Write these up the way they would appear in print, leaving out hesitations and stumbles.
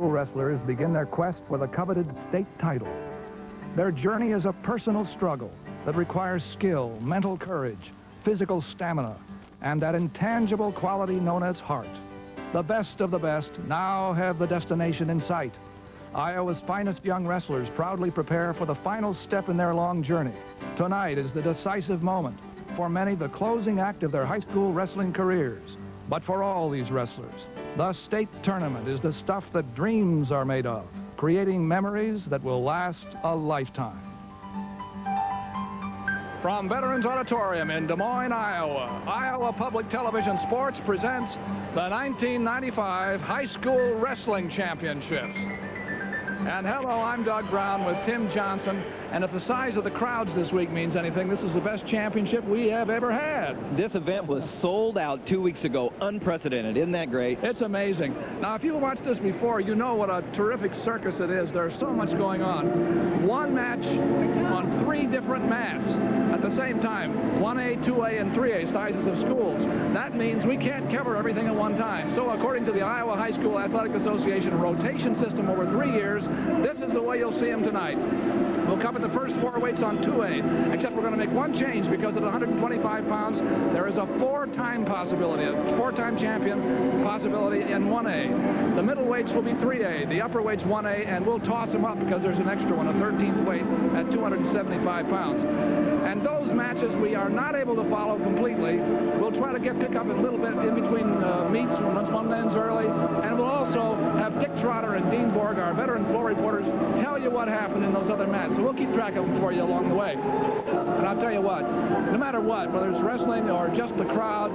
Wrestlers begin their quest for the coveted state title. Their journey is a personal struggle that requires skill, mental courage, physical stamina, and that intangible quality known as heart. The best of the best now have the destination in sight. Iowa's finest young wrestlers proudly prepare for the final step in their long journey. Tonight is the decisive moment. For many, the closing act of their high school wrestling careers. But for all these wrestlers, the state tournament is the stuff that dreams are made of, creating memories that will last a lifetime. From Veterans Auditorium in Des Moines, Iowa, Iowa Public Television Sports presents the 1995 High School Wrestling Championships. And hello, I'm Doug Brown with Tim Johnson. And if the size of the crowds this week means anything, this is the best championship we have ever had. This event was sold out 2 weeks ago. Unprecedented. Isn't that great? It's amazing. Now, if you watched this before, you know what a terrific circus it is. There's so much going on. One match on 3 different mats at the same time. 1A, 2A, and 3A sizes of schools. That means we can't cover everything at one time. So according to the Iowa High School Athletic Association rotation system over 3 years, this is the way you'll see them tonight. We'll cover the first 4 weights on 2A, except we're going to make one change because at 125 pounds, there is a 4-time possibility, a 4-time champion possibility in 1A. The middle weights will be 3A, the upper weights 1A, and we'll toss them up because there's an extra one, a 13th weight at 275 pounds. And those matches we are not able to follow completely. We'll try to pick up a little bit in between meets when one ends early, and we'll also have Dick Trotter and Dean Borg, our veteran floor reporters, tell you what happened in those other matches. So we'll keep track of them for you along the way. And I'll tell you what, no matter what, whether it's wrestling or just the crowd,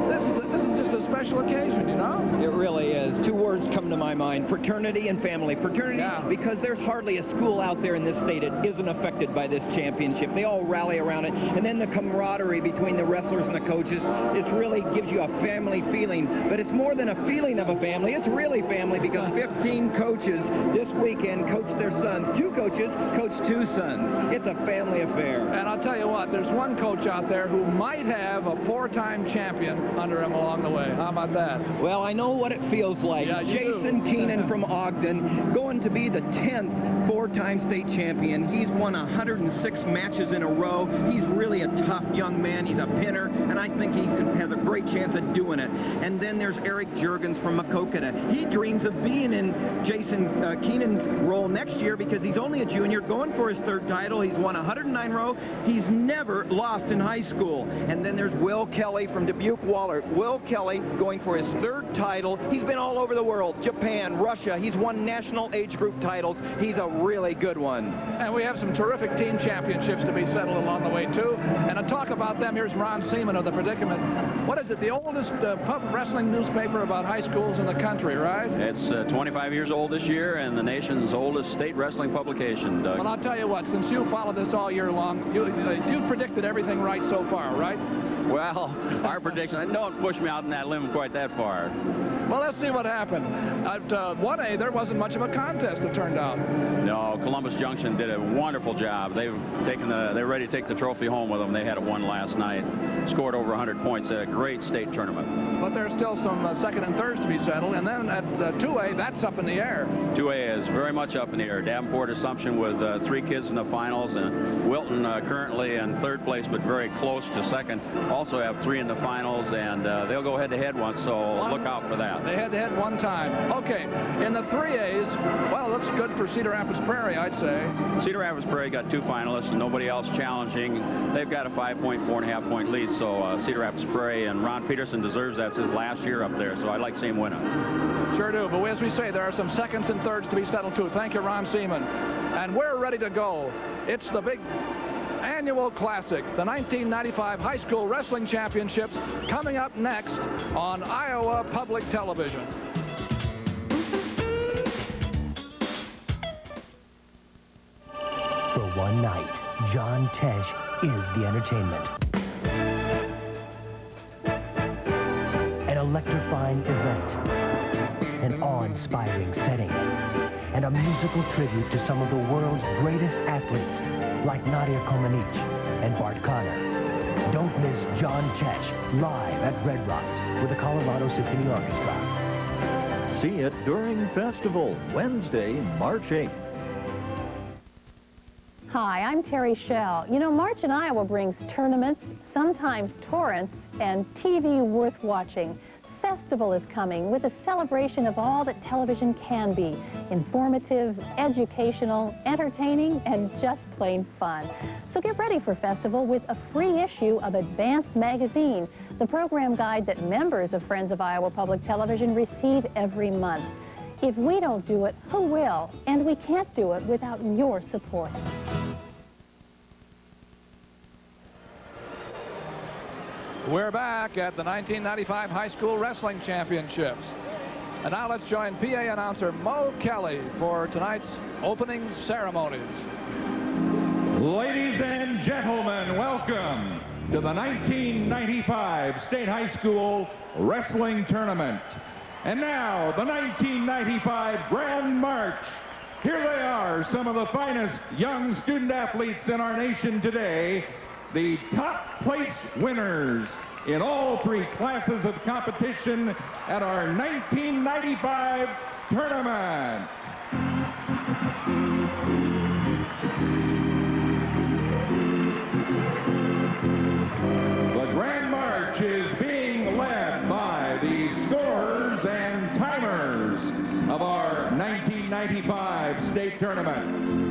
this is just a special occasion, you know? It really is. 2 words come to my mind: fraternity and family. Fraternity, because there's hardly a school out there in this state that isn't affected by this championship. They all rally around it. And then the camaraderie between the wrestlers and the coaches, it really gives you a family feeling. But it's more than a feeling of a family. It's really family because 15 coaches this weekend coach their sons. 2 coaches coach 2 sons. It's a family affair. And I'll tell you what, there's one coach out there who might have a 4-time champion under him along the way. How about that? Well, I know what it feels like. Yeah, Jason Keenan from Ogden, going to be the 10th 4-time state champion. He's won 106 matches in a row. He's really a tough young man. He's a pinner, and I think he has a great chance of doing it. And then there's Eric Juergens from Maquoketa. He dreams of being in Jason Keenan's role next year because he's only a junior, going for his 3rd title. He's won 109 row. He's never lost in high school. And then there's Will Kelly from Dubuque-Waller. Will Kelly going for his 3rd title. He's been all over the world, Japan, Russia. He's won national age group titles. He's a really good one. And we have some terrific team championships to be settled along the way, too. And to talk about them, here's Ron Seaman of The Predicament. What is it, the oldest pub wrestling newspaper about high schools in the country, right? It's 25 years old this year and the nation's oldest state wrestling publication, Doug. Well, I'll tell you what, since you followed this all year long, you've predicted everything right so far, right? Well, our prediction, don't push me out on that limb quite that far. Well, let's see what happened. At 1A, there wasn't much of a contest, it turned out. No, Columbus Junction did a wonderful job. They're ready to take the trophy home with them. They had it won last night, scored over 100 points at a great state tournament. But there's still some 2nd and 3rds to be settled, and then at 2A, that's up in the air. 2A is very much up in the air. Davenport Assumption with 3 kids in the finals, and Wilton currently in 3rd place, but very close to 2nd. Also have 3 in the finals, and they'll go head-to-head once, so look out for that. They head-to-head one time. Okay, in the 3As, well, it looks good for Cedar Rapids Prairie, I'd say. Cedar Rapids Prairie got 2 finalists and nobody else challenging. They've got a 5-point, 4.5-point lead, so Cedar Rapids Prairie, and Ron Peterson deserves that. It's his last year up there, so I'd like to see him win it. Sure do, but as we say, there are some 2nds and 3rds to be settled, too. Thank you, Ron Seaman. And we're ready to go. It's the big annual classic, the 1995 High School Wrestling Championships, coming up next on Iowa Public Television. For one night, John Tesh is the entertainment. An electrifying event, an awe-inspiring setting, and a musical tribute to some of the world's greatest athletes, like Nadia Comaneci and Bart Connor. Don't miss John Tesh live at Red Rocks with the Colorado Symphony Orchestra. See it during Festival, Wednesday, March 8th. Hi, I'm Terry Schell. You know, March in Iowa brings tournaments, sometimes torrents, and TV worth watching. Festival is coming with a celebration of all that television can be. Informative, educational, entertaining, and just plain fun. So get ready for Festival with a free issue of Advance Magazine, the program guide that members of Friends of Iowa Public Television receive every month. If we don't do it, who will? And we can't do it without your support. We're back at the 1995 High School Wrestling Championships. And now let's join PA announcer Mo Kelly for tonight's opening ceremonies. Ladies and gentlemen, welcome to the 1995 State High School Wrestling Tournament. And now, the 1995 Grand March. Here they are, some of the finest young student athletes in our nation today, the top place winners in all three classes of competition at our 1995 tournament. The Grand March is being led by the scorers and timers of our 1995 state tournament.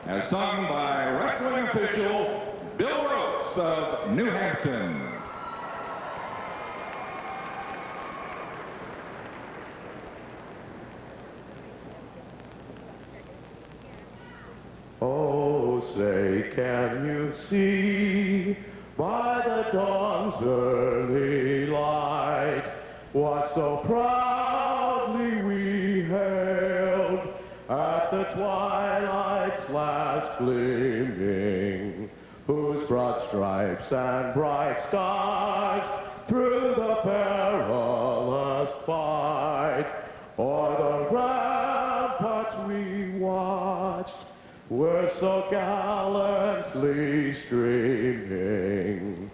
As sung by wrestling official Bill Roach of New Hampton. Oh, say, can you see by the dawn's early light what so proudly we hailed at the twilight's last gleaming, whose broad stripes and bright stars through the perilous fight o'er the ramparts we watched were so gallantly streaming,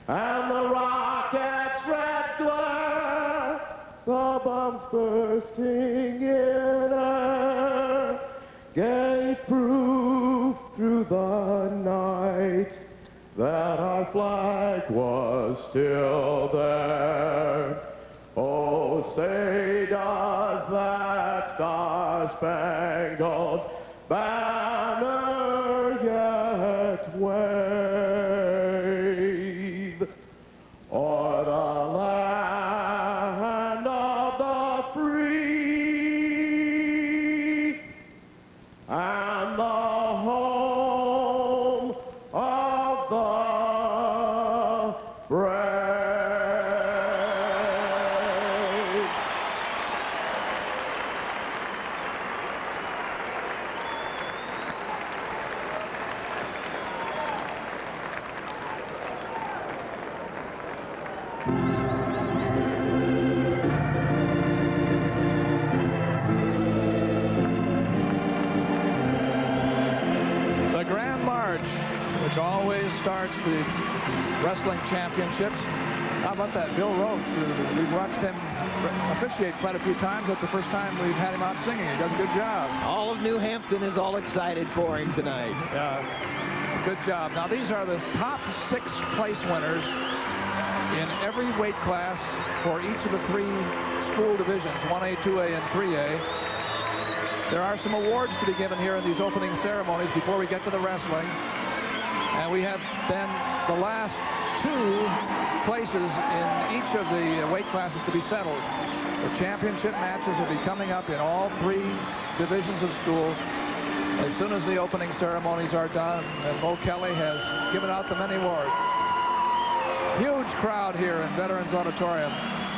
and the rocket's red glare, the bombs bursting in air, gave proof through the night that our flag was still there. Oh, say does that star-spangled banner yet wave o'er the land of the free and the home of the brave? which always starts the wrestling championships. How about that? Bill Rhodes, we've watched him officiate quite a few times. That's the first time we've had him out singing. He does a good job. All of New Hampton is all excited for him tonight. Good job. Now, these are the top 6 place winners in every weight class for each of the 3 school divisions, 1A, 2A, and 3A. There are some awards to be given here in these opening ceremonies before we get to the wrestling. And we have then the last 2 places in each of the weight classes to be settled. The championship matches will be coming up in all 3 divisions of schools as soon as the opening ceremonies are done, and Mo Kelly has given out the many awards. Huge crowd here in Veterans Auditorium.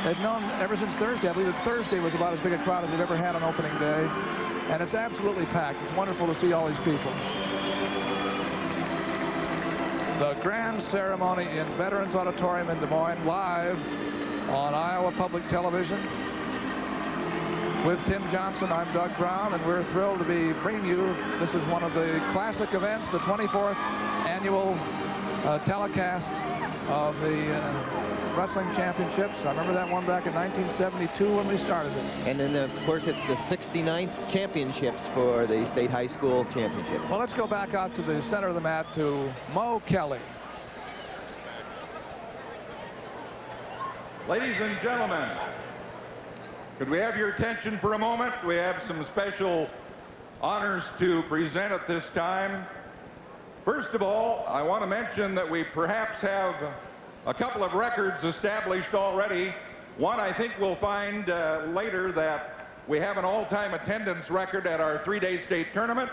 They've known ever since Thursday. I believe that Thursday was about as big a crowd as they've ever had on opening day. And it's absolutely packed. It's wonderful to see all these people. The grand ceremony in Veterans Auditorium in Des Moines, live on Iowa Public Television. With Tim Johnson, I'm Doug Brown, and we're thrilled to be bringing you, this is one of the classic events, the 24th annual telecast of the Wrestling Championships. I remember that one back in 1972 when we started it. And then, of course, it's the 69th championships for the State High School Championship. Well, let's go back out to the center of the mat to Mo Kelly. Ladies and gentlemen, could we have your attention for a moment? We have some special honors to present at this time. First of all, I want to mention that we perhaps have a couple of records established already. One, I think we'll find later, that we have an all-time attendance record at our 3-day state tournament.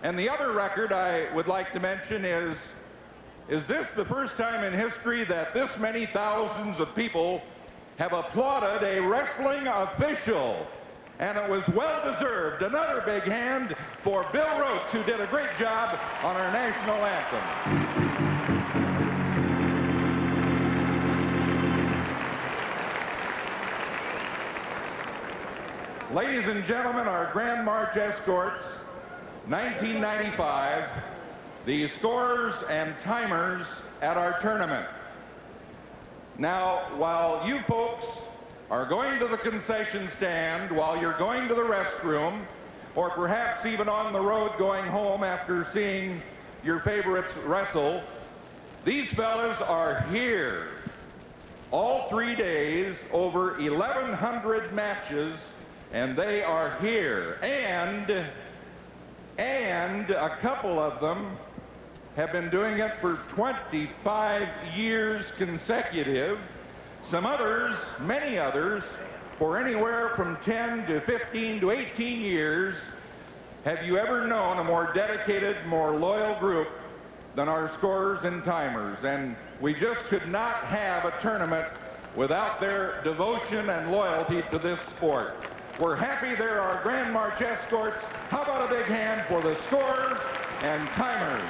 And the other record I would like to mention is this the first time in history that this many thousands of people have applauded a wrestling official? And it was well-deserved. Another big hand for Bill Rhodes, who did a great job on our national anthem. Ladies and gentlemen, our Grand March escorts, 1995, the scorers and timers at our tournament. Now, while you folks are going to the concession stand, while you're going to the restroom, or perhaps even on the road going home after seeing your favorites wrestle, these fellas are here all 3 days, over 1,100 matches, and they are here. And a couple of them have been doing it for 25 years consecutive. Some others, many others, for anywhere from 10 to 15 to 18 years. Have you ever known a more dedicated, more loyal group than our scorers and timers? And we just could not have a tournament without their devotion and loyalty to this sport. We're happy they're our Grand March escorts. How about a big hand for the scorers and timers?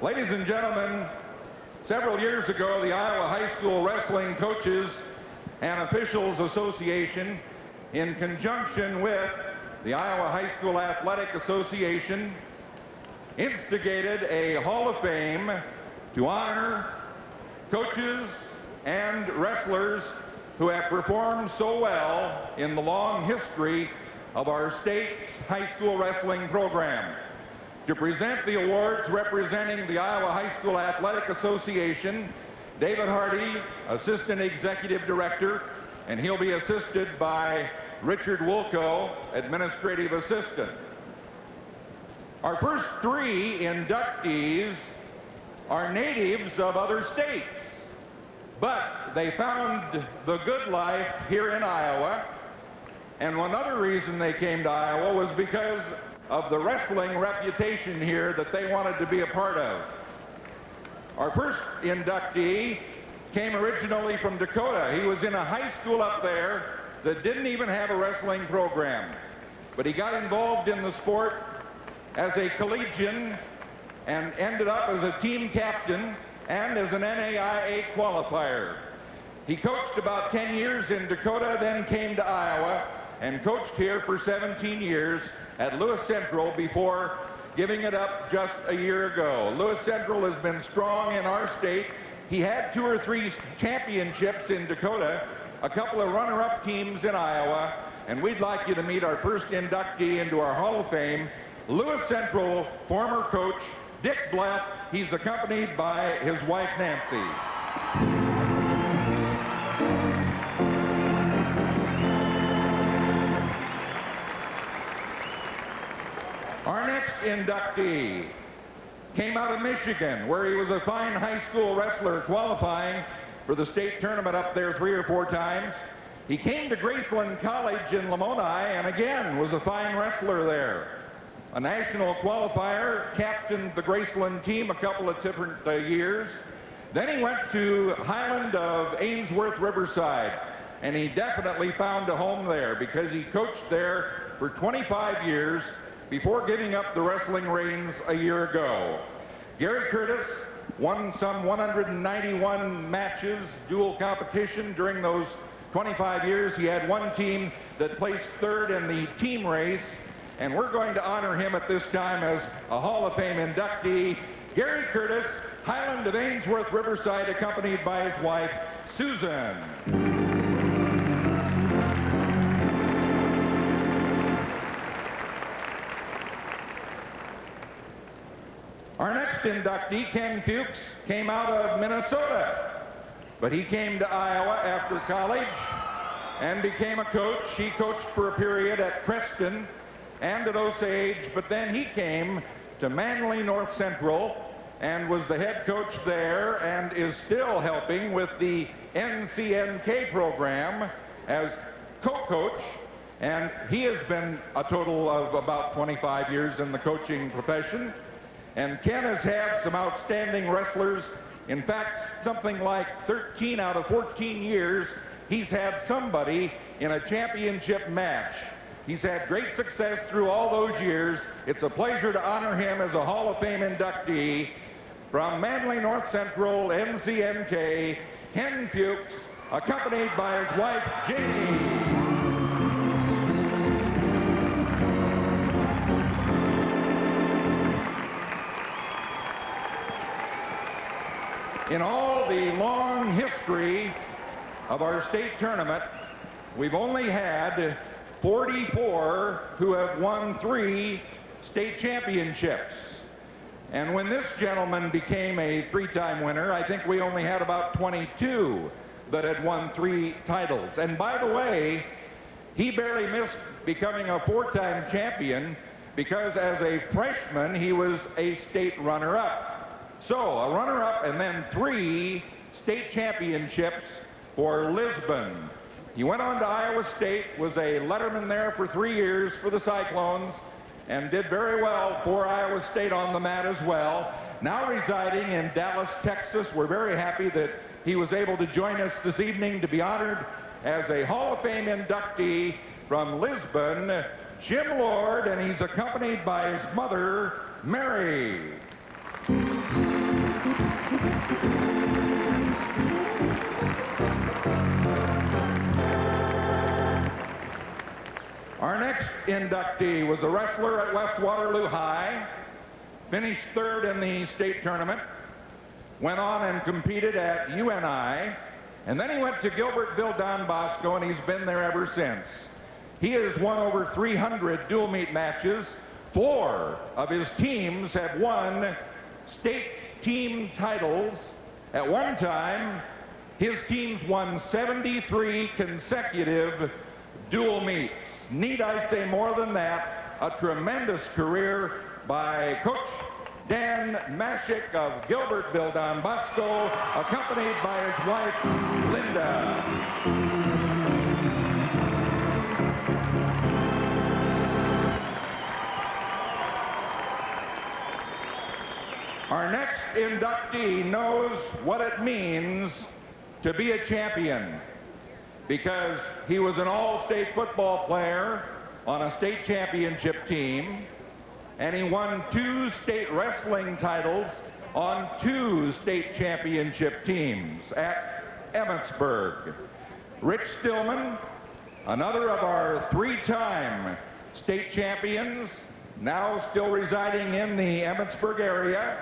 Ladies and gentlemen, several years ago, the Iowa High School Wrestling Coaches and Officials Association, in conjunction with the Iowa High School Athletic Association, instigated a Hall of Fame to honor coaches and wrestlers who have performed so well in the long history of our state's high school wrestling program. To present the awards representing the Iowa High School Athletic Association, David Hardy, Assistant Executive Director, and he'll be assisted by Richard Woolco, Administrative Assistant. Our first 3 inductees are natives of other states, but they found the good life here in Iowa, and one other reason they came to Iowa was because of the wrestling reputation here that they wanted to be a part of. Our first inductee came originally from Dakota. He was in a high school up there that didn't even have a wrestling program, but he got involved in the sport as a collegian and ended up as a team captain and as an NAIA qualifier. He coached about 10 years in Dakota, then came to Iowa and coached here for 17 years at Lewis Central before giving it up just a year ago. Lewis Central has been strong in our state. He had 2 or 3 championships in Dakota, a couple of runner-up teams in Iowa, and we'd like you to meet our first inductee into our Hall of Fame, Lewis Central former coach Dick Bleff. He's accompanied by his wife Nancy. Our next inductee came out of Michigan, where he was a fine high school wrestler qualifying for the state tournament up there 3 or 4 times. He came to Graceland College in Lamoni and again was a fine wrestler there. A national qualifier, captained the Graceland team a couple of different years. Then he went to Highland of Ainsworth Riverside, and he definitely found a home there because he coached there for 25 years before giving up the wrestling reins a year ago. Gary Curtis won some 191 matches, dual competition during those 25 years. He had one team that placed 3rd in the team race, and we're going to honor him at this time as a Hall of Fame inductee. Gary Curtis, Highland of Ainsworth Riverside, accompanied by his wife, Susan. Our next inductee, Ken Fuchs, came out of Minnesota, but he came to Iowa after college and became a coach. He coached for a period at Preston and at Osage, but then he came to Manly North Central and was the head coach there and is still helping with the NCNK program as co-coach, and he has been a total of about 25 years in the coaching profession. And Ken has had some outstanding wrestlers. In fact, something like 13 out of 14 years, he's had somebody in a championship match. He's had great success through all those years. It's a pleasure to honor him as a Hall of Fame inductee from Manly North Central, NCNK, Ken Fuchs, accompanied by his wife, Janie. In all the long history of our state tournament, we've only had 44 who have won 3 state championships. And when this gentleman became a 3-time winner, I think we only had about 22 that had won 3 titles. And by the way, he barely missed becoming a 4-time champion because as a freshman, he was a state runner-up. So, a runner-up and then 3 state championships for Lisbon. He went on to Iowa State, was a letterman there for 3 years for the Cyclones, and did very well for Iowa State on the mat as well. Now residing in Dallas, Texas, we're very happy that he was able to join us this evening to be honored as a Hall of Fame inductee from Lisbon, Jim Lord, and he's accompanied by his mother, Mary. Our next inductee was a wrestler at West Waterloo High, finished 3rd in the state tournament, went on and competed at UNI, and then he went to Gilbertville Don Bosco, and he's been there ever since. He has won over 300 dual meet matches. 4 of his teams have won state team titles. At one time, his teams won 73 consecutive dual meets. Need I say more than that? A tremendous career by Coach Dan Mashik of Gilbertville Don Bosco, accompanied by his wife, Linda. Our next inductee knows what it means to be a champion because he was an all-state football player on a state championship team, and he won 2 state wrestling titles on 2 state championship teams. At Emmetsburg. Rich Stillman, another of our three-time state champions, now still residing in the Emmetsburg area.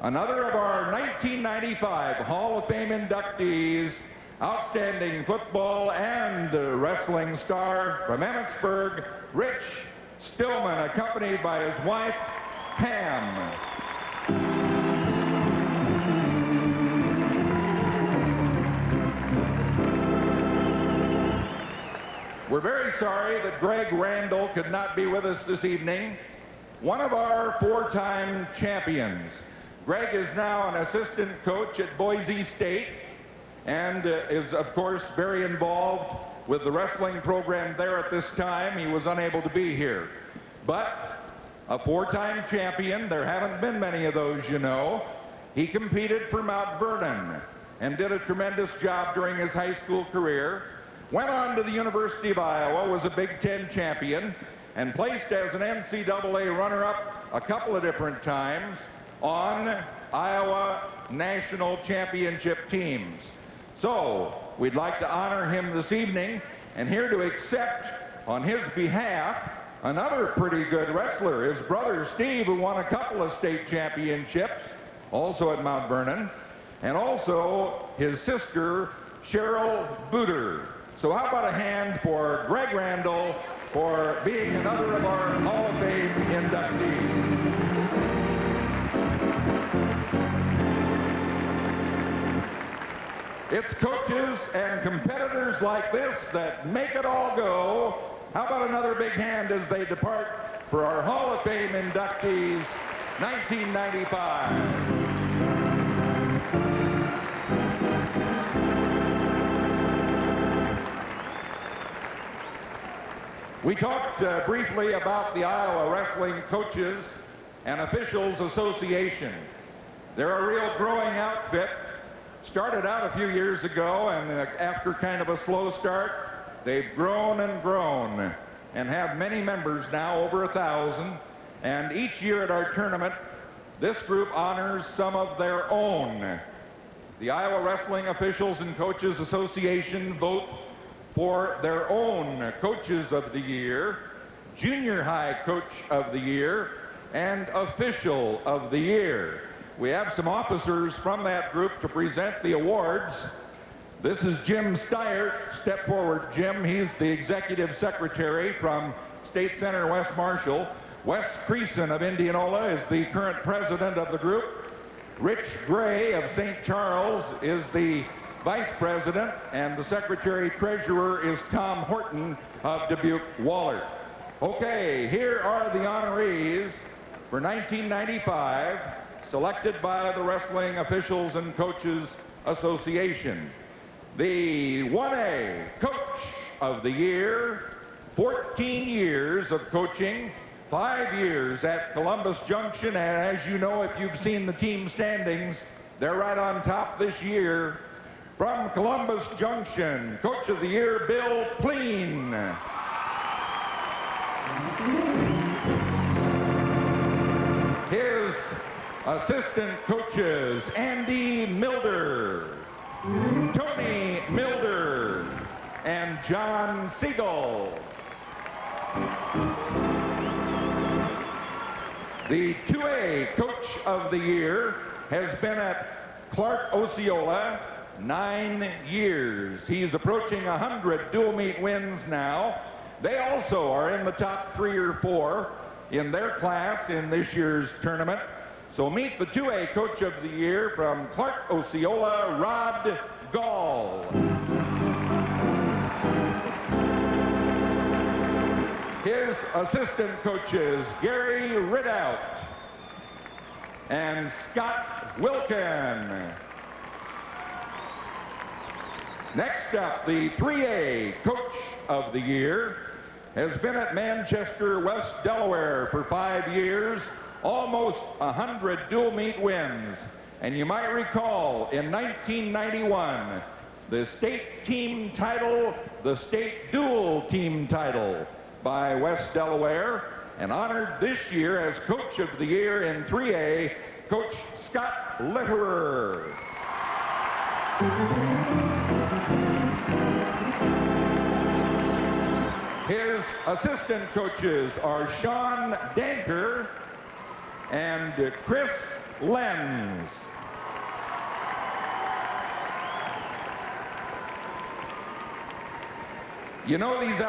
Another of our 1995 Hall of Fame inductees, outstanding football and wrestling star from Emmetsburg, Rich Stillman, accompanied by his wife, Pam. We're very sorry that Greg Randall could not be with us this evening, one of our four-time champions. Greg is now an assistant coach at Boise State and is, of course, very involved with the wrestling program there at this time. He was unable to be here. But a four-time champion, there haven't been many of those, you know. He competed for Mount Vernon and did a tremendous job during his high school career. Went on to the University of Iowa, was a Big Ten champion, and placed as an NCAA runner-up a couple of different times on Iowa national championship teams. So we'd like to honor him this evening, and here to accept on his behalf another pretty good wrestler, his brother Steve, who won a couple of state championships, also at Mount Vernon, and also his sister Cheryl Booter. So how about a hand for Greg Randall for being another of our Hall of Fame inductees. It's coaches and competitors like this that make it all go. How about another big hand as they depart for our Hall of Fame inductees, 1995. We talked briefly about the Iowa Wrestling Coaches and Officials Association. They're a real growing outfit. Started out a few years ago, and after kind of a slow start, they've grown and grown and have many members now, over 1,000. And each year at our tournament, this group honors some of their own. The Iowa Wrestling Officials and Coaches Association vote for their own Coaches of the Year, Junior High Coach of the Year, and Official of the Year. We have some officers from that group to present the awards. This is Jim Steyer. Step forward, Jim. He's the Executive Secretary from State Center West Marshall. Wes Creason of Indianola is the current president of the group. Rich Gray of St. Charles is the Vice President, and the Secretary-Treasurer is Tom Horton of Dubuque-Waller. Okay, here are the honorees for 1995, selected by the Wrestling Officials and Coaches Association. The 1A Coach of the Year, 14 years of coaching, 5 years at Columbus Junction, and as you know, if you've seen the team standings, they're right on top this year. From Columbus Junction, Coach of the Year, Bill Pleen. His assistant coaches, Andy Milder, Tony Milder, and John Siegel. The 2A Coach of the Year has been at Clark Osceola 9 years. He's approaching 100 dual meet wins now. They also are in the top 3 or 4 in their class in this year's tournament. So meet the 2A Coach of the Year from Clark Osceola, Rod Gall. His assistant coaches, Gary Ridout and Scott Wilkin. Next up, the 3A Coach of the Year has been at Manchester, West Delaware for 5 years, almost 100 dual meet wins. And you might recall in 1991, the state team title, the state dual team title by West Delaware, and honored this year as Coach of the Year in 3A, Coach Scott Litterer. His assistant coaches are Sean Danker and Chris Lenz. You know, these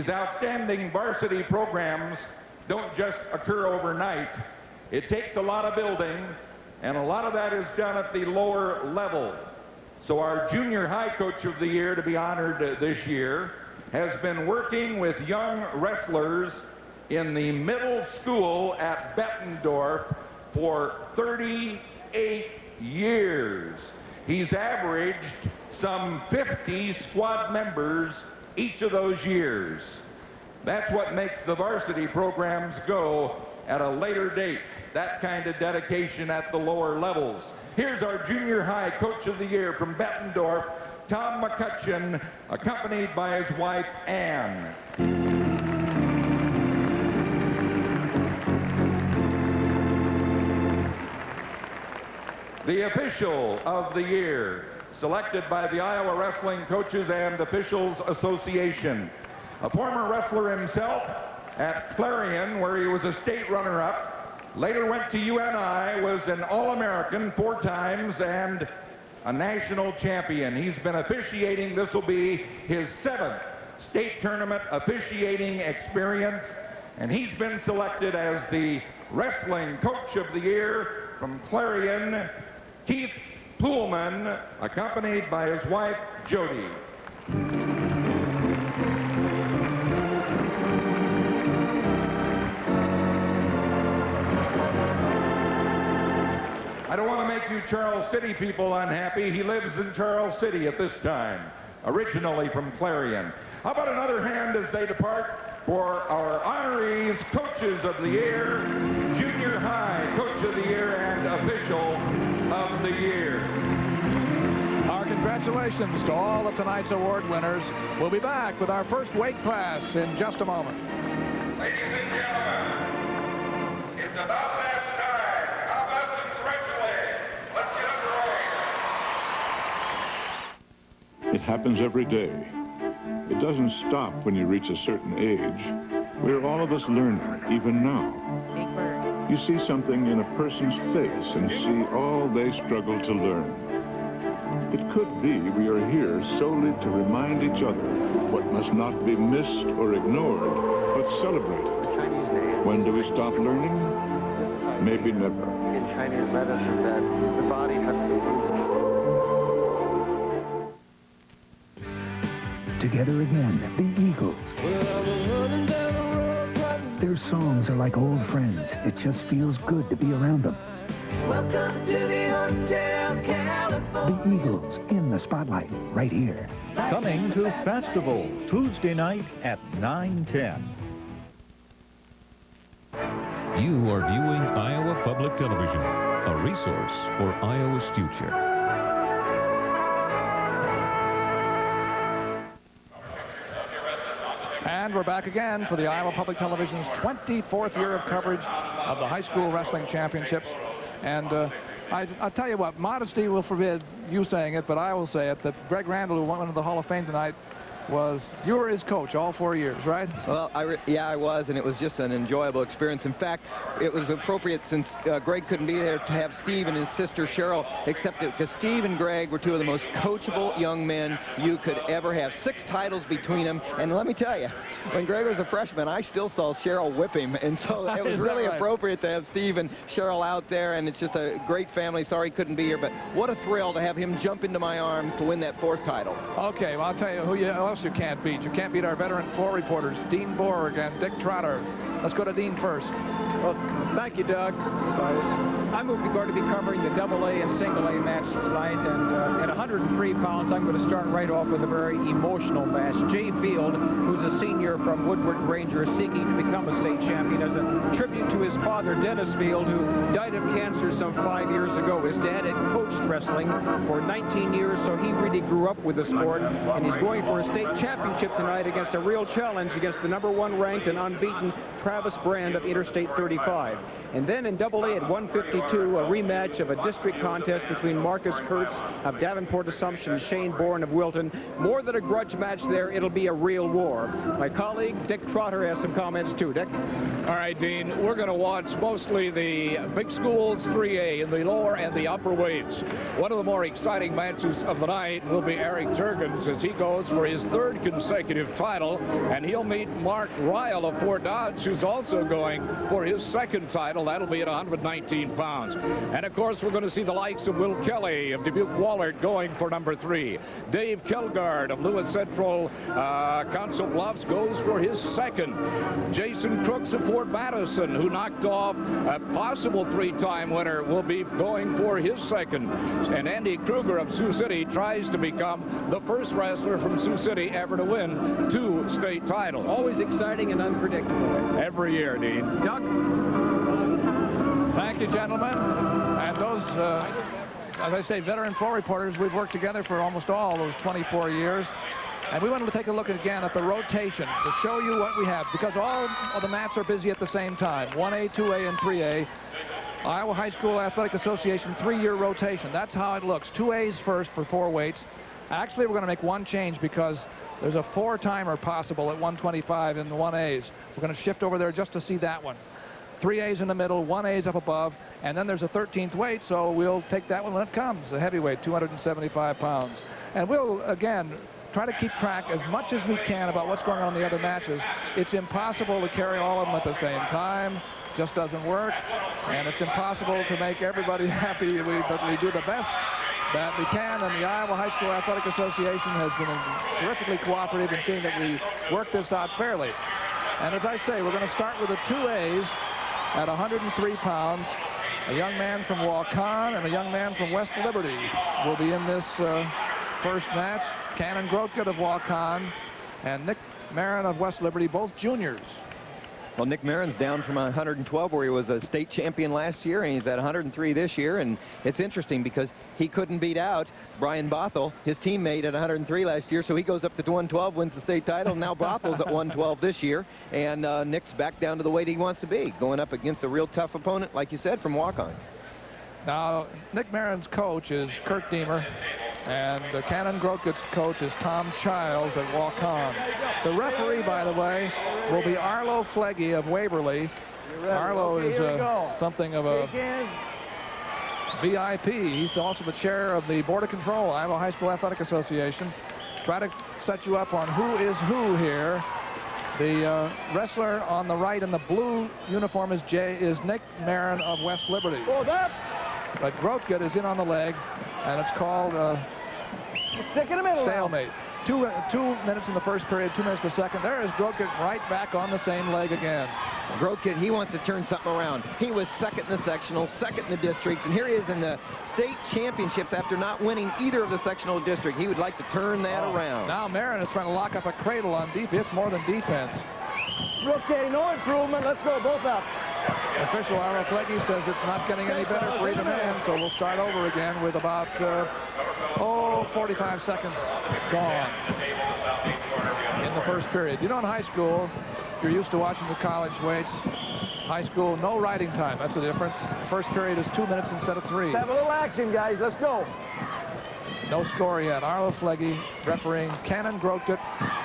outstanding varsity programs don't just occur overnight. It takes a lot of building, and a lot of that is done at the lower level. So our junior high coach of the year, to be honored this year, has been working with young wrestlers in the middle school at Bettendorf for 38 years. He's averaged some 50 squad members each of those years. That's what makes the varsity programs go at a later date, that kind of dedication at the lower levels. Here's our junior high coach of the year from Bettendorf, Tom McCutcheon, accompanied by his wife, Ann. The official of the year, selected by the Iowa Wrestling Coaches and Officials Association. A former wrestler himself at Clarion, where he was a state runner-up, later went to UNI, was an All-American 4 times, and a national champion. He's been officiating. This will be his 7th state tournament officiating experience, and he's been selected as the Wrestling Coach of the Year from Clarion, Keith Poolman, accompanied by his wife, Jody. I don't want to make you Charles City people unhappy. He lives in Charles City at this time, originally from Clarion. How about another hand as they depart for our honorees, Coaches of the Year, Junior High Coach of the Year, and Official of the Year. Our congratulations to all of tonight's award winners. We'll be back with our first weight class in just a moment. Ladies and gentlemen, it's about that time. How about some stretch legs? Let's get underway. It happens every day. It doesn't stop when you reach a certain age. We're all of us learning, even now. You see something in a person's face and see all they struggle to learn. It could be we are here solely to remind each other what must not be missed or ignored, but celebrated. When do we stop learning? Maybe never. In Chinese medicine, that the body has to move. Together again, the Eagles. Their songs are like old friends. It just feels good to be around them. Welcome to the Hotel California. The Eagles in the spotlight right here. Coming to Festival, Tuesday night at 9:10. You are viewing Iowa Public Television, a resource for Iowa's future. And we're back again for the Iowa Public Television's 24th year of coverage of the high school wrestling championships. And I'll tell you what, modesty will forbid you saying it, but I will say it, that Greg Randall, who went into the Hall of Fame tonight, you were his coach all 4 years, right? Well, yeah, I was, and it was just an enjoyable experience. In fact, it was appropriate, since Greg couldn't be there, to have Steve and his sister Cheryl accept it, because Steve and Greg were two of the most coachable young men you could ever have. 6 titles between them, and let me tell you, when Greg was a freshman, I still saw Cheryl whip him, and so it was really appropriate to have Steve and Cheryl out there, and it's just a great family. Sorry he couldn't be here, but what a thrill to have him jump into my arms to win that 4th title. Okay, well, I'll tell you who else you can't beat. You can't beat our veteran floor reporters, Dean Borg and Dick Trotter. Let's go to Dean first. Well, thank you, Doug. I'm going to be covering the AA and single A match tonight, and at 103 pounds, I'm going to start right off with a very emotional match. Jay Field, who's a senior from Woodward Ranger, seeking to become a state champion, as a tribute to his father, Dennis Field, who died of cancer some 5 years ago. His dad had coached wrestling for 19 years, so he really grew up with the sport, and he's going for a state championship tonight against a real challenge against the #1 ranked and unbeaten Travis Brand of Interstate 35. And then in AA at 152, a rematch of a district contest between Marcus Kurtz of Davenport Assumption and Shane Bourne of Wilton. More than a grudge match there, it'll be a real war. My colleague Dick Trotter has some comments too. Dick? All right, Dean, we're going to watch mostly the big schools 3A in the lower and the upper weights. One of the more exciting matches of the night will be Eric Jurgens as he goes for his third consecutive title, and he'll meet Mark Ryle of Fort Dodge, who's also going for his second title. That'll be at 119 pounds. And of course, we're going to see the likes of Will Kelly of Dubuque-Wahlert going for number 3. Dave Kilgard of Lewis Central Council Bluffs goes for his second. Jason Crooks of Fort Madison, who knocked off a possible 3-time winner, will be going for his second. And Andy Kruger of Sioux City tries to become the first wrestler from Sioux City ever to win 2 state titles. Always exciting and unpredictable. Every year, Dean. Doug? Thank you, gentlemen. And those, as I say, veteran floor reporters, we've worked together for almost all those 24 years. And we wanted to take a look again at the rotation to show you what we have, because all of the mats are busy at the same time. 1A, 2A, and 3A. Iowa High School Athletic Association 3-year rotation. That's how it looks. 2A's first for 4 weights. Actually, we're going to make one change because there's a 4-timer possible at 125 in the 1A's. We're going to shift over there just to see that one. 3A's in the middle, 1A's up above, and then there's a 13th weight, so we'll take that one when it comes. The heavyweight, 275 pounds. And we'll, again, try to keep track as much as we can about what's going on in the other matches. It's impossible to carry all of them at the same time. Just doesn't work. And it's impossible to make everybody happy, but we do the best that we can, and the Iowa High School Athletic Association has been terrifically cooperative in seeing that we work this out fairly. And as I say, we're going to start with the 2A's at 103 pounds. A young man from Waukon and a young man from West Liberty will be in this first match. Cannon Grotgut of Waukon and Nick Marin of West Liberty, both juniors. Well, Nick Marin's down from 112, where he was a state champion last year, and he's at 103 this year. And it's interesting because he couldn't beat out Brian Bothell, his teammate, at 103 last year, so he goes up to 112, wins the state title. Now Bothell's at 112 this year, and Nick's back down to the weight he wants to be, going up against a real tough opponent, like you said, from Waukon. Now, Nick Marin's coach is Kurt Deemer, and Cannon Grotgut's coach is Tom Childs at Waukon. The referee, by the way, will be Arlo Flegge of Waverly. Arlo is something of a VIP. He's also the chair of the Board of Control, Iowa High School Athletic Association. Try to set you up on who is who here. The wrestler on the right in the blue uniform is Nick Marin of West Liberty. But Grotgut is in on the leg, and it's called stick in the middle stalemate. 2 minutes in the first period, 2 minutes the second. There is Grotgut right back on the same leg again. Grotgut, he wants to turn something around. He was second in the sectional, second in the districts, and here he is in the state championships after not winning either of the sectional district. He would like to turn that around. Now Marin is trying to lock up a cradle on defense. It's more than defense. Okay, no improvement. Let's go both up. Official Arlo Flegge says it's not getting any better for either man, so we'll start over again with about 45 seconds gone in the first period. You know, in high school, if you're used to watching the college weights, high school, no riding time. That's the difference. The first period is 2 minutes instead of 3. Let's have a little action, guys. Let's go. No score yet. Arlo Flegge refereeing Cannon Grotgut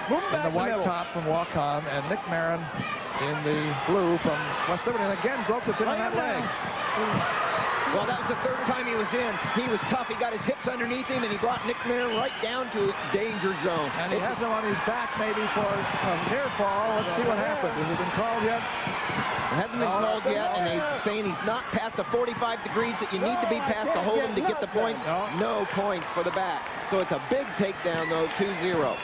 in the white top from Waukon, and Nick Marin in the blue from West Liberty. And again, Grotgut's in on that leg. Well, that was the third time he was in. He was tough. He got his hips underneath him, and he brought Nick Marin right down to danger zone. And he has him on his back maybe for a near fall. Let's see what happens. Has it been called yet? It hasn't been called yet, and they're saying he's not past the 45 degrees that you need to be past to hold him to get the points. No points for the back. So it's a big takedown, though, 2-0.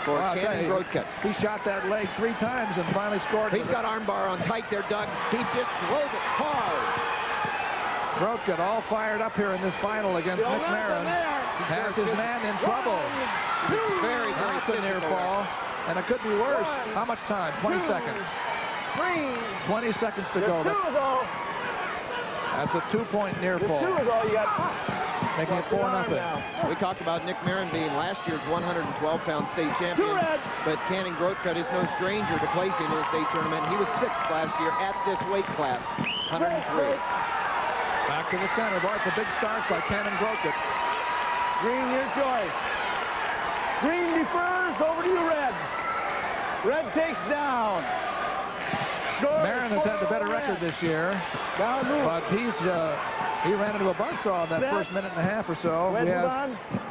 For Cannon Grotgut. He shot that leg 3 times and finally scored. He's got armbar on tight there, Doug. He just drove it hard. Grotgut all fired up here in this final against Nick Marin. Has his man in trouble. Very, very That's a near fall, and it could be worse. How much time? 20 seconds. 20 seconds to go. That's a 2-point near fall. Making it 4-0. We talked about Nick Marin being last year's 112-pound state champion, but Cannon Grotgut is no stranger to placing in the state tournament. He was 6th last year at this weight class. 103. Back to the center. Boy, it's a big start by Cannon Grokit. Green, your choice. Green defers. Over to you, Red. Red takes down. Marin has had the better record this year, but he ran into a buzzsaw in that first minute and a half or so. We have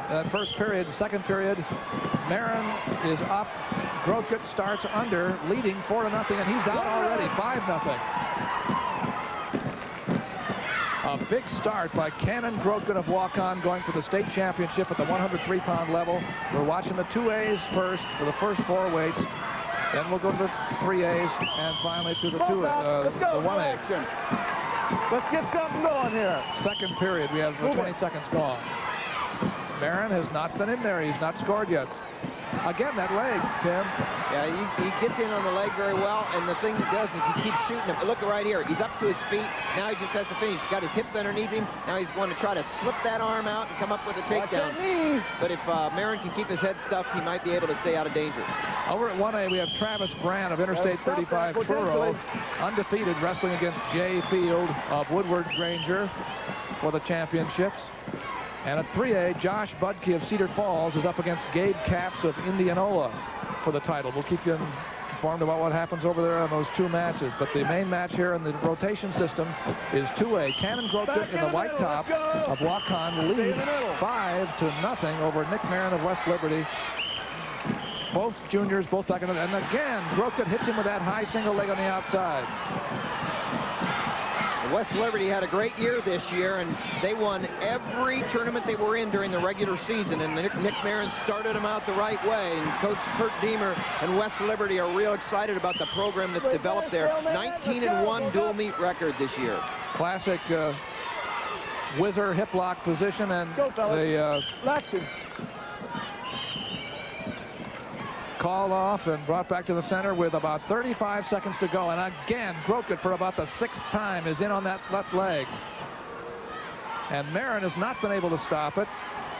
that first period, second period. Marin is up. Grokit starts under, leading 4-0, and he's out already, 5-0. A big start by Cannon Grokit of walk-on, going for the state championship at the 103-pound level. We're watching the 2As first for the first 4 weights. Then we'll go to the 3As and finally to the 1A. Let's get something going here. Second period, we have 20 seconds gone. Marin has not been in there. He's not scored yet. Again, that leg, Tim. Yeah, he gets in on the leg very well, and the thing he does is he keeps shooting him. Look right here. He's up to his feet. Now he just has to finish. He's got his hips underneath him. Now he's going to try to slip that arm out and come up with a takedown. But if Marin can keep his head stuffed, he might be able to stay out of danger. Over at 1A, we have Travis Brandt of Interstate 35 Truro, undefeated, wrestling against Jay Field of Woodward Granger for the championships. And at 3A, Josh Budke of Cedar Falls is up against Gabe Capps of Indianola for the title. We'll keep you informed about what happens over there on those 2 matches. But the main match here in the rotation system is 2A. Cannon Grokit in the white top of walk-on leads 5-0 over Nick Marin of West Liberty. Both juniors, both back in the, and again, Grokit hits him with that high single leg on the outside. West Liberty had a great year this year, and they won every tournament they were in during the regular season, and Nick Marin started them out the right way, and Coach Kurt Deemer and West Liberty are real excited about the program that's developed there. 19-1 dual meet record this year. Classic whizzer hip lock position, and called off and brought back to the center with about 35 seconds to go. And again, Grokit for about the 6th time is in on that left leg. And Marin has not been able to stop it.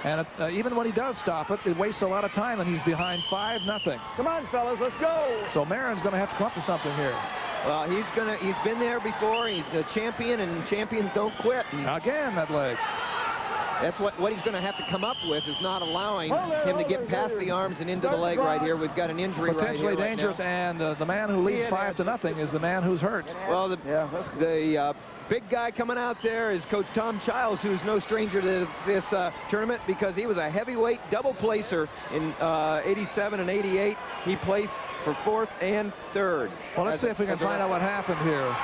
And even when he does stop it, it wastes a lot of time, and he's behind 5-0. Come on, fellas, let's go. So Marin's going to have to come up to something here. Well, he's been there before. He's a champion, and champions don't quit. Again, that leg. That's what he's going to have to come up with, is not allowing him to get past the arms and into the leg right here. We've got an injury right here. Potentially dangerous, and the man who leads 5-0 is the man who's hurt. Well, the big guy coming out there is Coach Tom Childs, who's no stranger to this tournament, because he was a heavyweight double placer in 87 and 88. He placed for 4th and 3rd. Well, let's see if we can find out what happened here.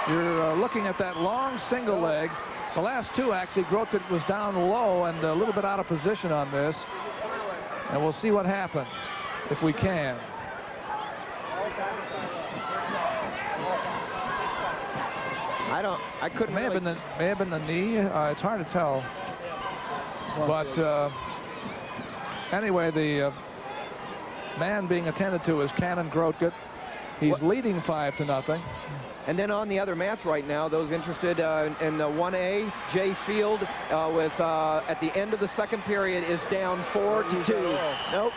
You're looking at that long single leg. The last 2, actually, Grokit was down low and a little bit out of position on this. And we'll see what happened, if we can. I couldn't may have been the knee. It's hard to tell. But anyway, the man being attended to is Cannon Grokit. He's leading 5-0. And then on the other mats right now, those interested in the 1A, Jay Field at the end of the second period is down 4-2. Nope.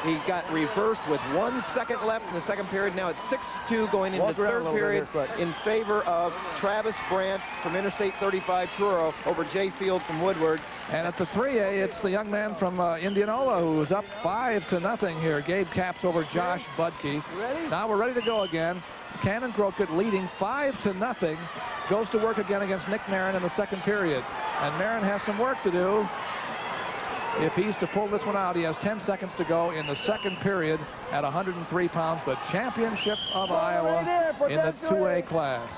He got reversed with 1 second left in the second period. Now it's 6-2 going into the third period in favor of Travis Brandt from Interstate 35 Truro over Jay Field from Woodward. And at the 3A, it's the young man from Indianola who's up 5-0 here. Gabe Capps over Josh Budke. Now we're ready to go again. Cannon Grokit leading 5-0, goes to work again against Nick Marin in the second period. And Marin has some work to do. If he's to pull this one out, he has 10 seconds to go in the second period at 103 pounds, the championship of Iowa in the 2A class.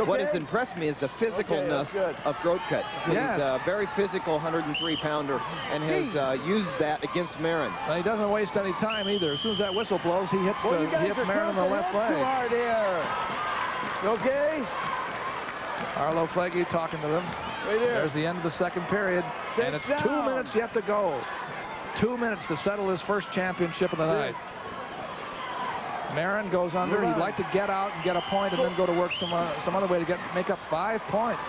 What has impressed me is the physicalness of Grokit. Yes. He's a very physical 103-pounder and has used that against Marin. And he doesn't waste any time either. As soon as that whistle blows, he hits Marin in the left leg. Okay? Arlo Flagey talking to them. Right there. There's the end of the second period, and it's 2 minutes yet to go. 2 minutes to settle his first championship of the night. Marin goes under. He'd like to get out and get a point and then go to work some other way to make up 5 points.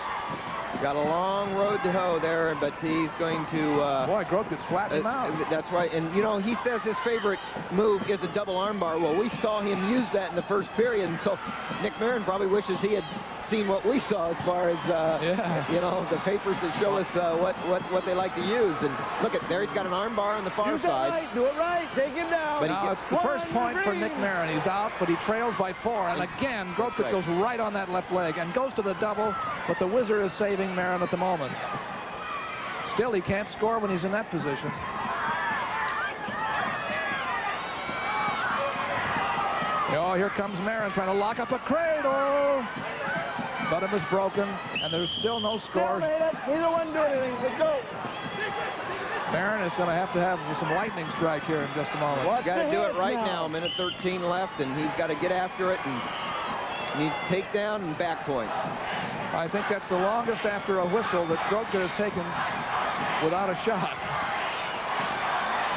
Got a long road to hoe there, but he's going to... Boy, Grokit's flattened him out. That's right. And, you know, he says his favorite move is a double armbar. Well, we saw him use that in the first period, and so Nick Marin probably wishes he had seen what we saw as far as, you know, the papers that show us what they like to use. And look at there, he's got an arm bar on the far side. Right. Do it right. Take him down. But now it's the first point for Nick Marin. He's out, but he trails by 4. And again, Gropik goes right on that left leg and goes to the double, but the whizzer is saving Marin at the moment. Still, he can't score when he's in that position. Oh, here comes Marin trying to lock up a cradle. But it was broken, and there's still no score. Neither one do anything. Let's go. Marin is going to have some lightning strike here in just a moment. He's got to do it right now. Minute 13 left, and he's got to get after it and needs takedown and back points. I think that's the longest after a whistle that Gropik has taken without a shot.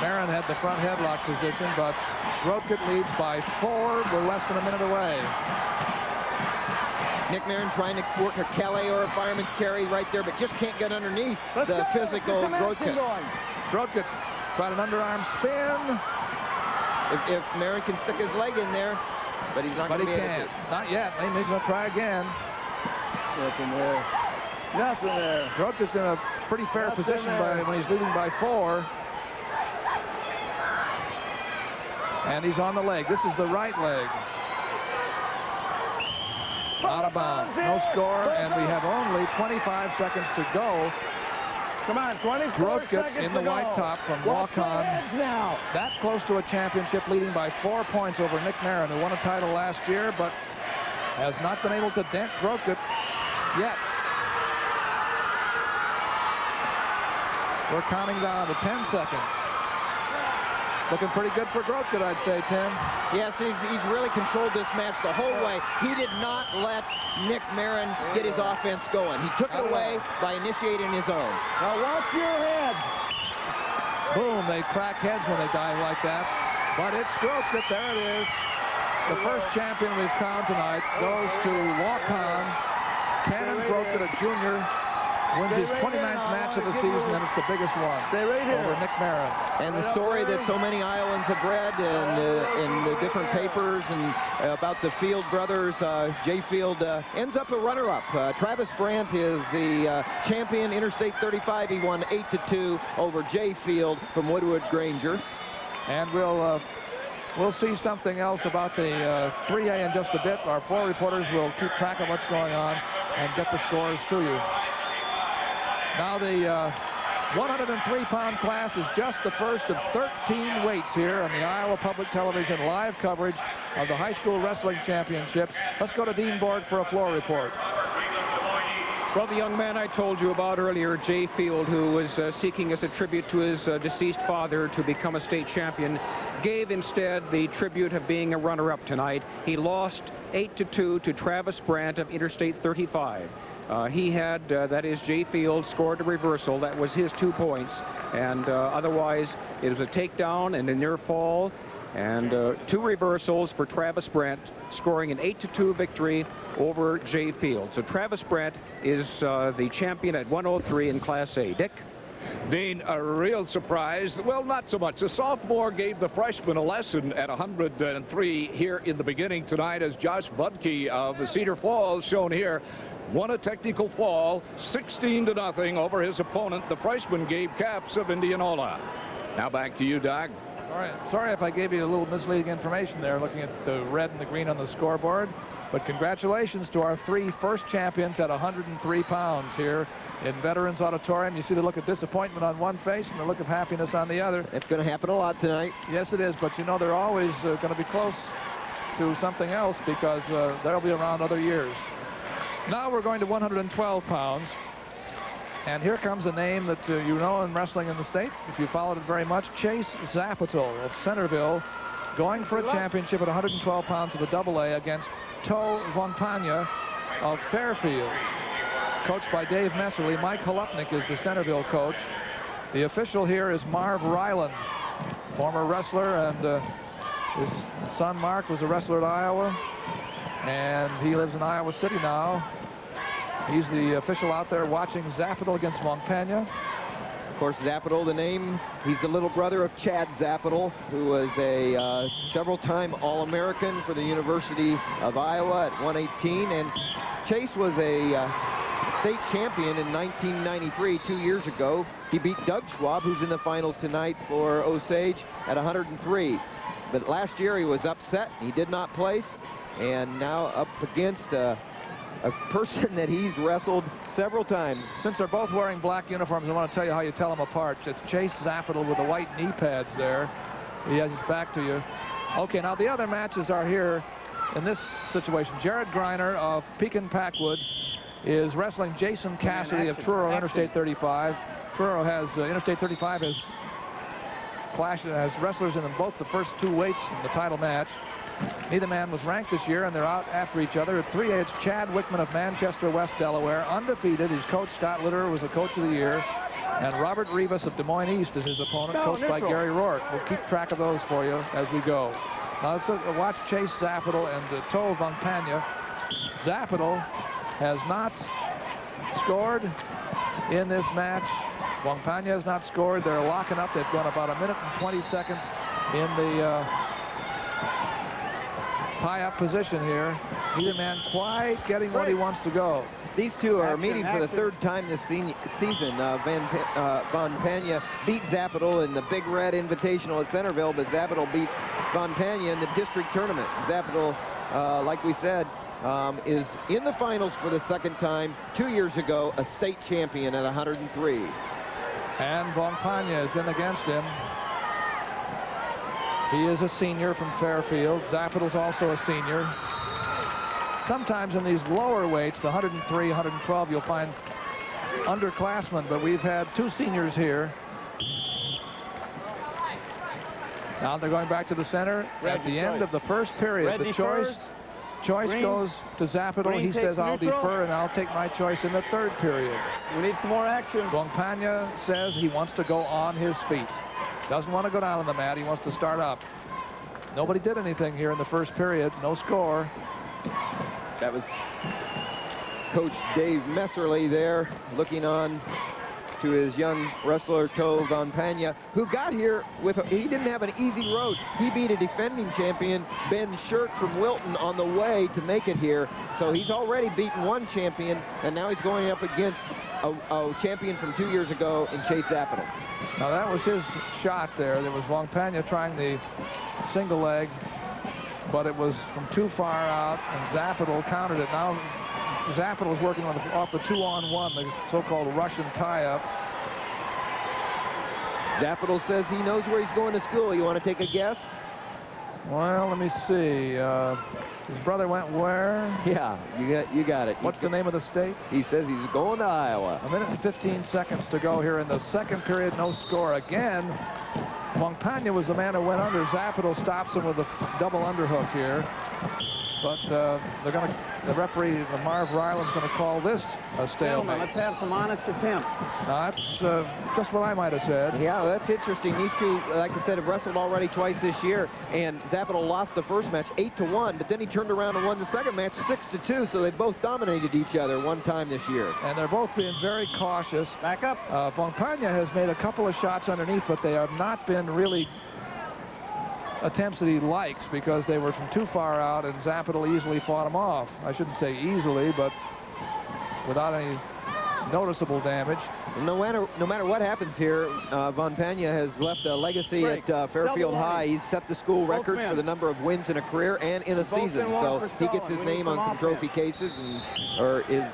Marin had the front headlock position, but Gropik leads by 4. We're less than a minute away. Nick Marin trying to work a Calais or a fireman's carry right there, but just can't get underneath the physical Gropik. Gropik tried an underarm spin. If Marin can stick his leg in there, but he's not going to be able to. Not yet. Maybe he's going to try again. Nothing there. Nothing there. Gropik's in a pretty fair position when he's leading by 4. And he's on the leg. This is the right leg. Out of bounds. No score, and we have only 25 seconds to go. Come on, 24 Gropik in the white top from walk-on. That close to a championship, leading by 4 points over Nick Marin, who won a title last year, but has not been able to dent Gropik yet. We're counting down to 10 seconds. Looking pretty good for Gropik, I'd say, Tim. Yes, he's really controlled this match the whole way. He did not let Nick Marin get his offense going. He took it away by initiating his own. Now watch your head. Boom, they crack heads when they dive like that. But it's Gropik, there it is. The first champion we've crowned tonight goes to walk-on. Cannon Gropik, a junior, wins his 29th match of the season, and it's the biggest one over Nick Marin. And the story that so many Iowans have read in the different papers and about the Field brothers, Jay Field ends up a runner-up. Travis Brandt is the champion, Interstate 35. He won 8-2 over Jay Field from Woodward Granger. And we'll see something else about the 3A in just a bit. Our floor reporters will keep track of what's going on and get the scores to you. Now the 103-pound class is just the first of 13 weights here on the Iowa Public Television live coverage of the high school wrestling championships. Let's go to Dean Borg for a floor report. Well, the young man I told you about earlier, Jay Field, who was seeking as a tribute to his deceased father to become a state champion, gave instead the tribute of being a runner-up tonight. He lost 8-2 to Travis Brandt of Interstate 35. He had, that is, Jay Field scored a reversal. That was his 2 points. And otherwise, it was a takedown and a near fall. And 2 reversals for Travis Brandt, scoring an 8-2 victory over Jay Field. So Travis Brandt is the champion at 103 in Class A. Dick? Dean, a real surprise. Well, not so much. The sophomore gave the freshman a lesson at 103 here in the beginning tonight, as Josh Budke of Cedar Falls, shown here, won a technical fall 16-0 over his opponent, the freshman Gabe Capps of Indianola. Now back to you, Doc. All right. Sorry if I gave you a little misleading information there, looking at the red and the green on the scoreboard. But congratulations to our 3 first champions at 103 pounds here in Veterans Auditorium. You see the look of disappointment on one face and the look of happiness on the other. It's going to happen a lot tonight. Yes, it is. But, you know, they're always going to be close to something else, because they'll be around other years. Now we're going to 112 pounds. And here comes a name that you know in wrestling in the state, if you followed it very much, Chase Zapital of Centerville, going for a championship at 112 pounds of the AA against To Von Panya of Fairfield. Coached by Dave Messerly. Mike Halupnik is the Centerville coach. The official here is Marv Ryland, former wrestler, and his son Mark was a wrestler at Iowa, and he lives in Iowa City now. He's the official out there watching Zapital against Montpena. Of course, Zapital, the name, he's the little brother of Chad Zapital, who was a several-time All-American for the University of Iowa at 118. And Chase was a state champion in 1993, 2 years ago. He beat Doug Schwab, who's in the finals tonight for Osage, at 103. But last year he was upset. He did not place. And now up against a person that he's wrestled several times. Since they're both wearing black uniforms, I want to tell you how you tell them apart. It's Chase Zapital with the white knee pads there. He has his back to you. Okay, now the other matches are here in this situation. Jared Greiner of Pekin-Packwood is wrestling Jason Cassidy of Truro Interstate 35. Truro has Interstate 35 has wrestlers in both the first two weights in the title match. Neither man was ranked this year, and they're out after each other. At 3A, it's Chad Wickman of Manchester West, Delaware, undefeated. His coach, Scott Litterer, was the coach of the year. And Robert Rivas of Des Moines East is his opponent, coached by Gary Rourke. We'll keep track of those for you as we go. Now let's watch Chase Zapital and Tove Vongpanya. Zapital has not scored in this match. Vongpanya has not scored. They're locking up. They've gone about 1 minute and 20 seconds in the tie-up position here. Neither man quite getting what he wants to go. These two are meeting for the third time this season. Vongpanya beat Zapital in the Big Red Invitational at Centerville, but Zapital beat Vongpanya in the district tournament. Zapital, like we said, is in the finals for the second time. 2 years ago, a state champion at 103. And Vongpanya is in against him. He is a senior from Fairfield. Zapital's also a senior. Sometimes in these lower weights, the 103, 112, you'll find underclassmen, but we've had two seniors here. Now they're going back to the center at the end of the first period. The choice goes to Zapital. He says, I'll defer and I'll take my choice in the third period. We need some more action. Vongpanya says he wants to go on his feet. Doesn't want to go down on the mat. He wants to start up. Nobody did anything here in the first period. No score. That was Coach Dave Messerly there, looking on to his young wrestler, Tove Vongpanya, who got here with, he didn't have an easy road. He beat a defending champion, Ben Shirk from Wilton, on the way to make it here. So he's already beaten one champion, and now he's going up against a champion from 2 years ago in Chase Zapital. Now that was his shot there. There was Vongpanya trying the single leg, but it was from too far out, and Zapital countered it. Now Zapital is working off the 2-on-1, the so-called Russian tie-up. Zapital says he knows where he's going to school. You want to take a guess? Well, let me see. His brother went where? Yeah, you got it. What's the name of the state? He says he's going to Iowa. 1 minute and 15 seconds to go here in the second period. No score again. Vongpanya was the man who went under. Zapital stops him with a double underhook here. But the referee, Marv Ryland's going to call this a stalemate. Let's have some honest attempts. Now, that's just what I might have said. Yeah, that's interesting. These two, like I said, have wrestled already twice this year, and Zapital lost the first match 8-1, but then he turned around and won the second match 6-2, so they both dominated each other one time this year. And they're both being very cautious. Back up. Vongpanya has made a couple of shots underneath, but they have not been really attempts that he likes, because they were from too far out, and Zapital easily fought them off. I shouldn't say easily, but without any noticeable damage. No matter what happens here, Vongpanya has left a legacy at Fairfield High. He's set the school records for the number of wins in a career and in a season. So he gets his name on some trophy cases, or is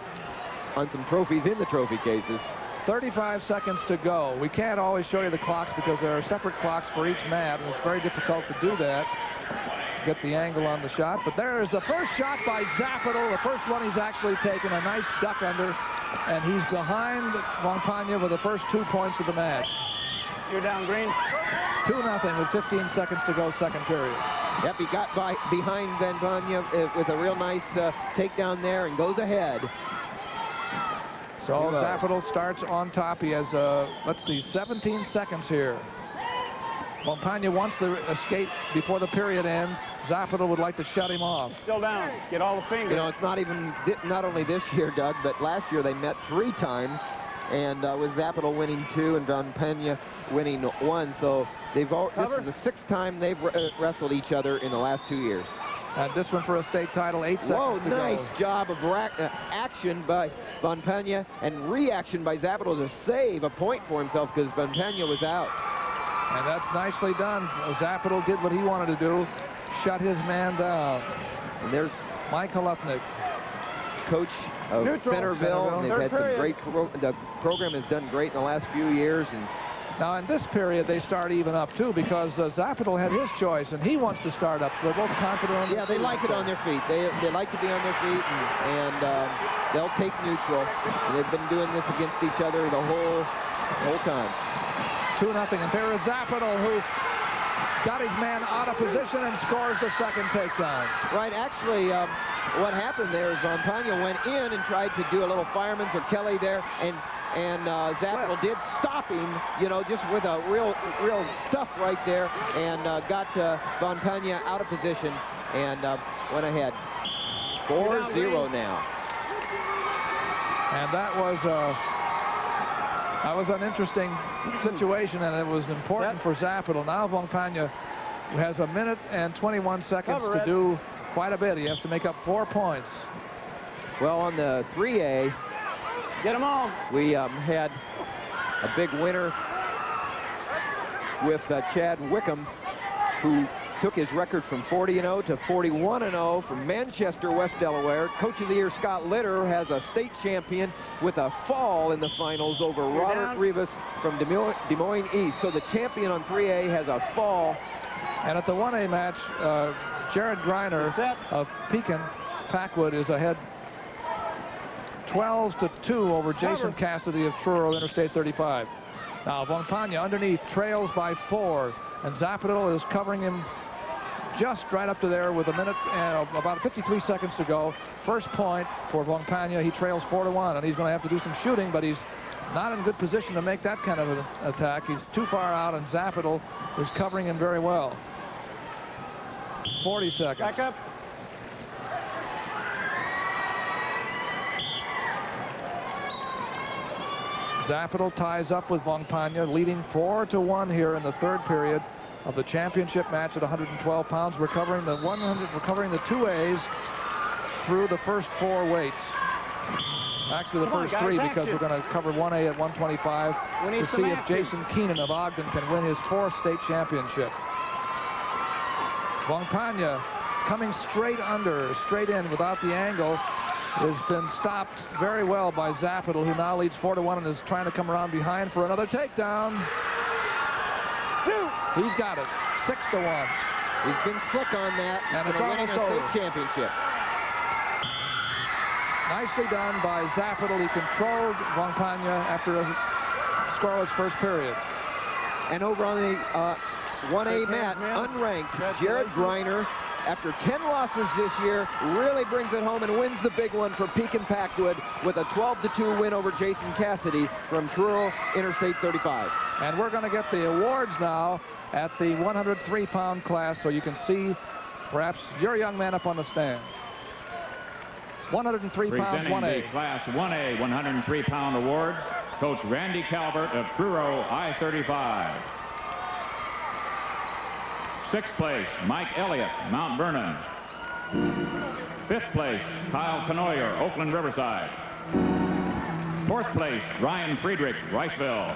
on some trophies in the trophy cases. 35 seconds to go. We can't always show you the clocks because there are separate clocks for each mat, and it's very difficult to do that, get the angle on the shot. But there is the first shot by Zapital, the first one he's actually taken, a nice duck under, and he's behind Vongpanya with the first 2 points of the match. You're down, Green. 2-0 with 15 seconds to go, second period. Yep, he got behind Vongpanya with a real nice takedown there and goes ahead. So Zapital starts on top. He has, let's see, 17 seconds here. Vongpanya wants to escape before the period ends. Zapital would like to shut him off. Still down. Get all the fingers. You know, it's not only this year, Doug, but last year they met 3 times. and with Zappato winning 2 and Von Pena winning 1. So this is the 6th time they've wrestled each other in the last 2 years. And this one for a state title, 8 seconds to go. Nice job of action by Von Pena and reaction by Zappato to save a point for himself because Von Pena was out. And that's nicely done. Zappato did what he wanted to do, shut his man down. And there's Mike Halupnik, coach of Centerville. They've had some great the program has done great in the last few years. And now in this period they start even up too because Zappato had his choice and he wants to start up. They're both confident on their feet. They like it on their feet. They like to be on their feet and they'll take neutral. And they've been doing this against each other the whole time. 2-0, and there is Zappato who got his man out of position and scores the second takedown. Right, actually, what happened there is Von Pena went in and tried to do a little fireman's or Kelly there, and Zappato did stop him, you know, just with a real stuff right there, and got Von Pena out of position and went ahead. 4-0 now. And that was an interesting situation, and it was important for Zappato. Now Von Pena has 1 minute and 21 seconds to do quite a bit. He has to make up 4 points. Well, on the 3A, get them all. We had a big winner with Chad Wickham, who took his record from 40-0 to 41-0 from Manchester, West Delaware. Coach of the Year Scott Litter has a state champion with a fall in the finals over Robert Rivas from Des Moines East. So the champion on 3A has a fall. And at the 1A match, Jared Greiner of Pekin Packwood is ahead 12-2 over Jason Cassidy of Truro Interstate 35. Now Von Pena underneath trails by 4, and Zappato is covering him just right up to there with 1 minute and about 53 seconds to go. First point for Von Pena. He trails 4-1, and he's going to have to do some shooting, but he's not in good position to make that kind of an attack. He's too far out, and Zappato is covering him very well. 40 seconds. Back up. Zappato ties up with Von Pena, leading 4-1 here in the 3rd period of the championship match at 112 pounds. We're covering the 2As through the first 4 weights. Actually, the first 3 because we're going to cover 1A at 125 to see if Jason Keenan of Ogden can win his 4th state championship. Von Pena coming straight in without the angle has been stopped very well by Zappato, who now leads 4-1 and is trying to come around behind for another takedown. He's got it, 6-1. He's been slick on that, and it's almost over. State championship. Nicely done by Zappato. He controlled Von Pena after a scoreless first period. And over on the 1A mat, unranked, Jared Greiner, after 10 losses this year, really brings it home and wins the big one for Pekin Packwood with a 12-2 win over Jason Cassidy from Truro Interstate 35. And we're going to get the awards now at the 103-pound class, so you can see perhaps your young man up on the stand. 103 pounds, 1A. Presenting the Class 1A 103-pound awards, Coach Randy Calvert of Truro I-35. 6th place, Mike Elliott, Mount Vernon. 5th place, Kyle Canoyer, Oakland Riverside. 4th place, Ryan Friedrich, Riceville.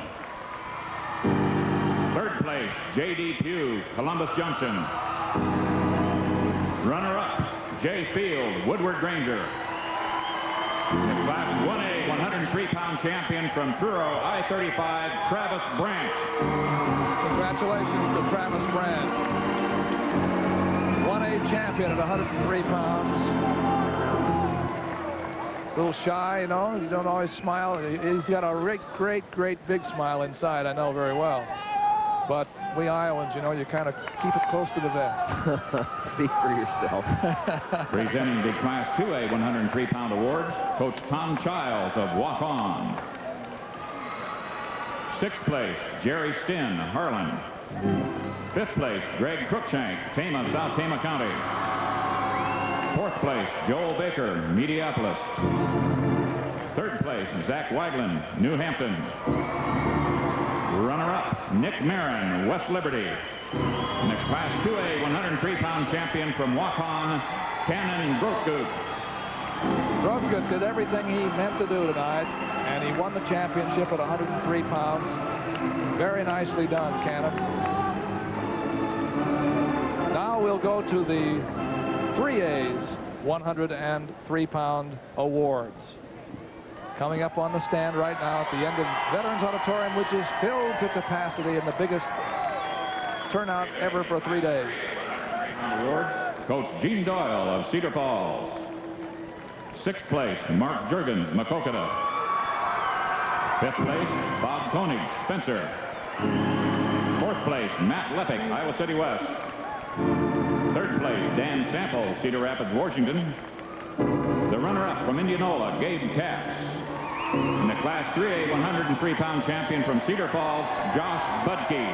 3rd place, J.D. Pugh, Columbus Junction. Runner-up, Jay Field, Woodward Granger. The Class 1A 103-pound champion from Truro I-35, Travis Brandt. Congratulations to Travis Brandt. 1A champion at 103 pounds. A little shy, you know. You don't always smile. He's got a great big smile inside, I know very well. But we Iowans, you know, you kind of keep it close to the vest. Speak for yourself. Presenting the Class 2A 103-pound awards, Coach Tom Childs of Walk On. 6th place, Jerry Stinn, Harlan. 5th place, Greg Cruikshank, Tama, South Tama County. 4th place, Joel Baker, Mediapolis. 3rd place, Zach Weidland, New Hampton. Runner-up, Nick Marin, West Liberty. And the Class 2A 103-pound champion from Waupun, Cannon Grothgut. Grothgut did everything he meant to do tonight, and he won the championship at 103 pounds. Very nicely done, Cannon. Now we'll go to the 3A's 103-pound awards. Coming up on the stand right now at the end of Veterans Auditorium, which is filled to capacity and the biggest turnout ever for 3 days. Awards, Coach Gene Doyle of Cedar Falls. 6th place, Mark Juergens, Maquoketa. 5th place, Bob Koenig, Spencer. 4th place, Matt Lepick, Iowa City West. 3rd place, Dan Sample, Cedar Rapids, Washington. The runner-up from Indianola, Gabe Katz. And the Class 3A 103-pound champion from Cedar Falls, Josh Budke.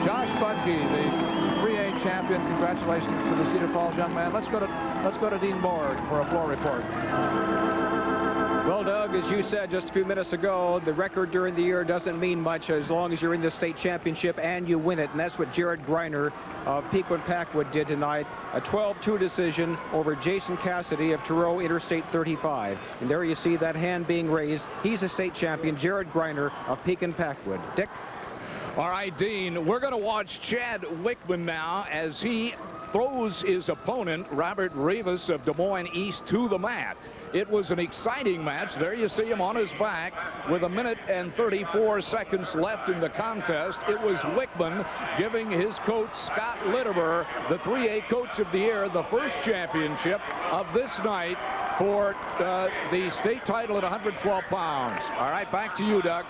Josh Budke, the 3A champion. Congratulations to the Cedar Falls young man. Let's go to Dean Borg for a floor report. Well, Doug, as you said just a few minutes ago, the record during the year doesn't mean much as long as you're in the state championship and you win it, and that's what Jared Greiner of Pequot-Packwood did tonight. A 12-2 decision over Jason Cassidy of Thoreau Interstate 35. And there you see that hand being raised. He's a state champion, Jared Greiner of Pequot-Packwood. Dick? All right, Dean, we're going to watch Chad Wickman now as he throws his opponent, Robert Rivas of Des Moines East, to the mat. It was an exciting match. There you see him on his back with 1 minute and 34 seconds left in the contest. It was Wickman giving his coach, Scott Litterer, the 3A Coach of the Year, the first championship of this night for the state title at 112 pounds. All right, back to you, Doug.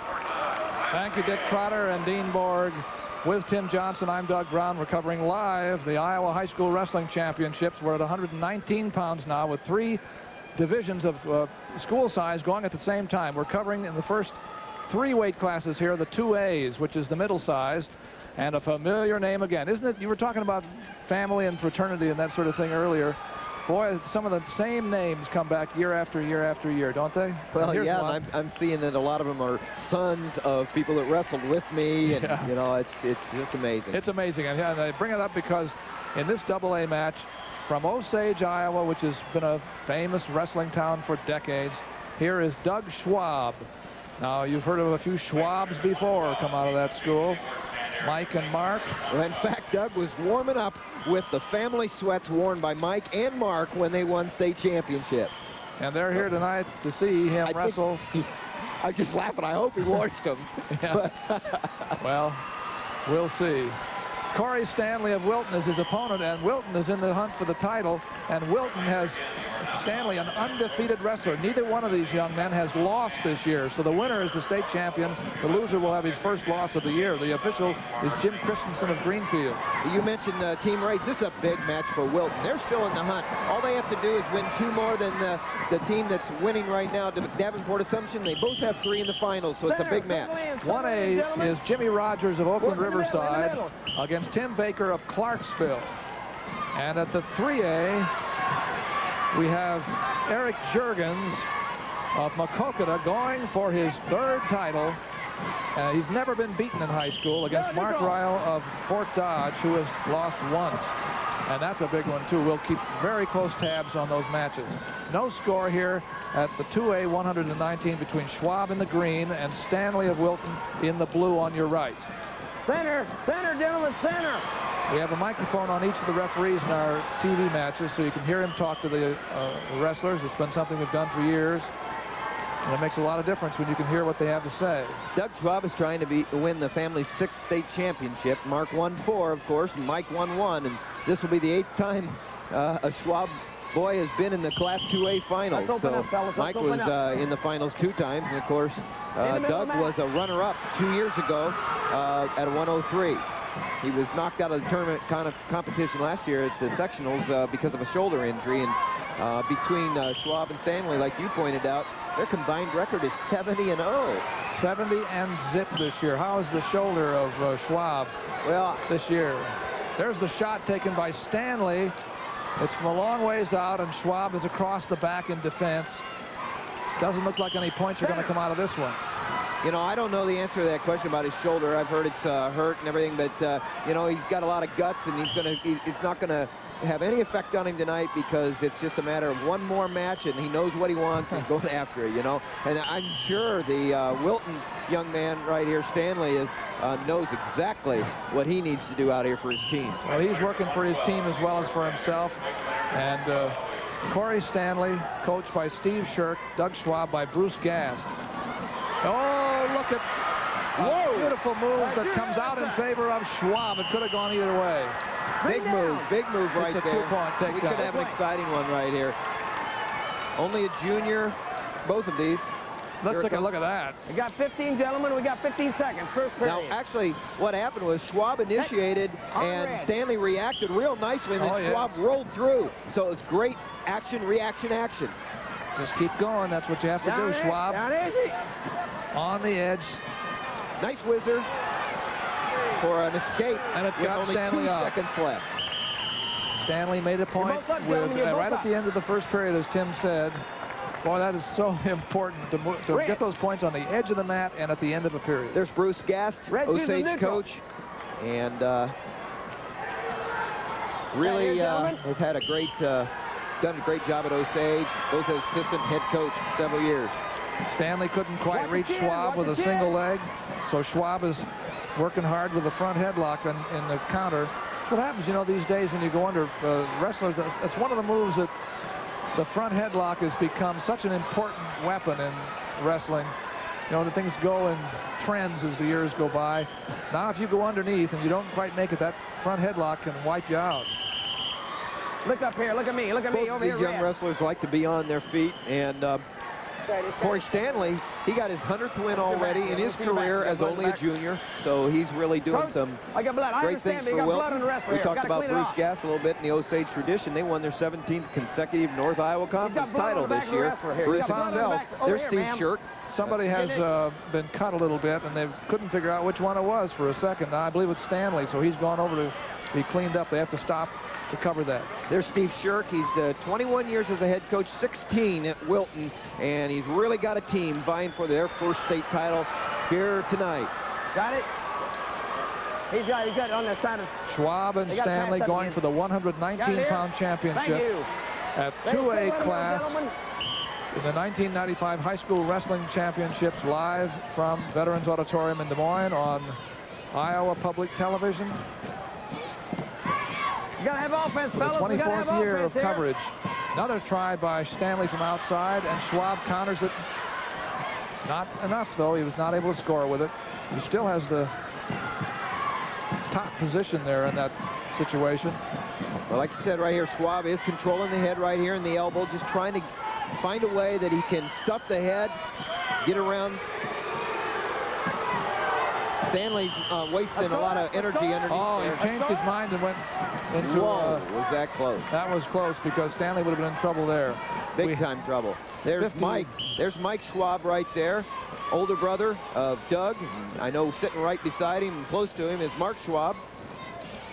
Thank you, Dick Trotter and Dean Borg. With Tim Johnson, I'm Doug Brown. We're covering live the Iowa High School Wrestling Championships. We're at 119 pounds now with 3 divisions of school size going at the same time. We're covering in the first 3 weight classes here, the 2A's, which is the middle size, and a familiar name again. Isn't it? You were talking about family and fraternity and that sort of thing earlier. Boy, some of the same names come back year after year after year, don't they? Well, yeah, I'm seeing that a lot of them are sons of people that wrestled with me, and you know, it's just amazing. It's amazing, and I bring it up because in this AA match from Osage, Iowa, which has been a famous wrestling town for decades, here is Doug Schwab. Now, you've heard of a few Schwabs before come out of that school. Mike and Mark. Well, in fact, Doug was warming up with the family sweats worn by Mike and Mark when they won state championships. And they're here tonight to see him wrestle. I just laugh and I hope he washed them. Well, we'll see. Corey Stanley of Wilton is his opponent, and Wilton is in the hunt for the title, and Wilton has Stanley, an undefeated wrestler. Neither one of these young men has lost this year, so the winner is the state champion. The loser will have his first loss of the year. The official is Jim Christensen of Greenfield. You mentioned team race. This is a big match for Wilton. They're still in the hunt. All they have to do is win 2 more than the team that's winning right now, Davenport Assumption. They both have 3 in the finals, so it's a big match. 1A is Jimmy Rogers of Oakland Riverside against Tim Baker of Clarksville. And at the 3A, we have Eric Juergens of Maquoketa going for his 3rd title. He's never been beaten in high school against Mark Ryle of Fort Dodge, who has lost once. And that's a big one, too. We'll keep very close tabs on those matches. No score here at the 2A 119 between Schwab in the green and Stanley of Wilton in the blue on your right. Center, gentlemen, center. We have a microphone on each of the referees in our TV matches so you can hear him talk to the wrestlers. It's been something we've done for years. And it makes a lot of difference when you can hear what they have to say. Doug Schwab is trying to win the family's 6th state championship. Mark won 4, of course, and Mike won 1. And this will be the 8th time a Schwab boy has been in the Class 2A finals. So Mike was in the finals 2 times. And, of course, Doug was a runner-up 2 years ago at a 103. He was knocked out of the tournament competition last year at the sectionals because of a shoulder injury. And between Schwab and Stanley, like you pointed out, their combined record is 70-0. 70 and zip this year. How is the shoulder of Schwab this year? There's the shot taken by Stanley. It's from a long ways out, and Schwab is across the back in defense. Doesn't look like any points are going to come out of this one. You know, I don't know the answer to that question about his shoulder. I've heard it's hurt and everything, but you know, he's got a lot of guts, and it's not going to have any effect on him tonight because it's just a matter of one more match, and he knows what he wants and going after it, you know. And I'm sure the Wilton young man right here, Stanley, knows exactly what he needs to do out here for his team. Well, he's working for his team as well as for himself. And Corey Stanley, coached by Steve Shirk, Doug Schwab by Bruce Gast. Oh, look at a beautiful move that comes out in favor of Schwab. It could have gone either way. Big move right there. It's a two-point takedown. We could have an exciting one right here. Only a junior, both of these. Let's take a look at that. We got 15, gentlemen. We got 15 seconds. First period. Now, actually, what happened was Schwab initiated, and Stanley reacted real nicely, and then Schwab rolled through. So it was great action, reaction, action. Just keep going. That's what you have to do, Schwab. Down easy. On the edge. Nice whizzer for an escape, and it got only Stanley 2 up. seconds left. Stanley made a point with right at the end of the first period, as Tim said. Boy, that is so important to get those points on the edge of the mat and at the end of a period. There's Bruce Gast, Osage coach, and really has had a great, done a great job at Osage, both as assistant head coach for several years. Stanley couldn't quite reach Schwab with a single leg, so Schwab is working hard with the front headlock in the counter. That's what happens, you know, these days when you go under wrestlers. It's one of the moves that the front headlock has become such an important weapon in wrestling. You know, the things go in trends as the years go by. Now, if you go underneath and you don't quite make it, that front headlock can wipe you out. Look up here. Look at me. Look at me over here. Both these young wrestlers like to be on their feet, and Corey Stanley, he got his 100th win already in his career as only a junior, so he's really doing some great things for Wilton. We talked about Bruce Gast a little bit in the Osage tradition. They won their 17th consecutive North Iowa Conference title this year. Bruce himself, there's Steve Shirk. Somebody has been cut a little bit, and they couldn't figure out which one it was for a second. Now, I believe it's Stanley, so he's gone over to be cleaned up. They have to stop to cover that. There's Steve Shirk. He's 21 years as a head coach, 16 at Wilton, and he's really got a team vying for their first state title here tonight. Got it? He's got it on the side of... Schwab and Stanley going for the 119-pound championship at 2A class in the 1995 High School Wrestling Championships, live from Veterans Auditorium in Des Moines on Iowa Public Television. You gotta have offense, fellas. For the 24th year of coverage. Another try by Stanley from outside, and Schwab counters it. Not enough, though. He was not able to score with it. He still has the top position there in that situation. Well, like you said right here, Schwab is controlling the head right here in the elbow, just trying to find a way that he can stuff the head, get around. Stanley's wasting a lot of energy underneath. Oh, there. He changed his mind and went into... Whoa, was that close? That was close because Stanley would have been in trouble there. Big time trouble. There's 50. Mike. There's Mike Schwab right there, older brother of Doug. I know sitting right beside him and close to him is Mark Schwab.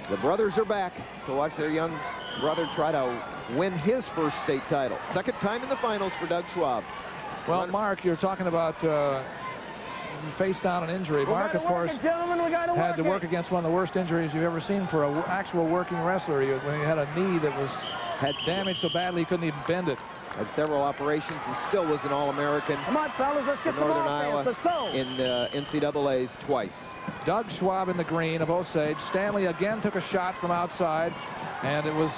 The brothers are back to watch their young brother try to win his first state title. Second time in the finals for Doug Schwab. Well, Mark, you're talking about face down an injury. Mark, of course, had to work against one of the worst injuries you've ever seen for an actual working wrestler. When he had a knee that had damaged so badly he couldn't even bend it. Had several operations and still was an All-American. Come on, fellas, let's get Northern some Iowa Let's go. in NCAA's twice. Doug Schwab in the green of Osage. Stanley again took a shot from outside, and it was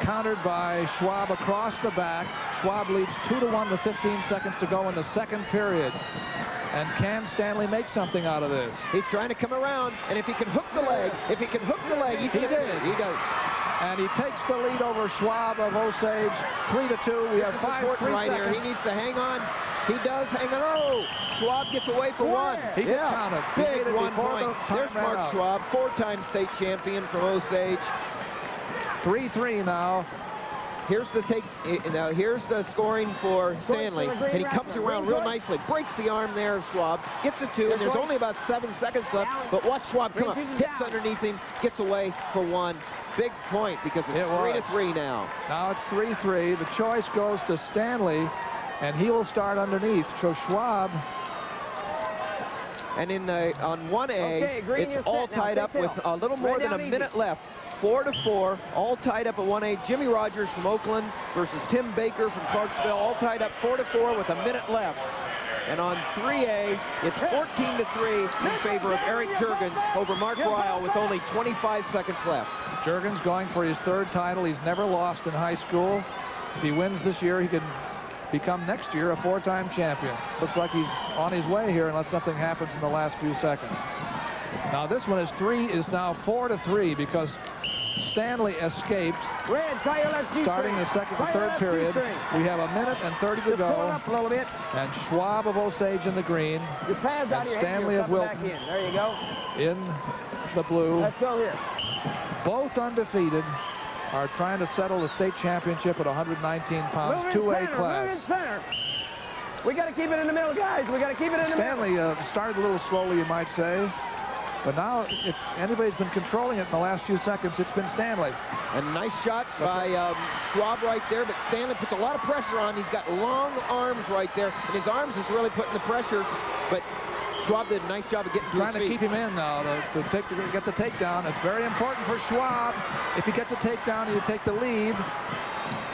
countered by Schwab across the back. Schwab leads 2-1 with 15 seconds to go in the second period. And can Stanley make something out of this? He's trying to come around, and if he can hook the leg, he did. He does. And he takes the lead over Schwab of Osage, 3-2. We have 5 right here. He needs to hang on. He does hang on. Oh, Schwab gets away for one. He did count it. Big 1 point. There's Mark Schwab, 4-time state champion from Osage. 3-3 now. Here's the take. Now here's the scoring for Stanley, and he comes around real nicely, breaks the arm there of Schwab, gets the 2, and there's only about 7 seconds left. But watch Schwab come up, hits underneath him, gets away for 1. big point because it's 3-3 now. Now it's 3-3. The choice goes to Stanley, and he will start underneath. So Schwab. And on 1A, it's all tied up with a little more than a minute left. 4-4, all tied up at 1A. Jimmy Rogers from Oakland versus Tim Baker from Clarksville, all tied up 4-4 with a minute left. And on 3A, it's 14-3 in favor of Eric Juergens over Mark Ryle with only 25 seconds left. Juergens going for his third title. He's never lost in high school. If he wins this year, he can become next year a 4-time champion. Looks like he's on his way here unless something happens in the last few seconds. Now this one is now 4-3 because Stanley escaped. Starting the second and third period. We have a minute and 30 to go. And Schwab of Osage in the green. And Stanley of Wilton there you go. in the blue. Let's go here. Both undefeated are trying to settle the state championship at 119 pounds, 2A class. We got to keep it in the middle, guys. We got to keep it in the middle. Stanley started a little slowly, you might say. But now, if anybody's been controlling it in the last few seconds, it's been Stanley. And a nice shot by Schwab right there, but Stanley puts a lot of pressure on. He's got long arms right there, and his arms is really putting the pressure. But Schwab did a nice job of getting to his feet. Trying to keep him in now to get the takedown. It's very important for Schwab. If he gets a takedown, he'll take the lead.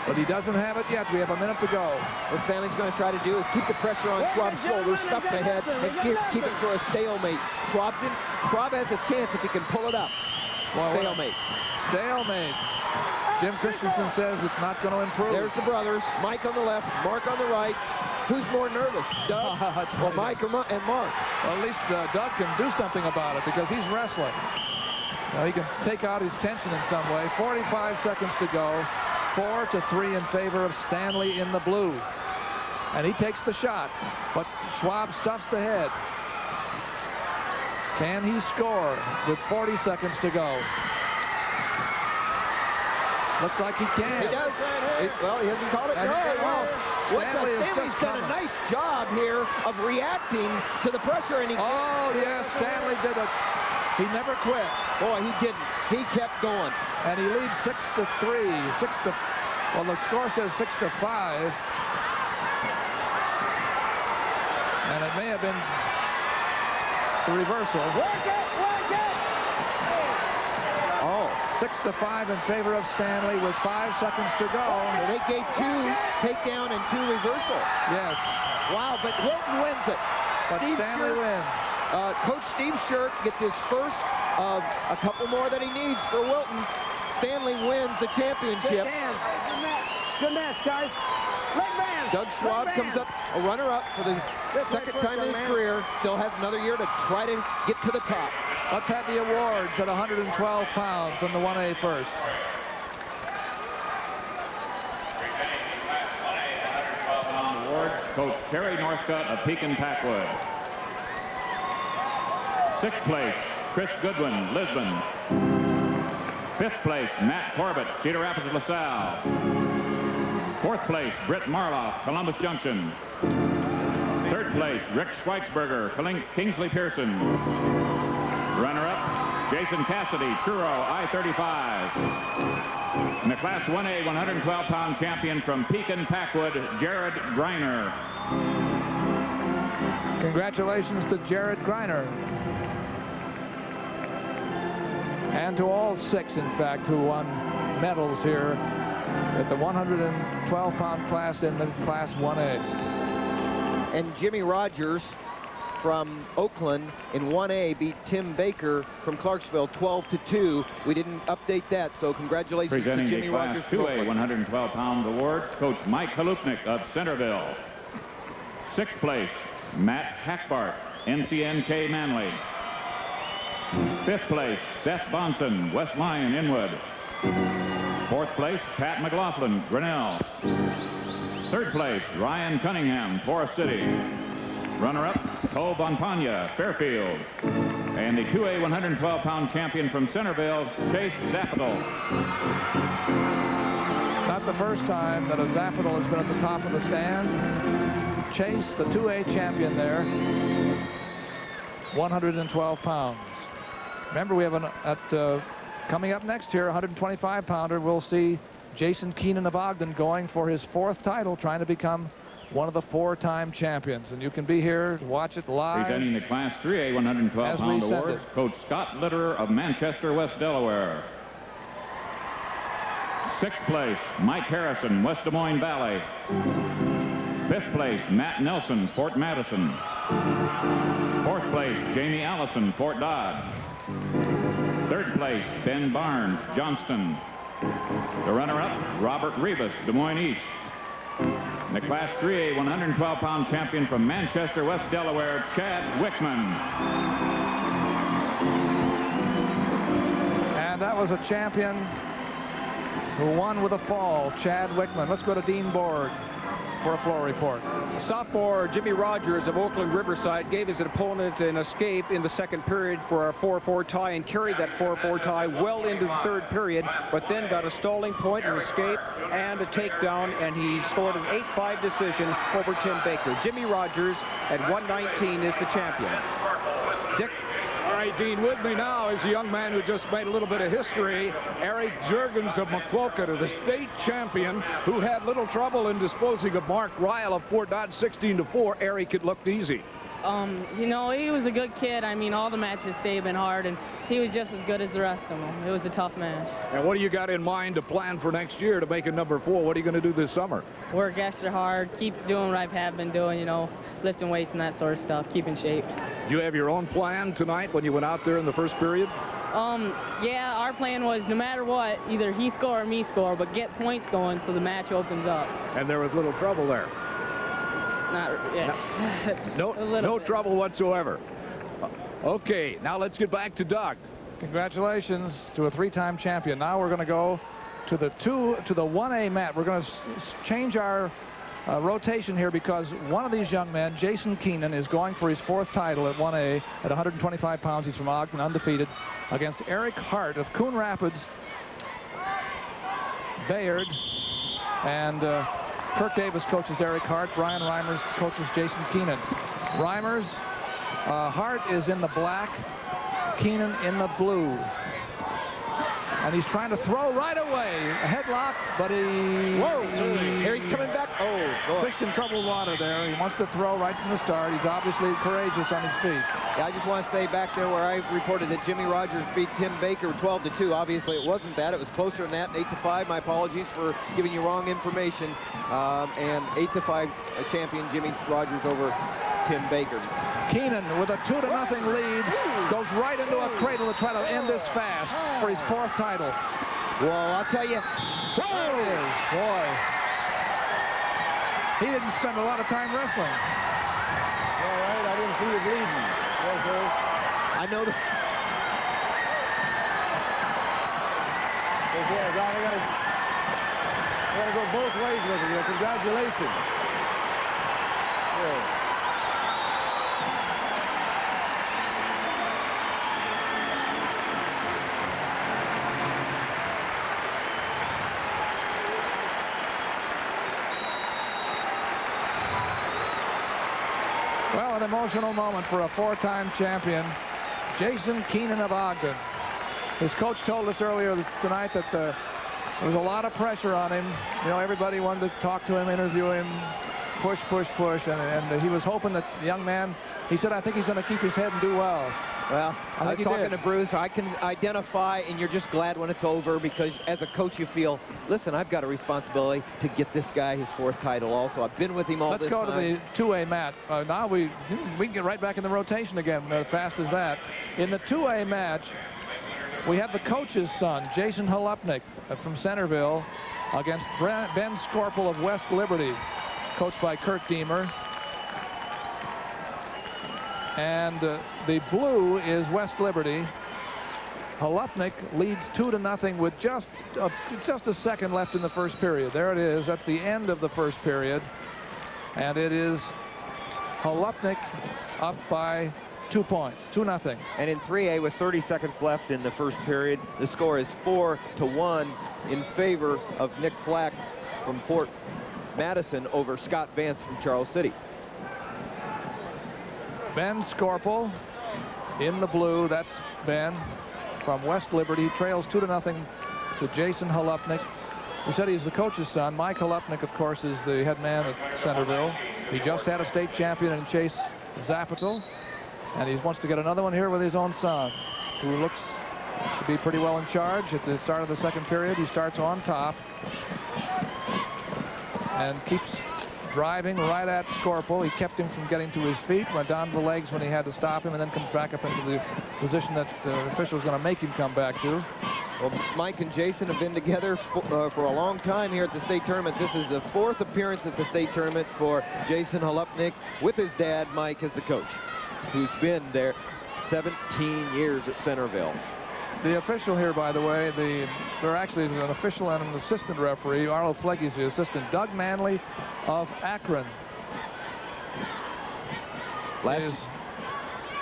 But he doesn't have it yet. We have a minute to go. What Stanley's going to try to do is keep the pressure on Schwab's shoulders, stuff the head, and keep it for a stalemate. Schwab has a chance if he can pull it up. Stalemate. Stalemate. Jim Christensen says it's not going to improve. There's the brothers. Mike on the left, Mark on the right. Who's more nervous, Doug or Mike and Mark? Well, at least Doug can do something about it because he's wrestling. Now he can take out his tension in some way. 45 seconds to go. 4-3 in favor of Stanley in the blue. And he takes the shot, but Schwab stuffs the head. Can he score with 40 seconds to go? Looks like he can. He does. Well, he hasn't called it. Stanley's done a nice job here of reacting to the pressure. And yes, Stanley did it. He never quit. Boy, he didn't. He kept going. And he leads 6-3. Well, the score says 6-5. And it may have been the reversal. Work it! 6-5 in favor of Stanley with 5 seconds to go. And they gave 2 takedown and 2 reversal. Yes. Wow, but Wilton wins it. But Stanley wins. Coach Steve Shirk gets his first of a couple more that he needs for Wilton. Stanley wins the championship. Good match, guys. Leg band. Doug Schwab comes up a runner-up for the second time in his career. Still has another year to try to get to the top. Let's have the awards at 112 pounds on the 1A first. Awards, Coach Terry Northcutt of Pekin-Packwood. 6th place, Chris Goodwin, Lisbon. 5th place, Matt Corbett, Cedar Rapids, LaSalle. 4th place, Britt Marloff, Columbus Junction. 3rd place, Rick Schweitzberger, Kingsley Pearson. Runner-up, Jason Cassidy, Truro, I-35. And the Class 1A 112-pound champion from Pekin-Packwood, Jared Greiner. Congratulations to Jared Greiner. And to all 6, in fact, who won medals here at the 112-pound class in the Class 1A. And Jimmy Rogers from Oakland in 1A beat Tim Baker from Clarksville 12-2. We didn't update that, so congratulations Presenting to Jimmy the Class Rogers. 2A 112-pound awards, Coach Mike Halupnik of Centerville. 6th place, Matt Hackbart, NCNK Manley. 5th place, Seth Bonson, West Lyon, Inwood. 4th place, Pat McLaughlin, Grinnell. 3rd place, Ryan Cunningham, Forest City. Runner-up, Cole Bonpagna, Fairfield. And the 2A 112-pound champion from Centerville, Chase Zapital. Not the first time that a Zapital has been at the top of the stand. Chase, the 2A champion there, 112 pounds. Remember, we have at Coming up next here, 125-pounder, we'll see Jason Keenan of Ogden going for his 4th title, trying to become one of the 4-time champions. And you can be here to watch it live. Presenting the Class 3A 112-pound awards, Coach Scott Litterer of Manchester, West Delaware. 6th place, Mike Harrison, West Des Moines Valley. 5th place, Matt Nelson, Fort Madison. 4th place, Jamie Allison, Fort Dodge. 3rd place, Ben Barnes, Johnston. The runner-up, Robert Rivas, Des Moines East. And the Class 3A 112-pound champion from Manchester, West Delaware, Chad Wickman. And that was a champion who won with a fall, Chad Wickman. Let's go to Dean Borg for a floor report. Sophomore Jimmy Rogers of Oakland Riverside gave his opponent an escape in the 2nd period for a 4-4 tie and carried that 4-4 tie well into the 3rd period, but then got a stalling point, an escape, and a takedown, and he scored an 8-5 decision over Tim Baker. Jimmy Rogers at 119 is the champion. Dick? All right, Dean, with me now is a young man who just made a little bit of history, Eric Juergens of Maquoketa, the state champion, who had little trouble in disposing of Mark Ryle of Fort Dodge 16-4. Eric, it looked easy. You know, he was a good kid. I mean, all the matches they've been hard, and he was just as good as the rest of them. It was a tough match. And what do you got in mind to plan for next year to make it number 4? What are you going to do this summer? Work extra hard, keep doing what I have been doing, you know, lifting weights and that sort of stuff, keep in shape. You have your own plan tonight when you went out there in the 1st period? Yeah, our plan was no matter what, either he score or me score, but get points going so the match opens up. And there was little trouble there. No trouble whatsoever. Okay, now let's get back to Doug. Congratulations to a 3-time champion. Now we're going to go to the 1A mat. We're going to change our rotation here because one of these young men, Jason Keenan, is going for his 4th title at 1A at 125 pounds. He's from Ogden, undefeated, against Eric Hart of Coon Rapids, Bayard, and Kirk Davis coaches Eric Hart. Brian Reimers coaches Jason Keenan. Reimers, Hart is in the black, Keenan in the blue. And he's trying to throw right away. A headlock, but Whoa! Here he's coming back. Oh, boy. Fished in troubled water there. He wants to throw right from the start. He's obviously courageous on his feet. Yeah, I just want to say back there where I reported that Jimmy Rogers beat Tim Baker 12-2. Obviously, it wasn't that. It was closer than that, 8-5. My apologies for giving you wrong information. And 8-5 champion Jimmy Rogers over Tim Baker. Keenan with a 2-0 lead goes right into a cradle to try to end this fast for his 4th title. Well, I'll tell you. There it is. Boy. He didn't spend a lot of time wrestling. All right, I didn't see you bleeding. Yes, sir. I know that. I gotta go both ways with it. Congratulations. Yeah. Well, an emotional moment for a 4-time champion, Jason Keenan of Ogden. His coach told us earlier tonight that there was a lot of pressure on him. You know, everybody wanted to talk to him, interview him, push, and he was hoping that the young man, he said, I think he's going to keep his head and do well. Well, I was talking to Bruce. I can identify, and you're just glad when it's over because as a coach you feel, listen, I've got a responsibility to get this guy his 4th title also. I've been with him all this time. Let's go to the 2A mat. Now we can get right back in the rotation again as fast as that. In the 2A match, we have the coach's son, Jason Halupnik from Centerville, against Ben Scorpel of West Liberty, coached by Kurt Deemer. And the blue is West Liberty. Halupnik leads 2-0 with just a second left in the 1st period. There it is. That's the end of the 1st period. And it is Halupnik up by 2 points, 2-0. And in 3A with 30 seconds left in the 1st period, the score is 4-1 in favor of Nick Flack from Fort Madison over Scott Vance from Charles City. Ben Scorpel in the blue, that's Ben. from West Liberty. He trails 2-0 to Jason Halupnik. We said he's the coach's son. Mike Halupnik, of course, is the head man at Centerville. He just had a state champion in Chase Zapital, and he wants to get another one here with his own son, who looks to be pretty well in charge. At the start of the second period, he starts on top and keeps driving right at Scorpel. He kept him from getting to his feet, went down to the legs when he had to stop him, and then comes back up into the position that the official is going to make him come back to. Well, Mike and Jason have been together for a long time here at the state tournament. This is the 4th appearance at the state tournament for Jason Halupnik with his dad, Mike, as the coach, who's been there 17 years at Centerville. The official here, by the way, there actually is an official and an assistant referee. Arlo Flegge is the assistant. Doug Manley of Akron. There's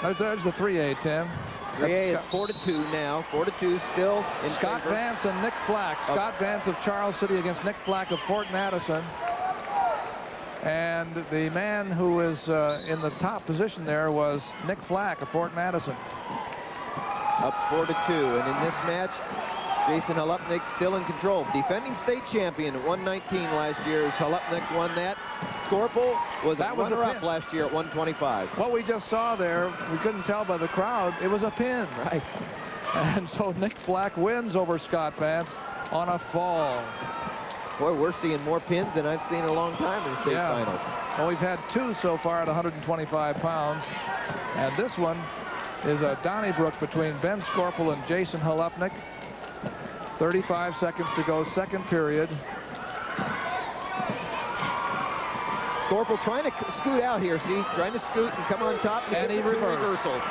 the 3A, Tim. 3A is 4-2 now. 4-2 still in Scott favor. Vance and Nick Flack. Scott Vance of Charles City against Nick Flack of Fort Madison. And the man who is in the top position there was Nick Flack of Fort Madison. Up 4-2, and in this match, Jason Halupnik still in control. Defending state champion at 119 last year as Halupnik won that. Scorpel was a runner-up last year at 125. What we just saw there, we couldn't tell by the crowd, it was a pin. Right. And so Nick Flack wins over Scott Vance on a fall. Boy, we're seeing more pins than I've seen in a long time in the state finals. Well, we've had 2 so far at 125 pounds. And this one is a Donnybrook between Ben Scorpel and Jason Halupnik. 35 seconds to go, second period. Scorpel trying to scoot out here, see? Trying to scoot and come on top. And he reversal.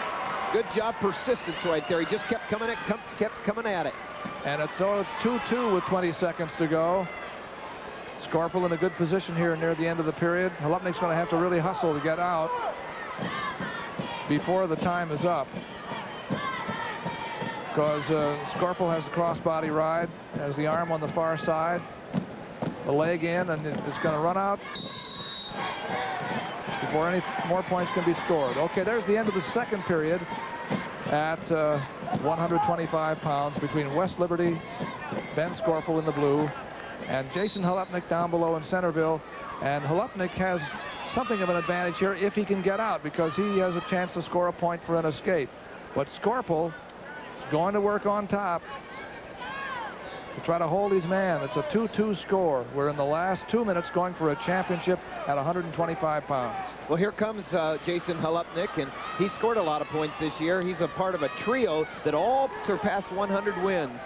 Good job, persistence right there. He just kept coming at it. And so it's 2-2 with 20 seconds to go. Scorpel in a good position here near the end of the period. Halupnik's going to have to really hustle to get out before the time is up, because Scorpel has the crossbody ride, has the arm on the far side, the leg in, and it's going to run out before any more points can be scored. Okay, there's the end of the second period at 125 pounds between West Liberty, Ben Scorpel in the blue, and Jason Halupnik down below in Centerville. And Halupnik has something of an advantage here if he can get out, because he has a chance to score a point for an escape. But Scorpel is going to work on top to try to hold his man. It's a 2-2 score. We're in the last 2 minutes going for a championship at 125 pounds. Well, here comes Jason Halupnik, and he scored a lot of points this year. He's a part of a trio that all surpassed 100 wins.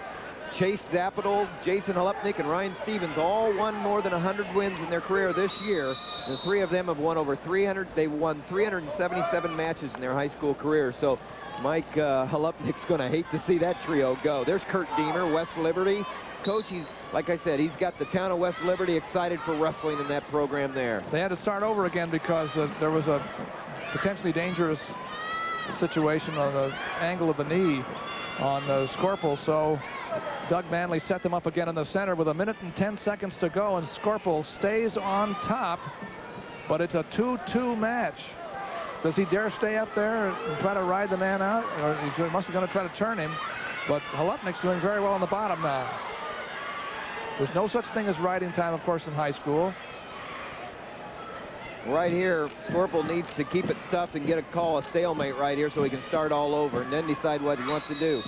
Chase Zapital, Jason Halupnik, and Ryan Stevens all won more than 100 wins in their career this year. The 3 of them have won over 300. They won 377 matches in their high school career. So Mike Halupnik's going to hate to see that trio go. There's Kurt Deemer, West Liberty. Coach, like I said, he's got the town of West Liberty excited for wrestling in that program there. They had to start over again because there was a potentially dangerous situation on the angle of the knee on Scorpel. So Doug Manley set them up again in the center with 1 minute and 10 seconds to go, and Scorpel stays on top, but it's a 2-2 match. Does he dare stay up there and try to ride the man out? Or he must be going to try to turn him, but Halupnik's doing very well on the bottom now. There's no such thing as riding time, of course, in high school. Right here, Scorpel needs to keep it stuffed and get a stalemate right here so he can start all over and then decide what he wants to do.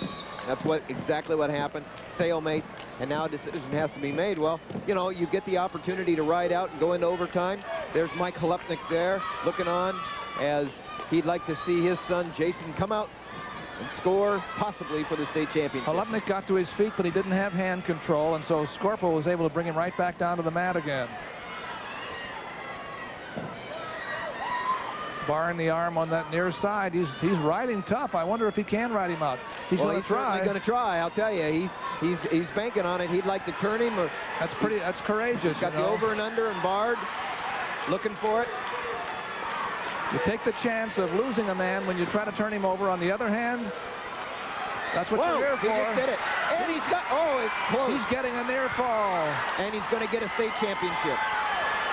That's exactly what happened. Stalemate, and now a decision has to be made. Well, you know, you get the opportunity to ride out and go into overtime. There's Mike Halupnik there looking on as he'd like to see his son Jason come out and score possibly for the state championship. Halupnik got to his feet, but he didn't have hand control, and so Scorpel was able to bring him right back down to the mat again. Barring the arm on that near side, he's riding tough. I wonder if he can ride him out. He's going to try. He's going to try. I'll tell you, he's banking on it. He'd like to turn him. Or that's courageous. He's got the over and under and barred, looking for it. You take the chance of losing a man when you try to turn him over. On the other hand, that's what you're here for. He just did it. And he's got, it's close. He's getting a near fall. And he's going to get a state championship.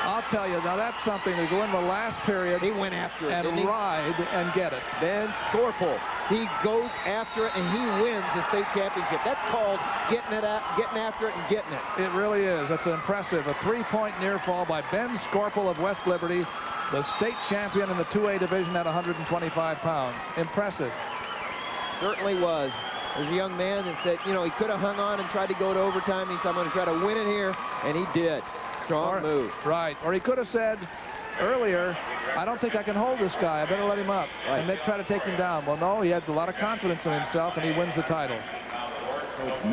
I'll tell you, now that's something to go in the last period. He went after it, and didn't he? ride and get it. Ben Scorpel, he goes after it and he wins the state championship. That's called getting after it and getting it. It really is. That's impressive. A 3-point near fall by Ben Scorpel of West Liberty, the state champion in the 2A division at 125 pounds. Impressive. Certainly was. There's a young man that said, you know, he could have hung on and tried to go to overtime. He said, I'm going to try to win it here, and he did. Strong move. Right. Or he could have said earlier, I don't think I can hold this guy. I better let him up. Right. And they try to take him down. Well, no, he had a lot of confidence in himself, and he wins the title.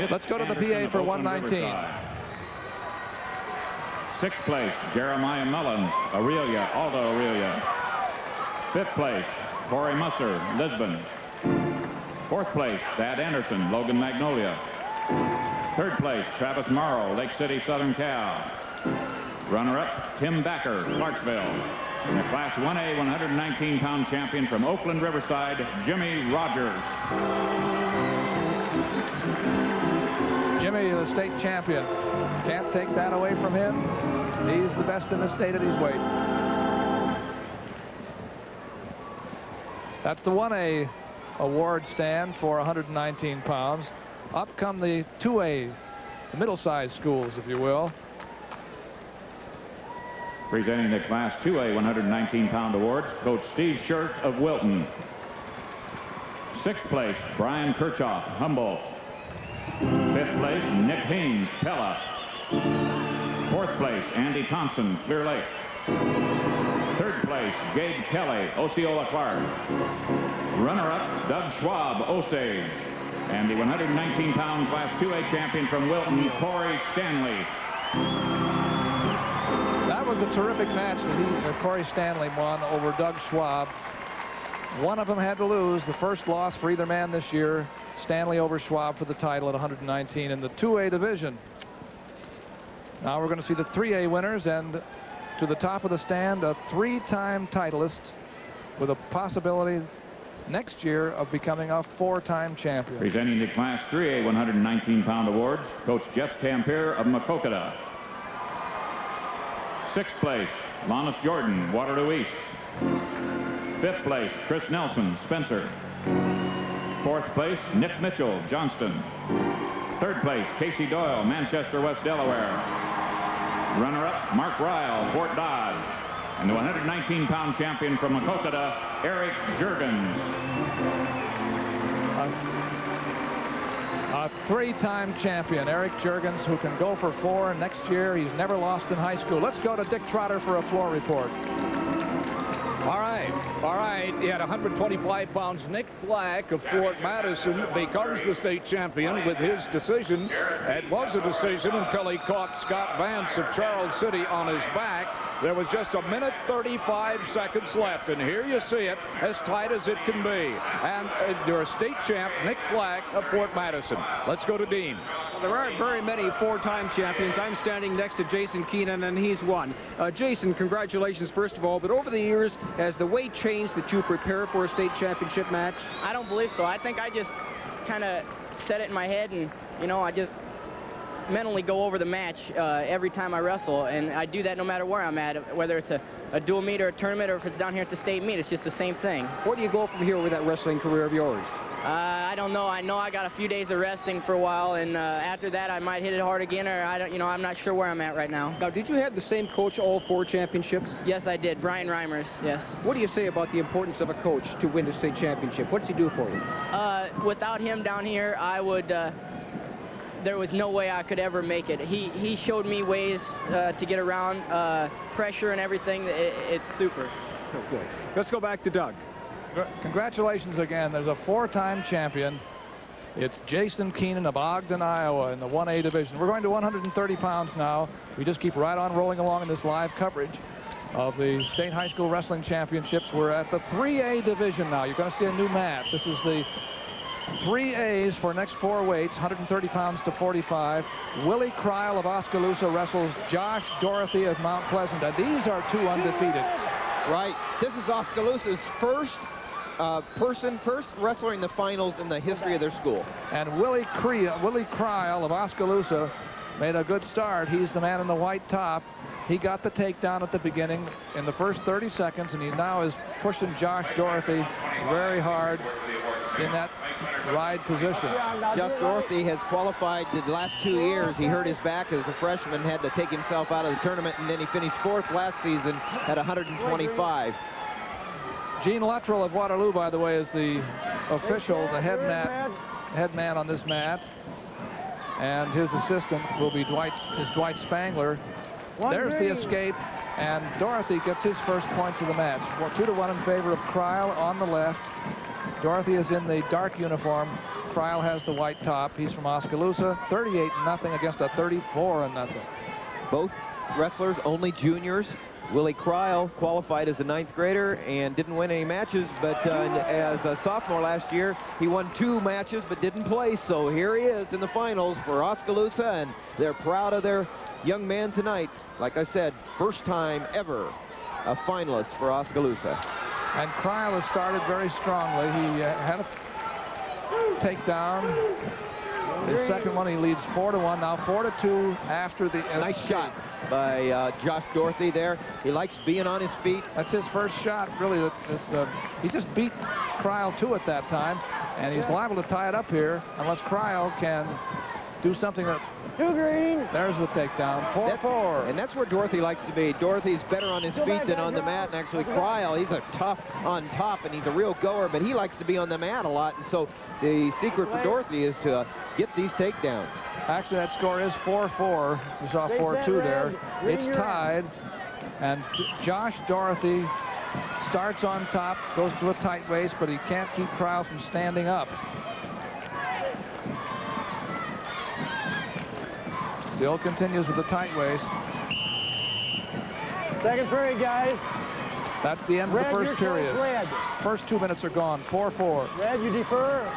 Let's go to the PA for 119. Sixth place, Jeremiah Mullins, Aurelia, Aldo Aurelia. Fifth place, Corey Musser, Lisbon. Fourth place, Thad Anderson, Logan Magnolia. Third place, Travis Morrow, Lake City, Southern Cal. Runner-up, Tim Backer, Clarksville. And the Class 1A 119-pound champion from Oakland Riverside, Jimmy Rogers. Jimmy, the state champion. Can't take that away from him. He's the best in the state at his weight. That's the 1A award stand for 119 pounds. Up come the 2A, the middle-sized schools, if you will. Presenting the Class 2A 119-pound awards, Coach Steve Shirk of Wilton. Sixth place, Brian Kirchhoff, Humboldt. Fifth place, Nick Haynes, Pella. Fourth place, Andy Thompson, Clear Lake. Third place, Gabe Kelly, Osceola Clark. Runner-up, Doug Schwab, Osage. And the 119-pound Class 2A champion from Wilton, Corey Stanley. That was a terrific match that Corey Stanley won over Doug Schwab. One of them had to lose. The first loss for either man this year. Stanley over Schwab for the title at 119 in the 2A division. Now we're going to see the 3A winners, and to the top of the stand, a 3-time titleist with a possibility next year of becoming a 4-time champion. Presenting the Class 3A 119-pound awards, Coach Jeff Campier of Makokada. Sixth place, Lannis Jordan, Waterloo East. Fifth place, Chris Nelson, Spencer. Fourth place, Nick Mitchell, Johnston. Third place, Casey Doyle, Manchester, West Delaware. Runner-up, Mark Ryle, Fort Dodge. And the 119-pound champion from Makokada, Eric Juergens. A 3-time champion, Eric Juergens, who can go for 4 next year. He's never lost in high school. Let's go to Dick Trotter for a floor report. All right. He had 125 pounds. Nick Flack of Fort Madison becomes the state champion with his decision. It was a decision until he caught Scott Vance of Charles City on his back. There was just a minute 35 seconds left, and here you see it, as tight as it can be. And your state champ, Nick Flack of Fort Madison. Let's go to Dean. Well, there aren't very many 4-time champions. I'm standing next to Jason Keenan, and he's won. Jason, congratulations, first of all. But over the years, has the way changed that you prepare for a state championship match? I don't believe so. I think I just kind of set it in my head, and, you know, I just mentally go over the match every time I wrestle, and I do that no matter where I'm at, whether it's a dual meet or a tournament, or if it's down here at the state meet. It's just the same thing. Where do you go from here with that wrestling career of yours? I don't know. I know I got a few days of resting for a while, and after that I might hit it hard again, or I'm not sure where I'm at right now. Now, did you have the same coach all 4 championships? Yes, I did. Brian Reimers, yes. What do you say about the importance of a coach to win the state championship? What's he do for you? Without him down here, I would there was no way I could ever make it. He showed me ways to get around pressure and everything. It's super. Oh, good. Let's go back to Doug. Congratulations again. There's a 4-time champion. It's Jason Keenan of Ogden, Iowa in the 1A division. We're going to 130 pounds now. We just keep right on rolling along in this live coverage of the State High School Wrestling Championships. We're at the 3A division now. You're going to see a new map. This is the 3A's for next 4 weights, 130 pounds to 45. Willie Kreil of Oskaloosa wrestles Josh Dorothy of Mount Pleasant. And these are 2 undefeated. Right. This is Oskaloosa's first wrestler in the finals in the history of their school. And Willie Kreil of Oskaloosa made a good start. He's the man in the white top. He got the takedown at the beginning in the first 30 seconds, and he now is pushing Josh Dorothy very hard in that ride position. Josh Dorothy has qualified the last 2 years. He hurt his back as a freshman, had to take himself out of the tournament, and then he finished 4th last season at 125. Gene Luttrell of Waterloo, by the way, is the official, the head man on this mat. And his assistant will be Dwight Spangler. There's the escape, and Dorothy gets his first points of the match. 2-1 in favor of Kreil on the left. Dorothy is in the dark uniform. Kreil has the white top. He's from Oskaloosa. 38-0 against a 34-0. Both wrestlers only juniors. Willie Kreil qualified as a 9th grader and didn't win any matches, but as a sophomore last year, he won 2 matches but didn't play. So here he is in the finals for Oskaloosa, and they're proud of their young man tonight. Like I said, first time ever a finalist for Oskaloosa. And Kreil has started very strongly. He had a takedown. His second one, he leads 4-1. Now 4-2 after the nice shot by Josh Dorothy there. He likes being on his feet. That's his first shot, really. He just beat Kreil 2 at that time, and he's liable to tie it up here unless Kreil can do something that... There's the takedown, 4-4. And that's where Dorothy likes to be. Dorothy's better on his feet than on the mat, and actually Kreil, he's a tough on top, and he's a real goer, but he likes to be on the mat a lot, and so the secret for Dorothy is to get these takedowns. Actually, that score is 4-4. You saw 4-2 there. It's tied, and Josh Dorothy starts on top, goes to a tight waist, but he can't keep Kreil from standing up. Still continues with the tight waist. Second period, guys. That's the end of the first period. First 2 minutes are gone, 4-4. Red, you defer.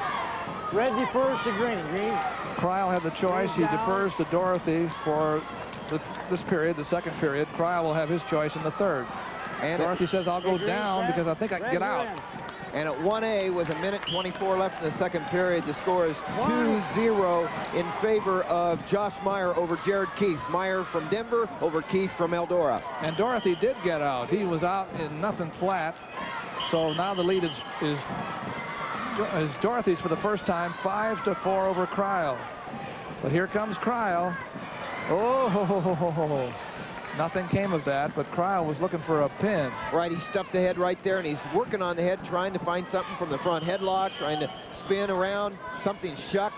Red defers to green. Green. Kreil had the choice. He defers to Dorothy for this period, the second period. Kreil will have his choice in the third. And Dorothy says, I'll go down because I think I can get out. And at 1A, with 1:24 left in the second period, the score is 2-0 in favor of Josh Meyer over Jared Keith. Meyer from Denver over Keith from Eldora. And Dorothy did get out. He was out in nothing flat. So now the lead is Dorothy's for the first time, 5-4 over Kreil. But here comes Kreil. Oh, nothing came of that, but Kreil was looking for a pin. Right, he stuffed the head right there, and he's working on the head, trying to find something from the front headlock, trying to spin around, something shuck.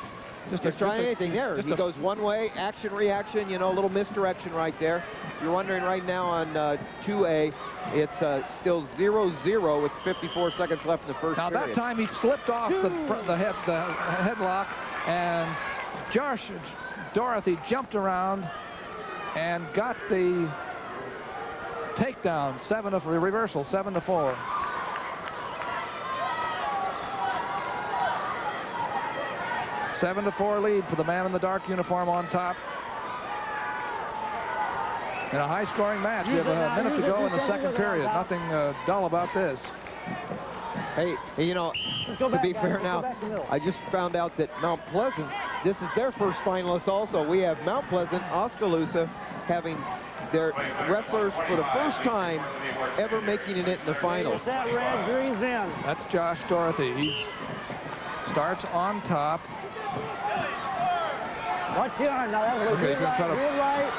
Just trying anything there. He goes one way, action, reaction, you know, a little misdirection right there. You're wondering right now on 2A, it's still 0-0 with 54 seconds left in the first period. Now that time he slipped off the headlock, and Josh Dorothy jumped around and got the takedown, reversal, 7-4. A 7-4 lead for the man in the dark uniform on top. In a high-scoring match, we have a minute to go in the second period. Nothing dull about this. Hey, you know, to be fair now, I just found out that Mount Pleasant, this is their first finalist also. We have Mount Pleasant, Oskaloosa, having their wrestlers for the first time ever making it in the finals. That's Josh Dorothy. He starts on top. Watch the arm now. That was he's going to try to right.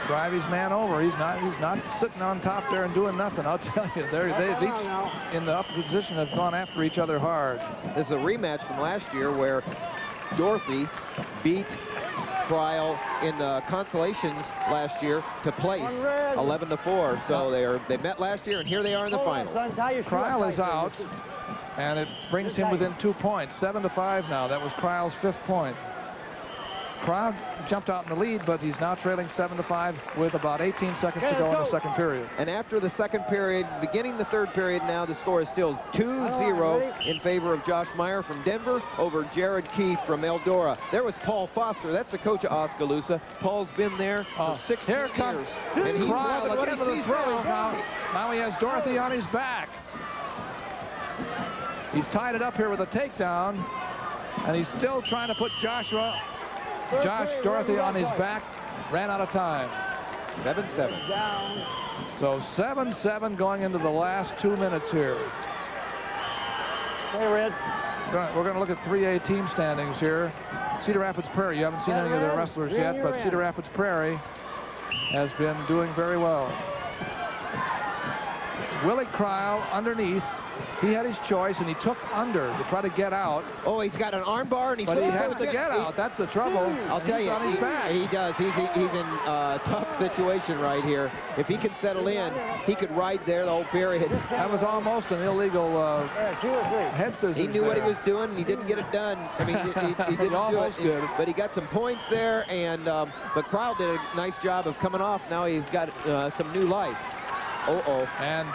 drive his man over. He's not sitting on top there and doing nothing. I'll tell you, they've each in the upper position have gone after each other hard. This is a rematch from last year where Dorothy beat Kreil in the consolations last year to place 11-4. So they met last year, and here they are in the finals. Kreil is out, and it brings him within 2 points, 7-5 now. That was Kreil's 5th point. Kreil jumped out in the lead, but he's now trailing 7-5 with about 18 seconds to go in the second period. And after the second period, beginning the third period now, the score is still 2-0 in favor of Josh Meyer from Denver over Jared Keith from Eldora. There was Paul Foster. That's the coach of Oskaloosa. Paul's been there for 16 years. And he's Kreil again with the throws now. Now he has Dorothy on his back. He's tied it up here with a takedown, and he's still trying to put Josh Dorothy on his back. Ran out of time. 7-7. So 7-7 going into the last 2 minutes here. Hey, Red. We're going to look at 3A team standings here. Cedar Rapids Prairie, you haven't seen any of their wrestlers yet, but Cedar Rapids Prairie has been doing very well. Willie Cryle underneath. He had his choice, and he took under to try to get out. Oh, he's got an arm bar, and he's... But he has to get out. That's the trouble. I'll tell you, on his back. He does. He's in a tough situation right here. If he can settle in, he could ride there the whole period. That was almost an illegal head scissors. He knew what he was doing, and he didn't get it done. I mean, he didn't almost do it. did. But he got some points there, and but Cryle did a nice job of coming off. Now he's got some new life. And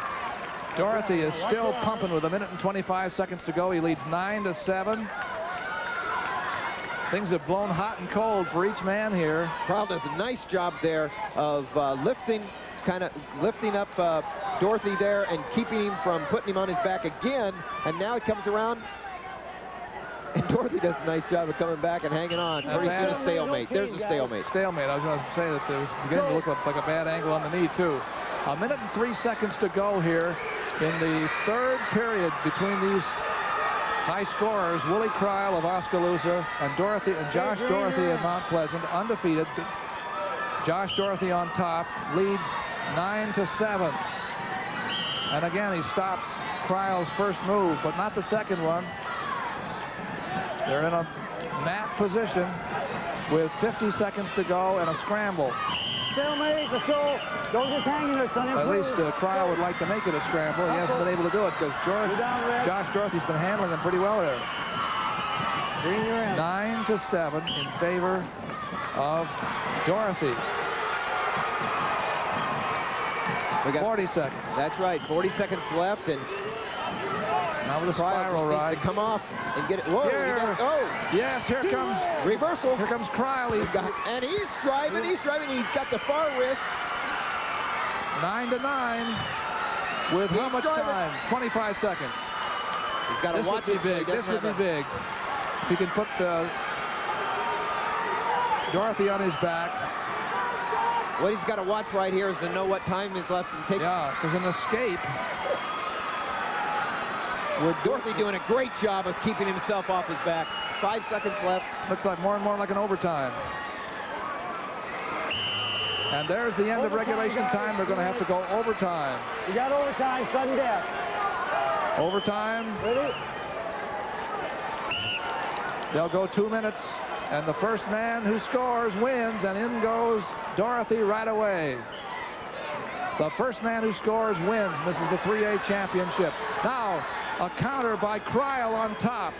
Dorothy is still pumping with 1 minute and 25 seconds to go. He leads 9-7. Things have blown hot and cold for each man here. Cryle does a nice job there of lifting up Dorothy there and keeping him from putting him on his back again. And now he comes around, and Dorothy does a nice job of coming back and hanging on. Pretty soon a stalemate. There's a stalemate. Stalemate. I was going to say that it was beginning to look like a bad angle on the knee, too. 1 minute and 3 seconds to go here in the third period between these high scorers, Willie Cryle of Oskaloosa and Josh Dorothy of Mount Pleasant, undefeated. Josh Dorothy on top, leads 9-7. And again, he stops Cryle's first move, but not the second one. They're in a mat position with 50 seconds to go and a scramble. Stalemate, let's go. Don't just hang in there, son. At least Cryle would like to make it a scramble. He hasn't been able to do it because Josh Dorothy's been handling him pretty well there. 9-7 in favor of Dorothy. We got 40 seconds. That's right, 40 seconds left, and now with a spiral ride. To come off and get it. Whoa! Yes, here comes reversal. Here comes Cryle. And he's driving. He's got the far wrist. 9-9. With how much time? 25 seconds. He's got to watch it. Big. This would be big. If he can put Dorothy on his back. What he's got to watch right here is to know what time is left and take. Yeah, because an escape. With Dorothy doing a great job of keeping himself off his back. 5 seconds left. Looks like more and more like an overtime. And there's the end of regulation time. They're going to have to go overtime. You got overtime, sudden death. Overtime. Ready? They'll go 2 minutes, and the first man who scores wins, and in goes Dorothy right away. The first man who scores wins, and this is the 3A championship. Now, a counter by Cryle on top.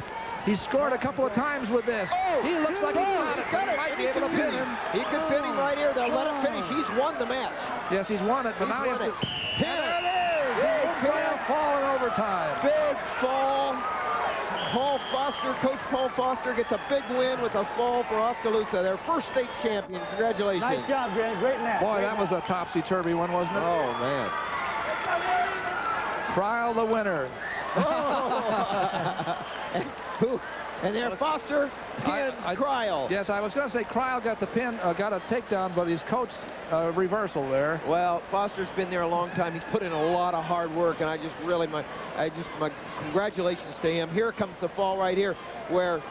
He scored a couple of times with this. He looks like he's got it. He might be able to pin him. He could pin him right here. They'll let him finish. He's won the match. Yes, he's won it, but now he has to... There it is! Cryle fall in overtime. Big fall. Coach Paul Foster gets a big win with a fall for Oskaloosa, their first state champion. Congratulations. Nice job, Grant. Great match. Boy, that was a topsy-turvy one, wasn't it? Oh, man. Cryle the winner. And there Foster pins Cryle. Yes, I was going to say Cryle got the pin, got a takedown, but his coach reversal there. Well, Foster's been there a long time. He's put in a lot of hard work, and my congratulations to him. Here comes the fall right here, where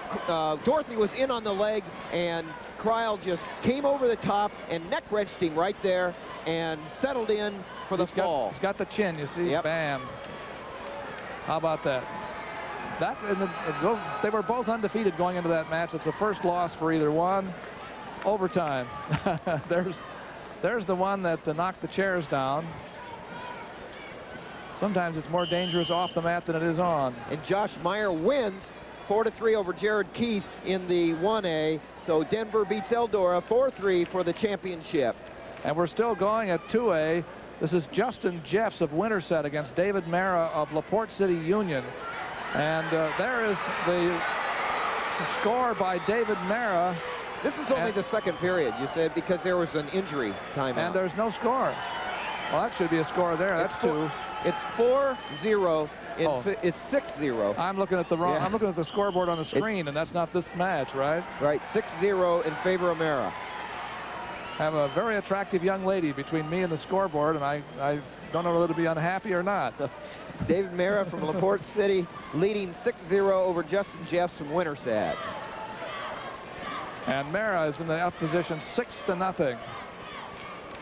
Dorothy was in on the leg, and Cryle just came over the top and neck wrenched him right there and settled in for the fall. He's got the chin, you see. Yep. Bam. How about that? They were both undefeated going into that match. It's the first loss for either one. Overtime. There's the one that knocked the chairs down. Sometimes it's more dangerous off the mat than it is on. And Josh Meyer wins 4-3 over Jared Keith in the 1A. So Denver beats Eldora 4-3 for the championship. And we're still going at 2A. This is Justin Jeffs of Winterset against David Mara of LaPorte City Union. And there is the score by David Mara. This is only the second period, you said, because there was an injury timeout. And there's no score. Well, that should be a score there. That's 2. It's 4-0. It's 6-0. I'm looking at the wrong. Yeah. I'm looking at the scoreboard on the screen, and that's not this match, right? Right. 6-0 in favor of Mara. have a very attractive young lady between me and the scoreboard, and I don't know whether to be unhappy or not. David Mara from LaPorte City leading 6-0 over Justin Jeffs from Winterset. And Mara is in the up position 6-0.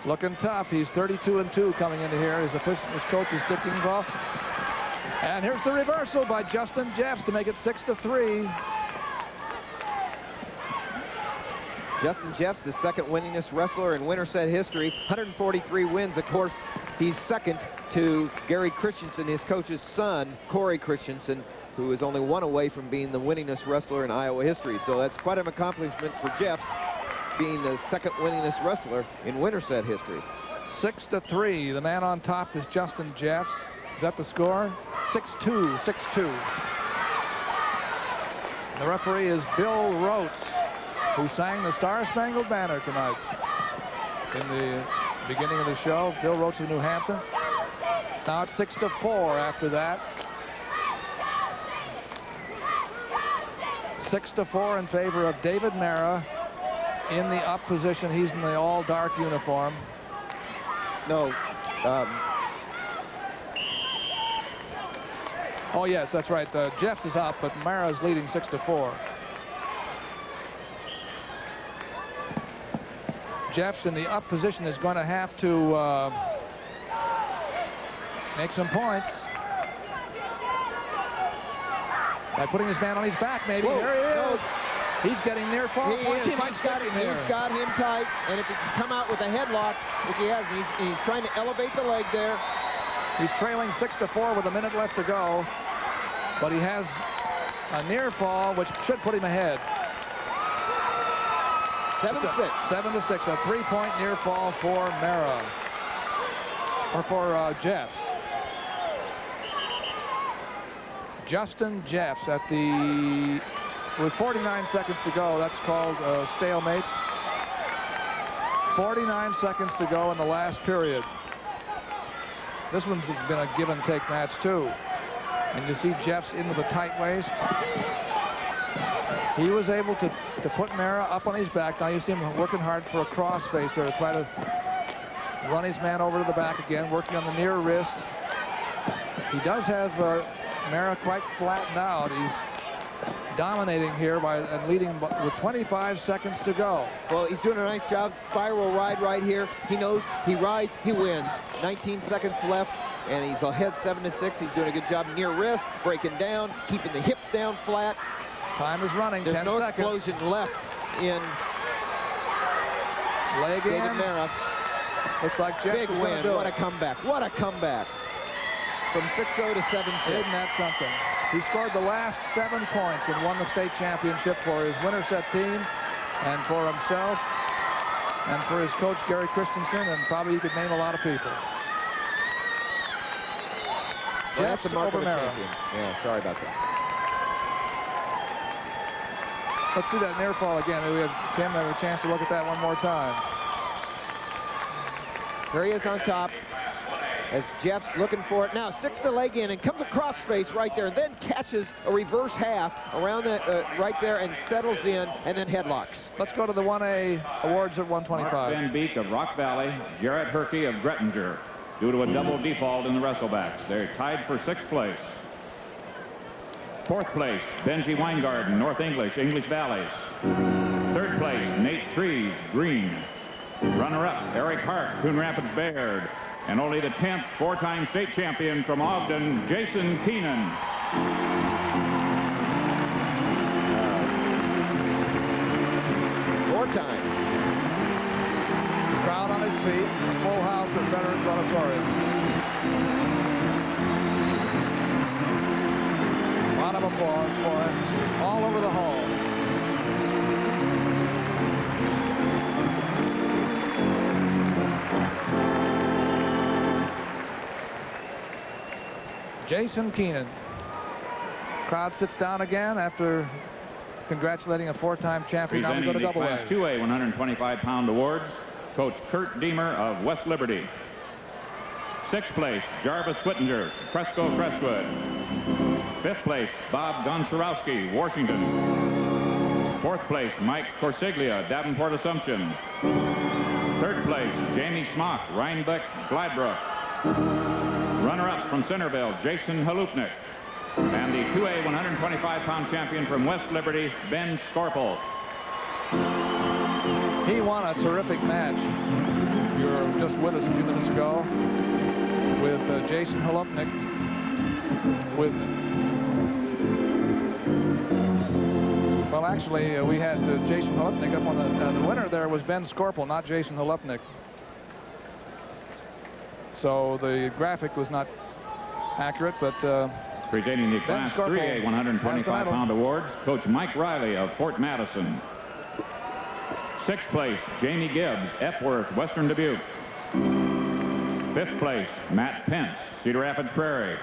Looking tough. He's 32-2 coming into here. His coach is Dick Ingvall. And here's the reversal by Justin Jeffs to make it 6-3. Justin Jeffs, the second winningest wrestler in Winterset history, 143 wins. Of course, he's second to Gary Christensen, his coach's son, Corey Christensen, who is only one away from being the winningest wrestler in Iowa history. So that's quite an accomplishment for Jeffs, being the second winningest wrestler in Winterset history. 6-3. The man on top is Justin Jeffs. Is that the score? 6-2, 6-2. The referee is Bill Rotes, who sang the Star-Spangled Banner tonight in the beginning of the show. Bill Rotes of New Hampton. Now it's 6-4 after that. 6-4 in favor of David Mara in the up position. He's in the all-dark uniform. No. Oh, yes, that's right. Jeffs is up, but Mara's leading 6-4. Jeffs in the up position is going to have to make some points by putting his man on his back, maybe. Whoa, there he is. no. He's getting near fall. He's got him tight, and if he can come out with a headlock, which he has, he's trying to elevate the leg there. He's trailing 6-4 with a minute left to go, but he has a near fall, which should put him ahead. 7-6. 7-6, a 3-point near fall for Mara, or for Jeffs. Justin Jeffs at the, with 49 seconds to go, that's called a stalemate. 49 seconds to go in the last period. This one's been a give and take match too. And you see Jeffs into the tight waist. He was able to put Mara up on his back. Now you see him working hard for a crossface there to try to run his man over to the back again, working on the near wrist. He does have Mara quite flattened out. He's dominating here and leading with 25 seconds to go. Well, he's doing a nice job. Spiral ride right here. He knows he rides, he wins. 19 seconds left, and he's ahead 7-6. He's doing a good job near wrist, breaking down, keeping the hips down flat. Time is running. There's 10 no seconds. explosion left in leg David in. Mara. Looks like Jeffs Big is win. do What it. a comeback. What a comeback. From 6-0 to 7-6. Isn't that something? He scored the last 7 points and won the state championship for his Winterset team and for himself and for his coach Gary Christensen, and probably you could name a lot of people. Well, that's the mark of a Mara. champion. Yeah, sorry about that. Let's see that near fall again. Maybe we have Tim have a chance to look at that one more time. There he is on top. As Jeffs looking for it now, sticks the leg in and comes across face right there, and then catches a reverse half around the right there and settles in, and then headlocks. Let's go to the 1A awards at 125. Mark Van Beek of Rock Valley, Jarrett Herkey of Grettinger, due to a double default in the wrestlebacks. They're tied for 6th place. 4th place, Benji Weingarten, North English, English Valleys. 3rd place, Nate Trees, Green. Runner-up, Eric Hart, Coon Rapids Baird. And only the 10th 4-time state champion from Ogden, Jason Keenan. 4 times. Crowd on his feet, full house at Veterans Auditorium. A lot of applause for him all over the hall. Jason Keenan. Crowd sits down again after congratulating a 4-time champion. Now we go to Presenting the double Class A. 2A 125-pound awards, Coach Kurt Deemer of West Liberty. 6th place, Jarvis Whittinger, Cresco Crestwood. 5th place, Bob Gonczarowski, Washington. 4th place, Mike Corsiglia, Davenport Assumption. Third place, Jamie Schmock, Rhinebeck, Gladbrook. Runner-up from Centerville, Jason Halupnik. And the 2A 125-pound champion from West Liberty, Ben Scorpel. He won a terrific match. You were just with us a few minutes ago with Jason Halupnik. Well, actually, we had Jason Halupnik up on the winner there was Ben Scorpel, not Jason Halupnik. So the graphic was not accurate, but presenting the Class 3A 125-pound awards, Coach Mike Riley of Fort Madison. Sixth place, Jamie Gibbs, Epworth, Western Dubuque. Fifth place, Matt Pence, Cedar Rapids Prairie.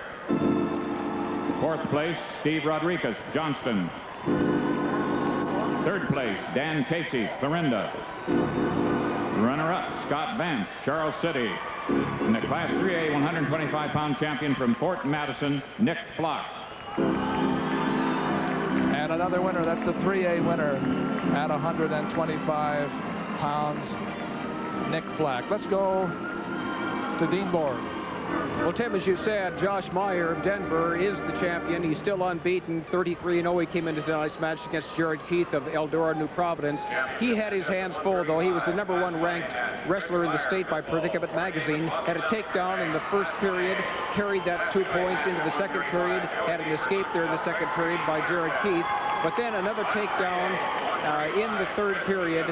Fourth place, Steve Rodriguez, Johnston. Third place, Dan Casey, Clarinda. Runner-up, Scott Vance, Charles City. And the Class 3A 125-pound champion from Fort Madison, Nick Flock. And another winner, that's the 3A winner at 125 pounds, Nick Flack. Let's go to Dean Borg. Well, Tim, as you said, Josh Meyer of Denver is the champion. He's still unbeaten, 33-0. He came into tonight's match against Jared Keith of Eldora, New Providence. He had his hands full, though. He was the #1 ranked wrestler in the state by Predicament Magazine. Had a takedown in the first period, carried that 2 points into the second period, had an escape there in the second period by Jared Keith. But then another takedown in the third period,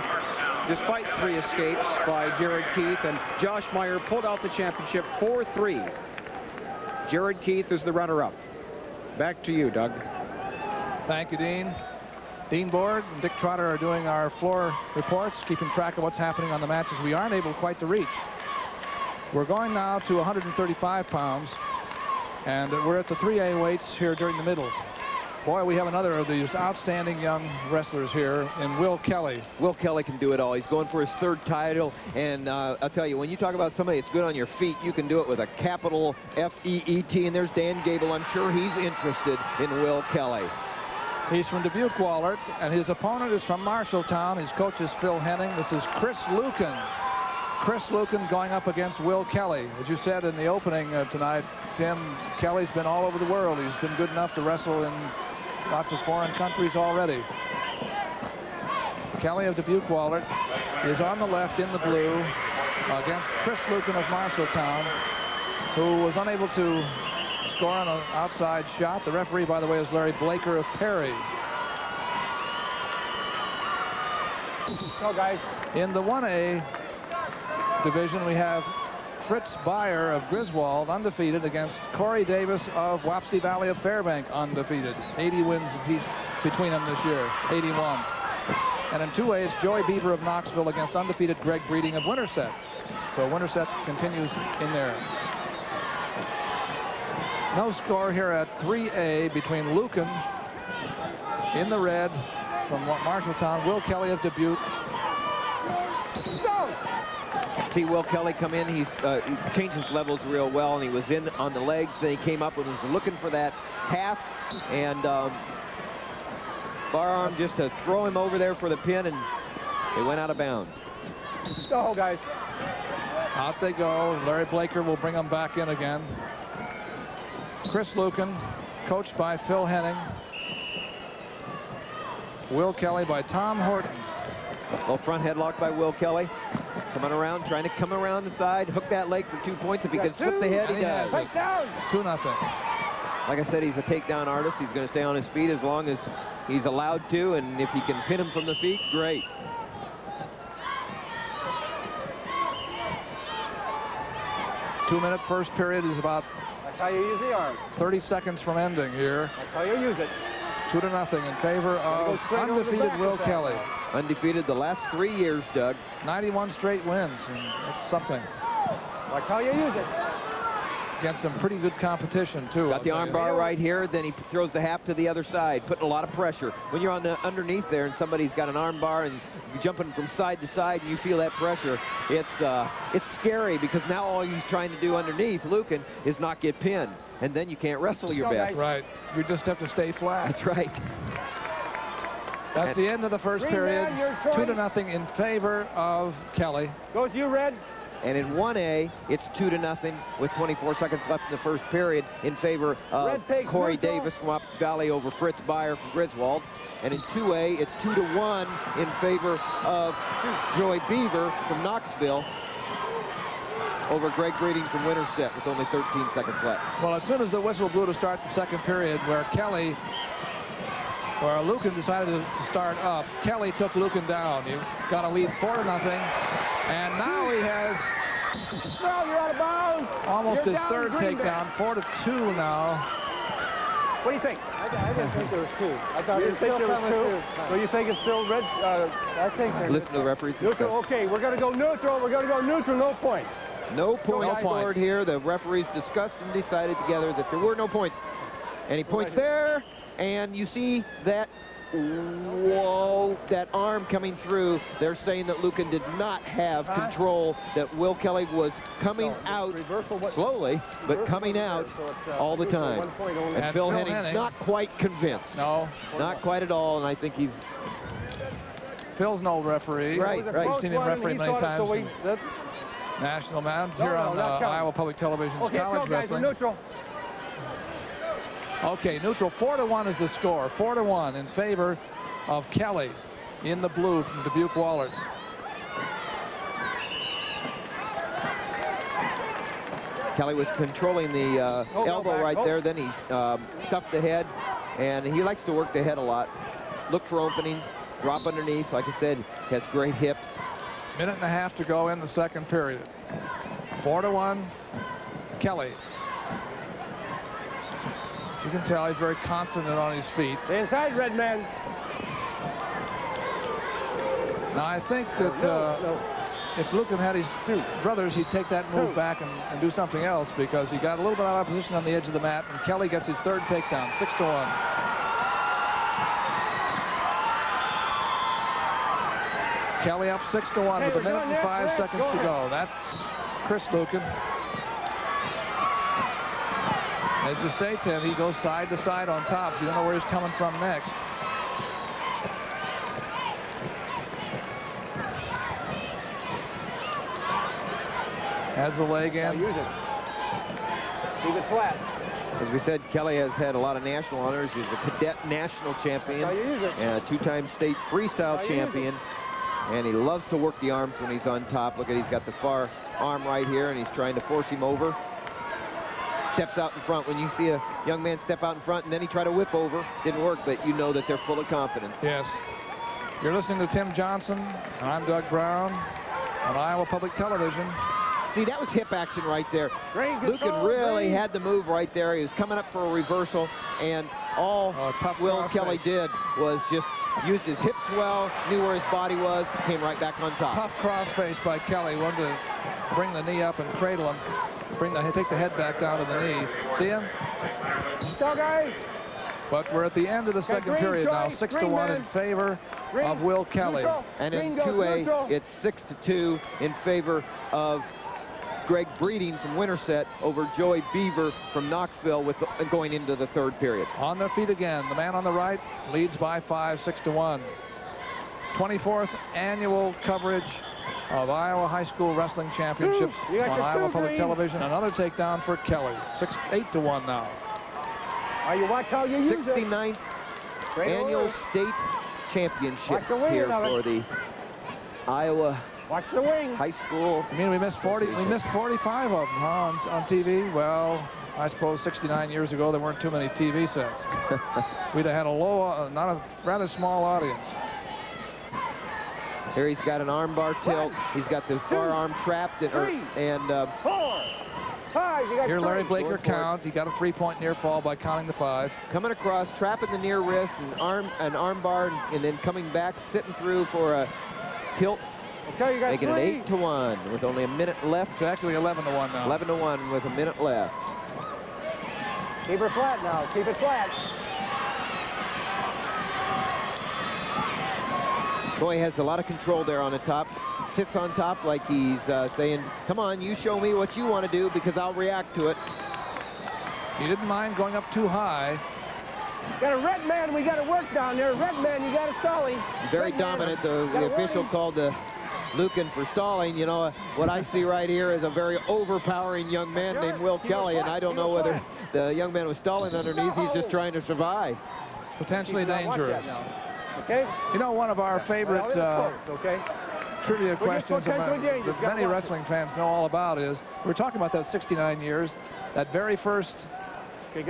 despite 3 escapes by Jared Keith, and Josh Meyer pulled out the championship 4-3. Jared Keith is the runner-up. Back to you, Doug. Thank you, Dean. Dean Borg and Dick Trotter are doing our floor reports, keeping track of what's happening on the matches we aren't able quite to reach. We're going now to 135 pounds, and we're at the 3A weights here during the middle. Boy, we have another of these outstanding young wrestlers here in Will Kelly. Will Kelly can do it all. He's going for his 3rd title. And I'll tell you, when you talk about somebody that's good on your feet, you can do it with a capital F-E-E-T. And there's Dan Gable. I'm sure he's interested in Will Kelly. He's from Dubuque, Wahlert, and his opponent is from Marshalltown. His coach is Phil Henning. This is Chris Lucan. Chris Lucan going up against Will Kelly. As you said in the opening tonight, Tim, Kelly's been all over the world. He's been good enough to wrestle in lots of foreign countries already. Kelly of Dubuque Wahlert is on the left in the blue against Chris Lucan of Marshalltown, who was unable to score on an outside shot. The referee, by the way, is Larry Blaker of Perry. Go, guys. In the 1A division, we have Fritz Beyer of Griswold undefeated against Corey Davis of Wapsie Valley of Fairbank undefeated. 80 wins apiece between them this year, 81. And in 2A, it's Joey Beaver of Knoxville against undefeated Greg Breeding of Winterset. So Winterset continues in there. No score here at 3A between Lucan in the red from Marshalltown, Will Kelly of Dubuque. See Will Kelly come in. He changed his levels real well, and he was in on the legs. Then he came up and was looking for that half, and forearm just to throw him over there for the pin, and they went out of bounds. Go, guys. Out they go. Larry Blaker will bring them back in again. Chris Lucan, coached by Phil Henning. Will Kelly by Tom Horton. Well, front headlock by Will Kelly. Coming around, trying to come around the side, hook that leg for 2 points. If he can slip the head, he does. 2-0. Like I said, he's a takedown artist. He's going to stay on his feet as long as he's allowed to, and if he can pin him from the feet, great. Two-minute first period is about That's how you use the arm. 30 seconds from ending here. That's how you use it. 2-0 in favor of undefeated Will Kelly. Undefeated the last 3 years, Doug. 91 straight wins, and that's something. That's how you use it. Against some pretty good competition, too. Got the arm bar right here, then he throws the half to the other side, putting a lot of pressure. When you're on the underneath there and somebody's got an arm bar and you're jumping from side to side and you feel that pressure, it's scary, because now all he's trying to do underneath, Lucan, is not get pinned. And then you can't wrestle your best. Right. You just have to stay flat. That's right. That's the end of the first period. 2-0 in favor of Kelly. Goes you, Red. And in 1A, it's 2-0 with 24 seconds left in the first period in favor of Corey Davis from Ops Valley over Fritz Beyer from Griswold. And in 2A, it's 2-1 in favor of Joy Beaver from Knoxville over Greg Breeding from Winterset with only 13 seconds left. Well, as soon as the whistle blew to start the second period, where Lucan decided to start up, Kelly took Lucan down. He got a lead 4-0, and now he has No, you're out of bounds. almost You're his down, third Green Bay. takedown, 4-2 now. What do you think? I didn't think there was two. I thought you think there was two. So you think it's still red? I think there's Listen to the referee's discussion. neutral. Okay, we're going to go neutral. We're going to go neutral. No point. No points points. scored here. The referees discussed and decided together that there were no points. Any points there? And you see that, whoa, that arm coming through. They're saying that Lucan did not have control, that Will Kelly was coming out slowly, but coming out all the time. And Phil Henning's not quite convinced. No. Not quite at all, and I think he's... Phil's an old referee. Right. We've seen him referee many times. National man here on Iowa Public Television's college wrestling. Neutral. Okay, neutral. 4-1 is the score. 4-1 in favor of Kelly in the blue from Dubuque Wahlert. Kelly was controlling the elbow right there. Then he stuffed the head, and he likes to work the head a lot. Look for openings, drop underneath. Like I said, has great hips. Minute and a half to go in the second period. 4-1, Kelly. You can tell he's very confident on his feet. Stay inside, red man. Now, I think that if Lucan had his brothers, he'd take that move back and do something else, because he got a little bit out of position on the edge of the mat, and Kelly gets his third takedown, 6-1. Kelly up 6-1 with a minute and 5 seconds to go. That's Chris Lucan. As you say, Tim, he goes side to side on top. You don't know where he's coming from next. Has the leg in. Use it. Leave it flat. As we said, Kelly has had a lot of national honors. He's a cadet national champion and a two-time state freestyle champion. And he loves to work the arms when he's on top. Look at, he's got the far arm right here, and he's trying to force him over. Steps out in front. When you see a young man step out in front and then he try to whip over, didn't work, but you know that they're full of confidence. Yes. You're listening to Tim Johnson, and I'm Doug Brown on Iowa Public Television. See, that was hip action right there. Lucan really had the move right there. He was coming up for a reversal, and all Will Kelly did was just used his hips well, knew where his body was, came right back on top. Tough crossface by Kelly. Wanted to bring the knee up and cradle him. Take the head back down to the knee. See him? Go, guys. But we're at the end of the second period now. 6-1 in favor of Will Kelly. And in 2A, it's 6-2 in favor of Greg Breeding from Winterset over Joey Beaver from Knoxville with going into the third period. On their feet again. The man on the right leads by 5, 6-1. 24th annual coverage of Iowa High School Wrestling Championships on Iowa Public Television. Another takedown for Kelly. 8-1 now. You watch how you use 69th annual state championships here for the Iowa High School. I mean, we missed 45 of them, huh, on TV. Well, I suppose 69 years ago there weren't too many TV sets. We'd have had a rather small audience. Here he's got an armbar tilt. He's got the far arm trapped, Here Larry Blaker count. He got a 3-point near fall by counting the 5. Coming across, trapping the near wrist, an arm bar, and then coming back, sitting through for a tilt. Okay, you got making it 8-1 with only a minute left. It's actually 11-1 now. 11-1 with a minute left. Keep her flat now. Keep it flat. Boy, has a lot of control there on the top. Sits on top like he's saying, come on, you show me what you want to do because I'll react to it. He didn't mind going up too high. Got a red man, we got to work down there. Red man, you got to stall him. Very dominant. The official called Lucan for stalling. You know, what I see right here is a very overpowering young man named Will Kelly, and I don't know whether the young man was stalling underneath. He's just trying to survive. Potentially dangerous. Okay. You know, one of our favorite trivia questions that many wrestling fans know all about is, we're talking about that 69 years, that very first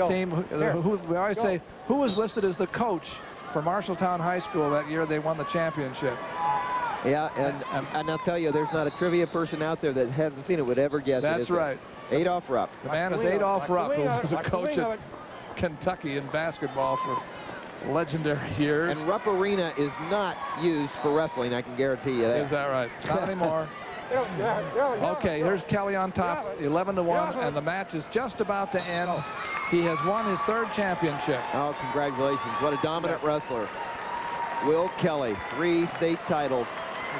team, who we always say, who was listed as the coach for Marshalltown High School that year they won the championship? Yeah, and I'll tell you, there's not a trivia person out there that hasn't seen it would ever guess it. That's right. Adolph Rupp. The man is Adolph Rupp, who was a coach at Kentucky in basketball for legendary years. And Rupp Arena is not used for wrestling, I can guarantee you that. Is that right? Not anymore. Okay, here's Kelly on top, 11-1, and the match is just about to end. He has won his 3rd championship. Oh, congratulations. What a dominant wrestler. Will Kelly, 3 state titles.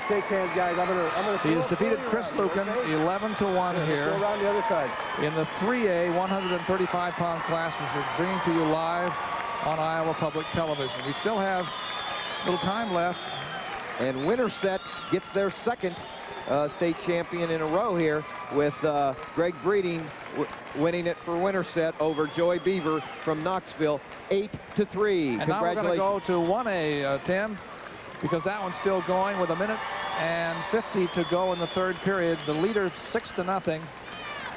Shake hands, guys. I'm gonna he has defeated Chris Lucan, 11-1 here. Go around the other side. In the 3A 135-pound class, which we're bringing to you live on Iowa Public Television. We still have a little time left. And Winterset gets their 2nd state champion in a row here, with Greg Breeding winning it for Winterset over Joey Beaver from Knoxville, 8-3. And now we're going to go to 1A, Tim, because that one's still going with 1:50 to go in the 3rd period. The leader, 6-0,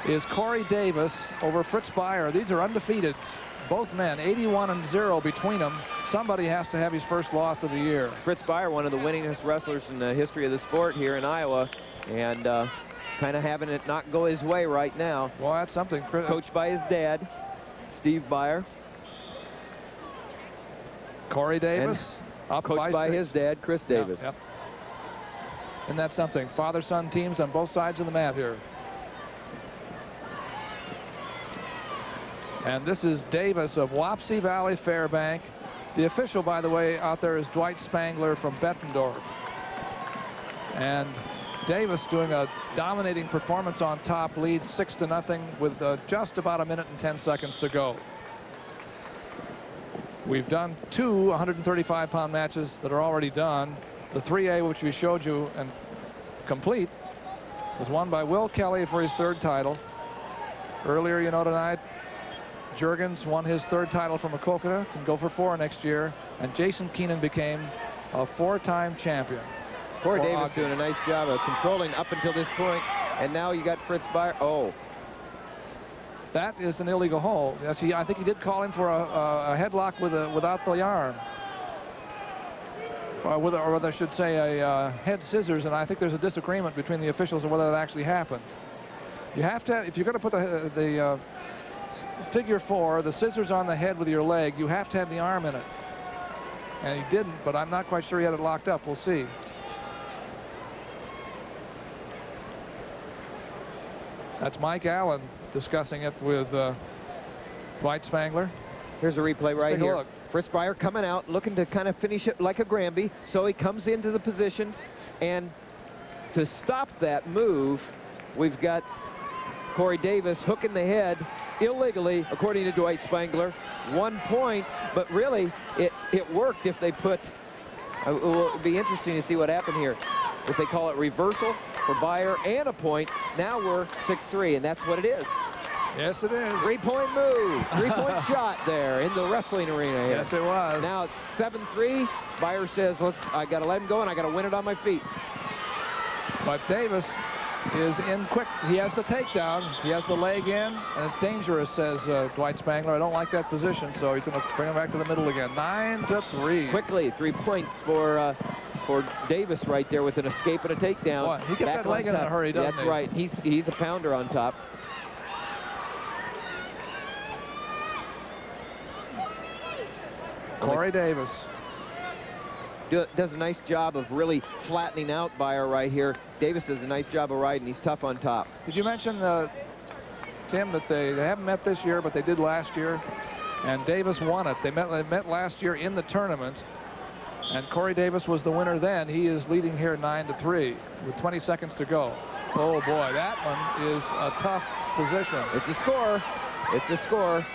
is Corey Davis over Fritz Beyer. These are undefeated, both men, 81-0 between them. Somebody has to have his first loss of the year. Fritz Beyer, one of the winningest wrestlers in the history of the sport here in Iowa, and kind of having it not go his way right now. Well, that's something. Coached by his dad, Steve Beyer. Corey Davis, coached by his dad, Chris Davis. Yep. And that's something. Father-son teams on both sides of the mat here. And this is Davis of Wapsie Valley Fairbank. The official, by the way, out there is Dwight Spangler from Bettendorf. And Davis doing a dominating performance on top, leads 6-0 with just about 1:10 to go. We've done 2 135-pound matches that are already done. The 3A, which we showed you and complete, was won by Will Kelly for his 3rd title. Earlier, you know, tonight, Juergens won his 3rd title from Maquoketa, can go for 4 next year, and Jason Keenan became a 4-time champion. Corey Davis doing a nice job of controlling up until this point, and now you got Fritz Beyer. Oh. That is an illegal hold. Yes, I think he did call him for a headlock without the arm. Or I should say a head scissors, and I think there's a disagreement between the officials on whether that actually happened. You have to, if you're going to put the figure 4, the scissors on the head with your leg, you have to have the arm in it. And he didn't, but I'm not quite sure he had it locked up. We'll see. That's Mike Allen discussing it with Dwight Spangler. Here's a replay right here. Look. Fritz Beyer coming out, looking to kind of finish it like a Granby. So he comes into the position, and to stop that move, we've got Corey Davis hooking the head illegally, according to Dwight Spangler. 1 point, but really, it worked if they put, it will be interesting to see what happened here. If they call it reversal for Beyer and a point, now we're 6-3, and that's what it is. Yes, it is. 3-point move, 3-point shot there in the wrestling arena here. Yes, it was. Now it's 7-3. Beyer says, I got to let him go, and I got to win it on my feet. But Davis is in quick. He has the takedown. He has the leg in, and it's dangerous, says Dwight Spangler. I don't like that position, so he's going to bring him back to the middle again. 9-3. Quickly, 3 points for Davis right there with an escape and a takedown. Boy, he gets that leg in a hurry, doesn't he? That's right. He's a pounder on top. Corey Davis does a nice job of really flattening out Beyer right here. Davis does a nice job of riding. He's tough on top. Did you mention, Tim, that they haven't met this year, but they did last year, and Davis won it. They met last year in the tournament, and Corey Davis was the winner then. He is leading here 9-3 with 20 seconds to go. Oh boy, that one is a tough position. It's a score. It's a score.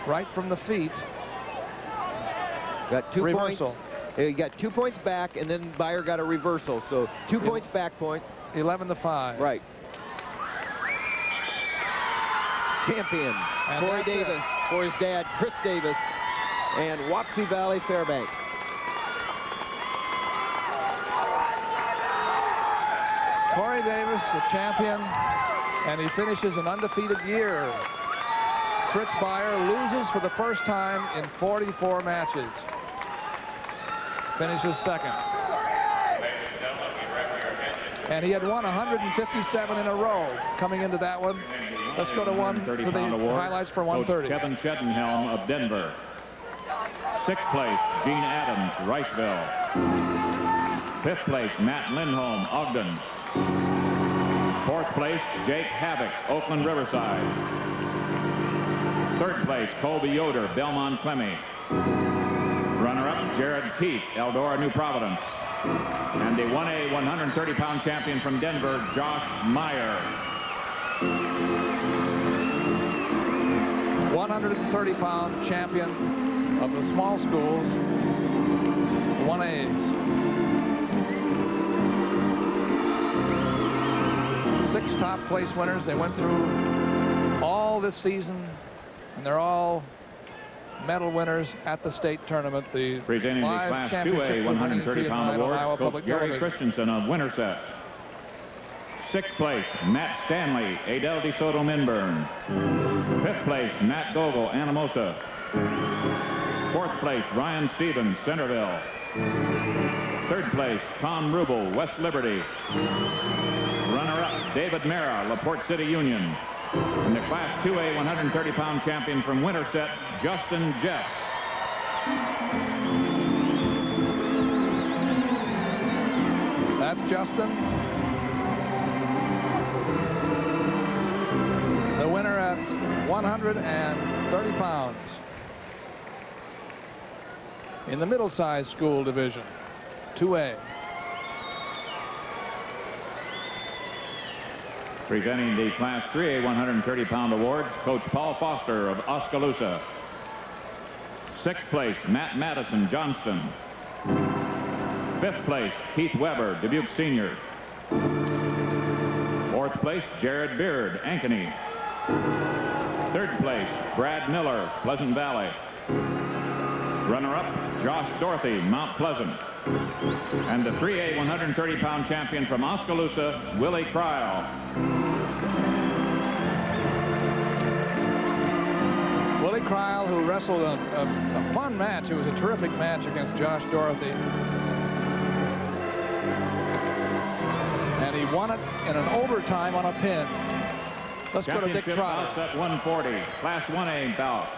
right from the feet. Got 2 Reversal. points. He got 2 points back, and then Beyer got a reversal. So 2 points back point. 11-5. Right. Champion, And Corey that's it. Davis, for his dad, Chris Davis, and Wapsie Valley Fairbanks. Corey Davis, the champion, and he finishes an undefeated year. Fritz Beyer loses for the first time in 44 matches. Finishes second. And he had won 157 in a row coming into that one. Let's go to the highlights for 130. Coach Kevin Shedenhelm of Denver. 6th place, Gene Adams, Riceville. 5th place, Matt Lindholm, Ogden. 4th place, Jake Havoc, Oakland Riverside. 3rd place, Colby Yoder, Belmont Clemmy. Runner-up, Jared Keith, Eldora, New Providence. And the 1A 130-pound champion from Denver, Josh Meyer. 130-pound champion of the small schools, 1As. 6 top place winners. They went through all this season, and they're all medal winners at the state tournament. The presenting the Class 2A 130-pound awards, Coach Gary Christensen of Winterset. 6th place, Matt Stanley, Adel DeSoto Minburn. 5th place, Matt Gogol, Anamosa. 4th place, Ryan Stevens, Centerville. 3rd place, Tom Rubel, West Liberty. Runner-up, David Mera, LaPorte City Union. And the Class 2A 130-pound champion from Winterset, Justin Jeffs. That's Justin. The winner at 130 pounds in the middle-sized school division, 2A. Presenting the Class 3A 130-pound awards, Coach Paul Foster of Oskaloosa. 6th place, Matt Madison, Johnston. 5th place, Keith Weber, Dubuque Senior. 4th place, Jared Beard, Ankeny. 3rd place, Brad Miller, Pleasant Valley. Runner-up, Josh Dorothy, Mount Pleasant. And the 3A 130-pound champion from Oskaloosa, Willie Cryle. Willie Cryle, who wrestled a fun match. It was a terrific match against Josh Dorothy. And he won it in an overtime on a pin. Let's go to Dick Trotter. At 140, Class 1A bout.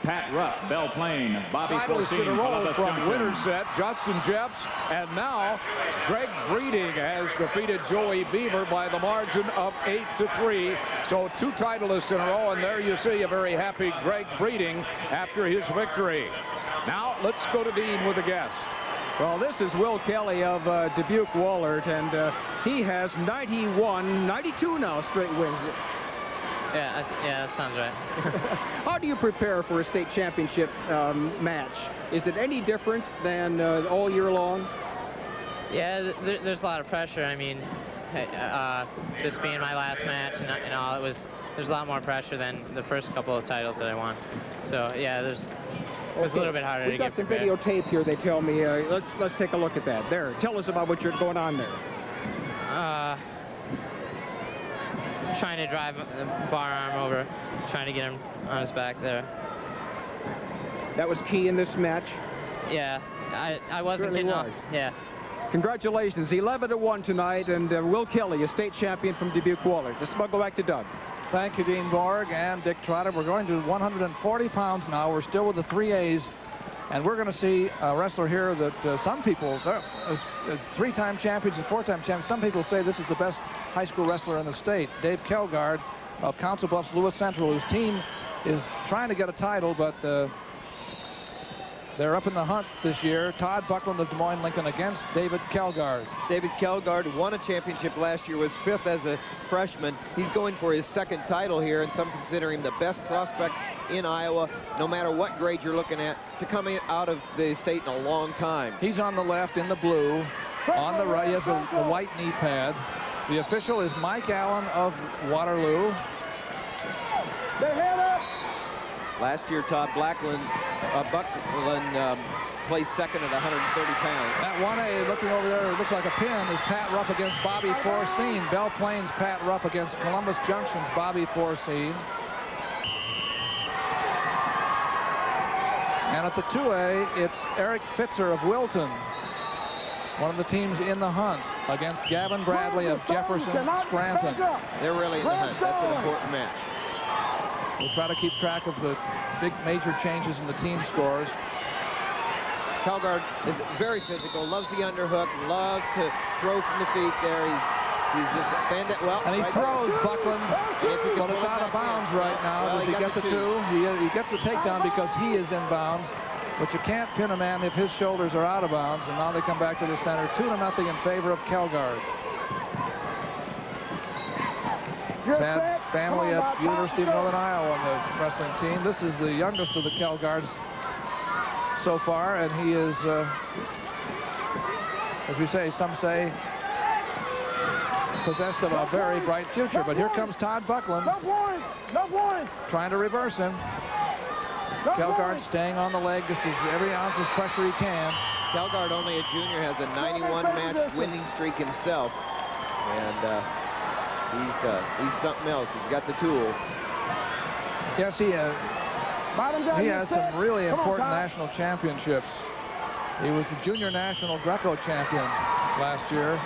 Pat Rupp, Belle Plaine, Bobby Forcine, Columbus from Junction. Winterset, Justin Jeffs, and now Greg Breeding has defeated Joey Beaver by the margin of 8-3. So 2 titleists in a row, and there you see a very happy Greg Breeding after his victory. Now let's go to Dean with a guest. Well, this is Will Kelly of Dubuque Wahlert, and he has 92 now straight wins. Yeah, that sounds right. How do you prepare for a state championship match? Is it any different than all year long? Yeah, there's a lot of pressure. I mean, this being my last match and all, there's a lot more pressure than the first couple of titles that I won. So yeah, it was a little bit harder to get prepared. We've got some videotape here. They tell me. Let's take a look at that. There, tell us about what's going on there. Trying to drive the bar arm over, trying to get him on his back there. That was key in this match? Yeah, I wasn't getting off. Yeah. Congratulations, 11-1 tonight, and Will Kelly, a state champion from Dubuque Wahlert. This is going to go back to Doug. Thank you, Dean Borg and Dick Trotter. We're going to 140 pounds now. We're still with the 3As. And we're going to see a wrestler here that some people, as 3-time champions and 4-time champions, some people say this is the best high school wrestler in the state. Dave Kelgard of Council Bluffs Lewis Central, whose team is trying to get a title, but they're up in the hunt this year. Todd Buckland of Des Moines Lincoln against David Kelgard. David Kelgard won a championship last year, was 5th as a freshman. He's going for his 2nd title here, and some consider him the best prospect in Iowa, no matter what grade you're looking at, to come out of the state in a long time. He's on the left in the blue. On the right, he has the white knee pad. The official is Mike Allen of Waterloo. Last year, Todd Buckland placed second at 130 pounds. That 1A, looking over there, it looks like a pin, is Pat Rupp against Bobby Forcine. Belle Plains, Pat Rupp against Columbus Junction's Bobby Forcine. And at the 2A, it's Eric Fitzer of Wilton, one of the teams in the hunt, against Gavin Bradley of Jefferson Scranton. They're really in the hunt. That's an important match. We'll try to keep track of the big major changes in the team scores. Calgard is very physical, loves the underhook, loves to throw from the feet there. He's just bandit. Well, and he right throws there. Buckland, but it's out of bounds right now. Well, Does he get the two? He gets the takedown because he is in bounds. But you can't pin a man if his shoulders are out of bounds. And now they come back to the center, 2-0 in favor of Calgard. Sad family at University of Northern Iowa on the wrestling team. This is the youngest of the Calgards so far, and he is, as we say, some say, possessed of a very bright future. But here comes Todd Buckland. No points! No points! Trying to reverse him. Calgard staying on the leg just as every ounce of pressure he can. Calgard, only a junior, has a 91-match winning streak himself. And he's something else. He's got the tools. Yes, he has some really important national championships. He was the junior national Greco champion last year.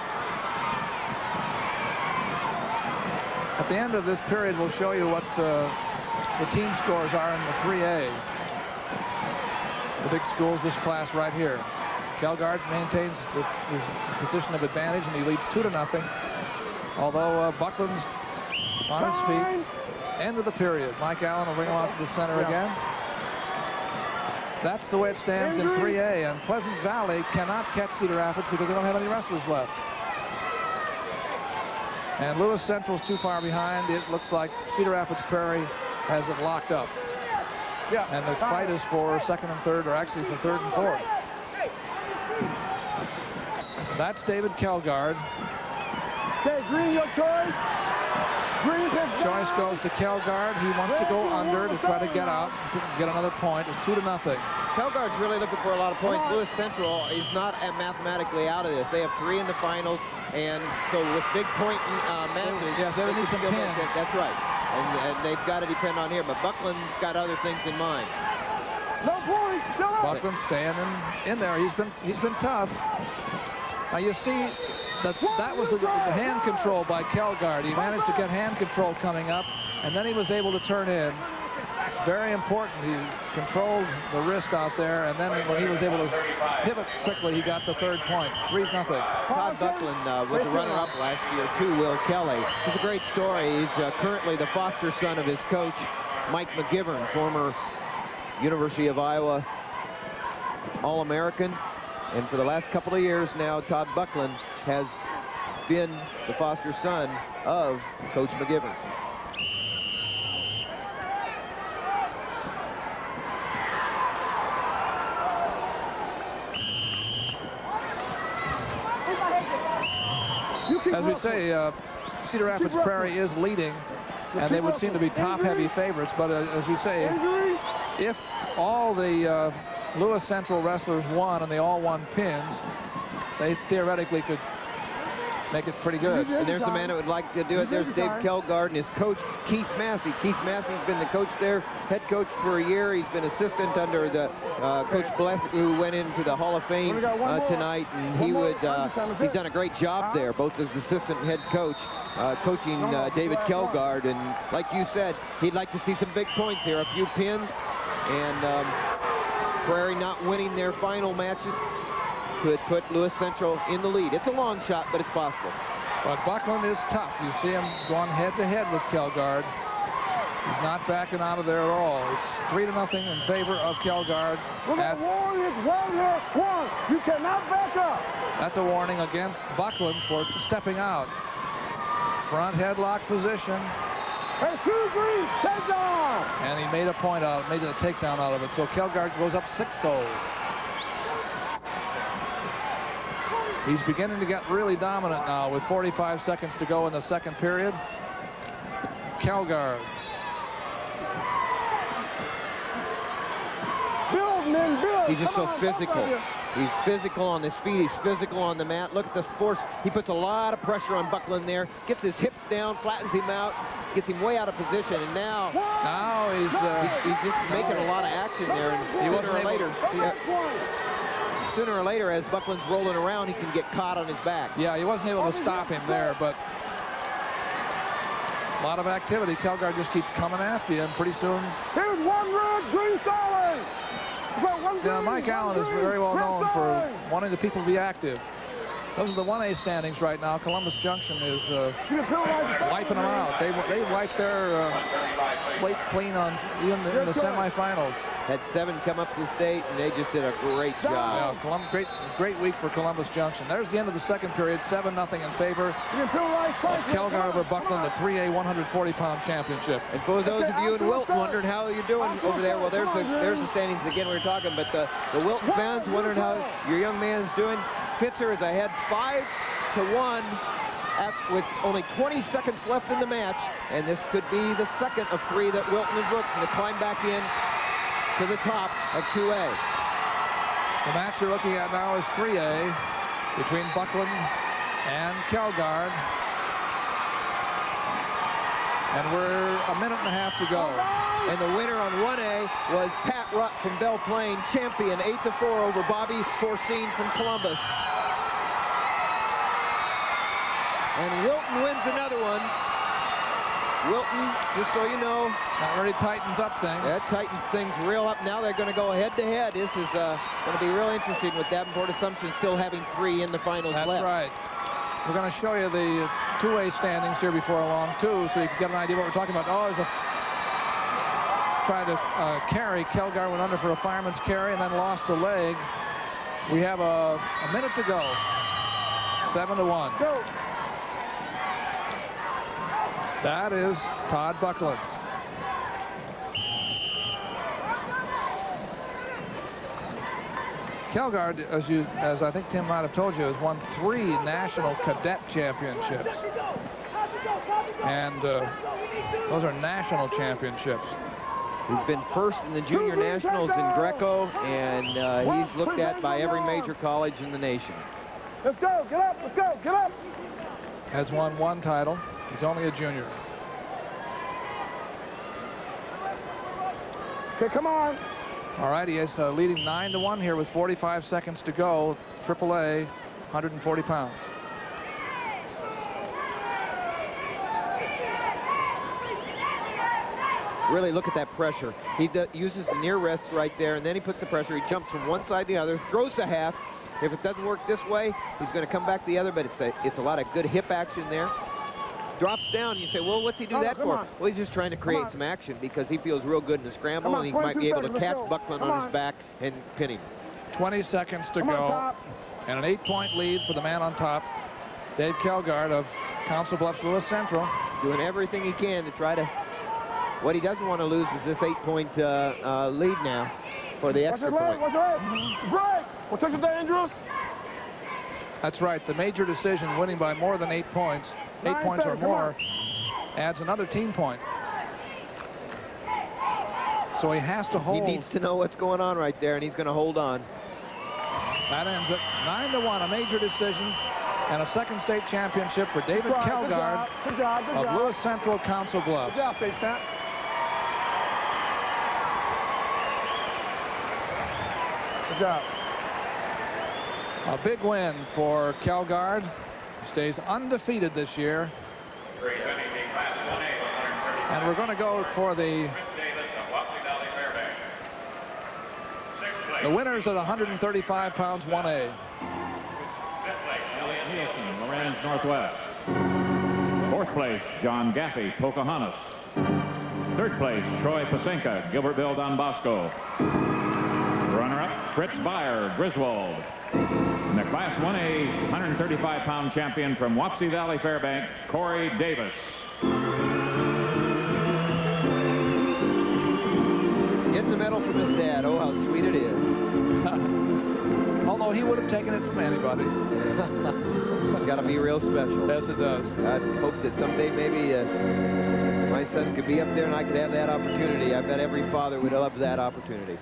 At the end of this period, we'll show you what the team scores are in the 3A. The big schools, this class right here. Calgard maintains his position of advantage, and he leads 2-0. Although Buckland's on his feet. End of the period. Mike Allen will bring him out to the center again. That's the way it stands in 3A. And Pleasant Valley cannot catch Cedar Rapids because they don't have any wrestlers left. And Lewis Central's too far behind. It looks like Cedar Rapids Prairie has it locked up. And the fight is for second and third, or actually for third and fourth. That's David Calgard. Okay, Green, your choice. Green pitch. Choice goes to Calgard. He wants to go under to try to get out, to get another point. It's 2-0. Calgard's really looking for a lot of points. Lewis Central is not mathematically out of this. They have 3 in the finals, and so with big point matches, they need some pins. That's right, and they've got to depend on here. But Buckland's got other things in mind. No points. Buckland staying in there. He's been tough. Now you see that was the hand control by Calgard. He managed to get hand control coming up, and then he was able to turn in. It's very important. He controlled the wrist out there, and then when he was able to pivot quickly, he got the third point. 3-0. Todd Buckland was a runner-up last year to Will Kelly. It's a great story. He's currently the foster son of his coach, Mike McGivern, former University of Iowa All-American. And for the last couple of years now, Todd Buckland has been the foster son of Coach McGivern. As we say, Cedar Rapids Prairie is leading, and they would seem to be top-heavy favorites. But as we say, if all the Lewis Central wrestlers won and they all won pins, they theoretically could make it pretty good. And there's the man that would like to do it. There's Dave Calgard and his coach, Keith Massey. Keith Massey's been the coach there, head coach for a year. He's been assistant under the Coach Bleth, who went into the Hall of Fame tonight. And he's done a great job there, both as assistant and head coach, coaching David Calgard. And like you said, he'd like to see some big points here, a few pins. And Prairie not winning their final matches could put Lewis Central in the lead. It's a long shot, but it's possible. But Buckland is tough. You see him going head-to-head with Calgard. He's not backing out of there at all. It's 3-0 in favor of Calgard. You cannot back up. That's a warning against Buckland for stepping out. Front headlock position. Hey, 2-3, takedown. And he made a point out, made a takedown out of it. So Kjellgaard goes up 6-0. He's beginning to get really dominant now with 45 seconds to go in the second period. Kjellgaard. Build, men, build. He's just Come so on, physical. both of you. He's physical on his feet. He's physical on the mat. Look at the force. He puts a lot of pressure on Buckland there. Gets his hips down, flattens him out, gets him way out of position. And now he's just making a lot of action there. And sooner or later, as Buckland's rolling around, he can get caught on his back. Yeah, he wasn't able to stop him there, but a lot of activity. Kjellgaard just keeps coming after you, and pretty soon. Here's 1 red, green stalling. Yeah, Mike Allen is very well known for wanting the people to be active. Those are the 1A standings right now. Columbus Junction is wiping them out. They wiped their slate clean on even in the semifinals. Had 7 come up to the state, and they just did a great job. Yeah, great week for Columbus Junction. There's the end of the second period, 7-0 in favor of Kjellgaard over Buckland, the 3A 140-pound championship. And for those of you in Wilton wondering how you're doing over there, well, there's the standings again we were talking, but the Wilton fans wondering how your young man's doing. Fitzer is ahead 5-1 with only 20 seconds left in the match, and this could be the second of 3 that Wilton is looking to climb back in to the top of 2A. The match you're looking at now is 3A between Buckland and Kjellgaard. And we're a minute and a half to go. And the winner on 1A was Pat Rutt from Belle Plaine, champion 8-4 over Bobby Forcine from Columbus. And Wilton wins another one. Wilton, just so you know, that really tightens up things. That tightens things real up. Now they're going to go head-to-head. This is going to be real interesting with Davenport Assumption still having 3 in the finals left. That's right. We're going to show you the 2A standings here before long, too, so you can get an idea what we're talking about. Oh, there's a try to carry. Kjellgaard went under for a fireman's carry and then lost the leg. We have a minute to go. 7-1. Go. That is Todd Buckland. Kjellgaard, as I think Tim might have told you, has won 3 national cadet championships. And those are national championships. He's been first in the junior nationals in Greco, and he's looked at by every major college in the nation. Let's go, get up, let's go, get up. Has won 1 title. He's only a junior. Okay, come on. All right, he is leading 9-1 here with 45 seconds to go. AAA, 140 pounds. Really look at that pressure. He uses the near rest right there, and then he puts the pressure. He jumps from one side to the other, throws the half. If it doesn't work this way, he's going to come back the other, but it's a lot of good hip action there. Drops down, you say, well, what's he do that for? Well, he's just trying to create some action because he feels real good in the scramble, and he might be able to catch Buckland on his back and pin him. 20 seconds to go, and an 8-point lead for the man on top, Dave Kjellgaard of Council Bluffs Lewis Central. Doing everything he can to try to... What he doesn't want to lose is this 8-point lead now for the extra point. Watch your leg. Break. Well, touch it dangerous. That's right. The major decision, winning by more than 8 points, 8 points or more, adds another team point. So he has to hold. He needs to know what's going on right there, and he's going to hold on. That ends it 9-1, a major decision, and a second state championship for David Kjellgaard of Lewis Central Council Bluffs. Good job, Big Sam. Good job. A big win for Kjellgaard. Stays undefeated this year. And we're going to go for the winners at 135 pounds 1A. Elliot Nielsen, Lorenz Northwest. 4th place, John Gaffey, Pocahontas. 3rd place, Troy Pasenka, Gilbertville, Don Bosco. Runner-up, Fritz Beyer, Griswold. And the Class 1A 135-pound champion from Wapsie Valley Fairbank, Corey Davis. medal from his dad. Oh, how sweet it is. Although he would have taken it from anybody. It's got to be real special. Yes, it does. I hope that someday maybe my son could be up there and I could have that opportunity. I bet every father would love that opportunity.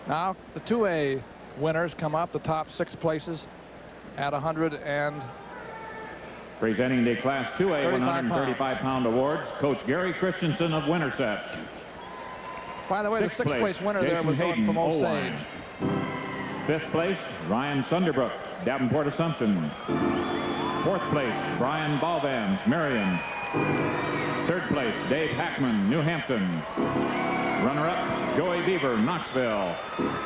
Now, the 2A winners come up, the top 6 places at 100 and... Presenting the Class 2A 35 135-pound awards, Coach Gary Christensen of Winterset. By the way, the 6th place winner there was on from Osage. 5th place, Ryan Sunderbrook, Davenport Assumption. 4th place, Brian Balvans, Marion. 3rd place, Dave Hackman, New Hampton. Runner-up, Joey Beaver, Knoxville.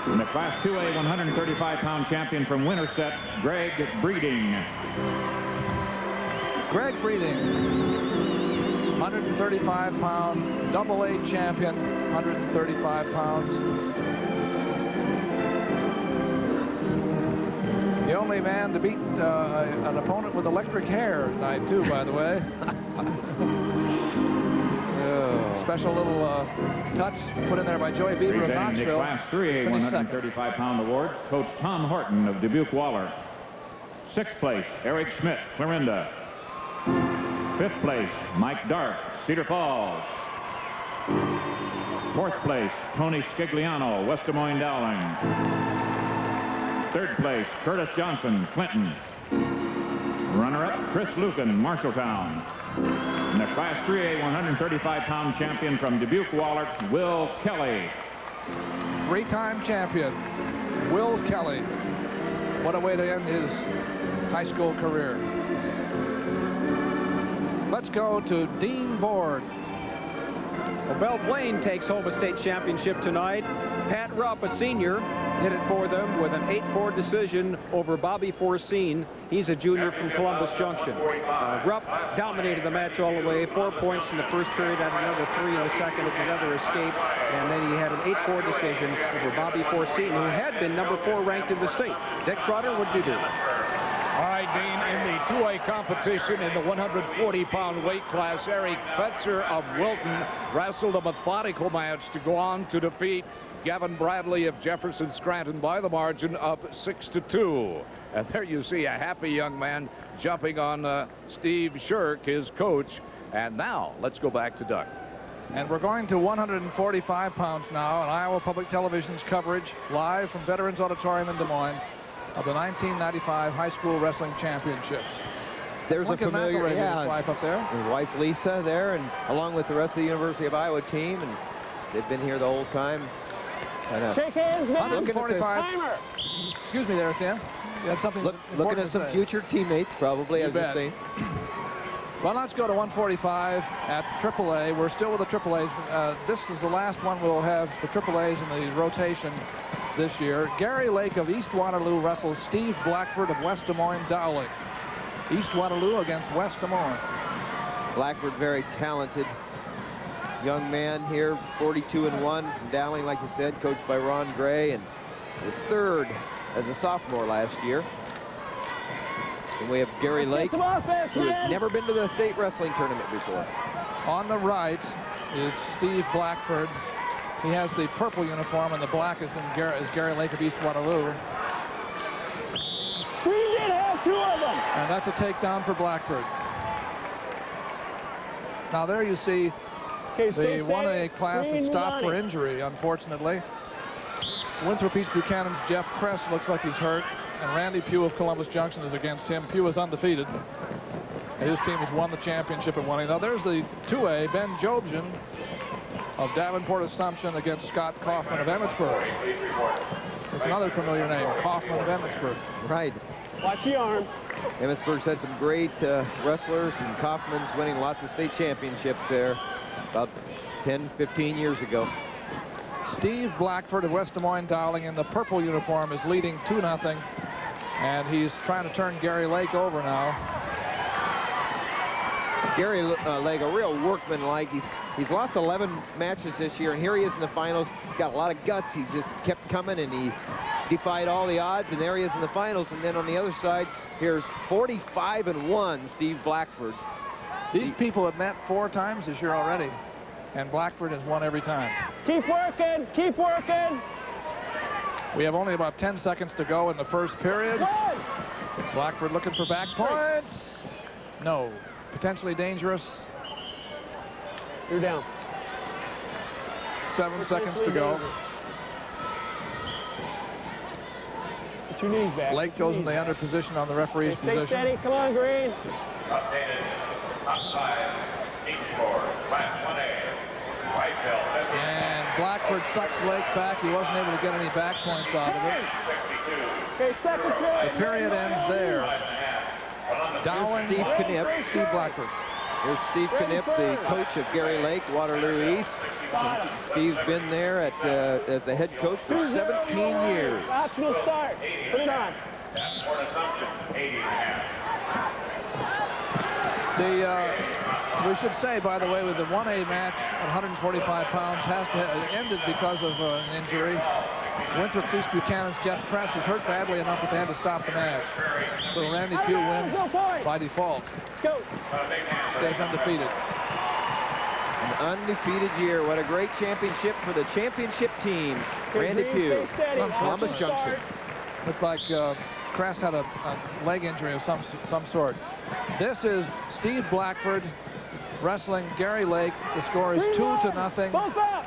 And the Class 2A 135-pound champion from Winterset, Greg Breeding. Greg Breeding, 135-pound AA champion, 135 pounds. The only man to beat an opponent with electric hair tonight, too, by the way. Special little touch put in there by Joey Beaver of Presenting the Knoxville. Class 3A 135-pound awards, Coach Tom Horton of Dubuque-Waller. 6th place, Eric Schmidt, Clarinda. 5th place, Mike Dark, Cedar Falls. 4th place, Tony Scigliano, West Des Moines Dowling. 3rd place, Curtis Johnson, Clinton. Runner-up, Chris Lucan, Marshalltown. And the Class 3A 135-pound champion from Dubuque-Waller, Will Kelly. 3-time champion, Will Kelly. What a way to end his high school career. Let's go to Dean Board. Well, Belle Blaine takes home a state championship tonight. Pat Rupp, a senior, did it for them with an 8-4 decision over Bobby Forcine. He's a junior from Columbus Junction. Rupp dominated the match all the way. 4 points in the first period, had another 3 in the second, another escape, and then he had an 8-4 decision over Bobby Forcine, who had been number 4 ranked in the state. Dick Trotter, what'd you do? All right, Dean, in the 2A competition in the 140-pound weight class, Eric Fetzer of Wilton wrestled a methodical match to go on to defeat Gavin Bradley of Jefferson Scranton by the margin of 6-2. And there you see a happy young man jumping on Steve Shirk, his coach. And now let's go back to Doug. And we're going to 145 pounds now, and Iowa Public Television's coverage live from Veterans Auditorium in Des Moines of the 1995 High School Wrestling Championships. There's Lincoln a familiar, his wife up there. His wife Lisa there, and along with the rest of the University of Iowa team, and they've been here the whole time. Shake hands, man. 145. Timer. Excuse me there, Tim. You had something looking at some future teammates, probably, as you're saying. Well, let's go to 145 at AAA. We're still with the AAAs. This is the last one we'll have the AAAs in the rotation this year. Gary Lake of East Waterloo wrestles Steve Blackford of West Des Moines Dowling. East Waterloo against West Des Moines. Blackford, very talented young man here, 42-1 from Dowling, like you said, coached by Ron Gray, and was 3rd as a sophomore last year. And we have Gary Lake, who has never been to the state wrestling tournament before. On the right is Steve Blackford. He has the purple uniform, and the black is Gary Lake of East Waterloo. We did have 2 of them. And that's a takedown for Blackford. Now there you see the 1A class is stopped for injury, unfortunately. Winthrop East Buchanan's Jeff Kress looks like he's hurt, and Randy Pugh of Columbus Junction is against him. Pugh is undefeated. His team has won the championship at 1A. Now there's the 2A, Ben Jobson of Davenport Assumption against Scott Kaufman of Emmitsburg. It's another familiar name, Kaufman of Emmitsburg. Right. Watch the arm. Emmitsburg's had some great wrestlers, and Kaufman's winning lots of state championships there about 10, 15 years ago. Steve Blackford of West Des Moines Dowling in the purple uniform is leading 2-0, and he's trying to turn Gary Lake over now. Gary Lake, a real workman-like. He's lost 11 matches this year, and here he is in the finals. He's got a lot of guts. He's just kept coming, and he defied all the odds, and there he is in the finals. And then on the other side, here's 45-1 Steve Blackford. These people have met 4 times this year already. and Blackford has won every time. Keep working, keep working. We have only about 10 seconds to go in the first period. Blackford looking for back points. No. Potentially dangerous. You're down. 7 seconds to go. Put your knees back. Blake goes in the under position on the referee's position. Stay steady. Come on, Green. Updated. Top 5. Each score. Class 1A. Whiteville. And Blackford sucks Lake back. He wasn't able to get any back points out of it. Okay, second period. The period ends there. Dowling, Steve Blackford. Here's Steve Knipp, the coach of Gary Lake, Waterloo East. Steve's been there as the head coach for 17 years. Optional start. Put it on. We should say, by the way, with the 1A match at 145 pounds has ended because of an injury. Winthrop East Buchanan's Jeff Press was hurt badly enough that they had to stop the match. So Randy Pugh wins by default. Let's go. Stays undefeated. An undefeated year. What a great championship for the championship team. Randy Pugh, Columbus Junction. Looked like Kress had a leg injury of some sort. This is Steve Blackford wrestling Gary Lake. The score is 2-0. Both up.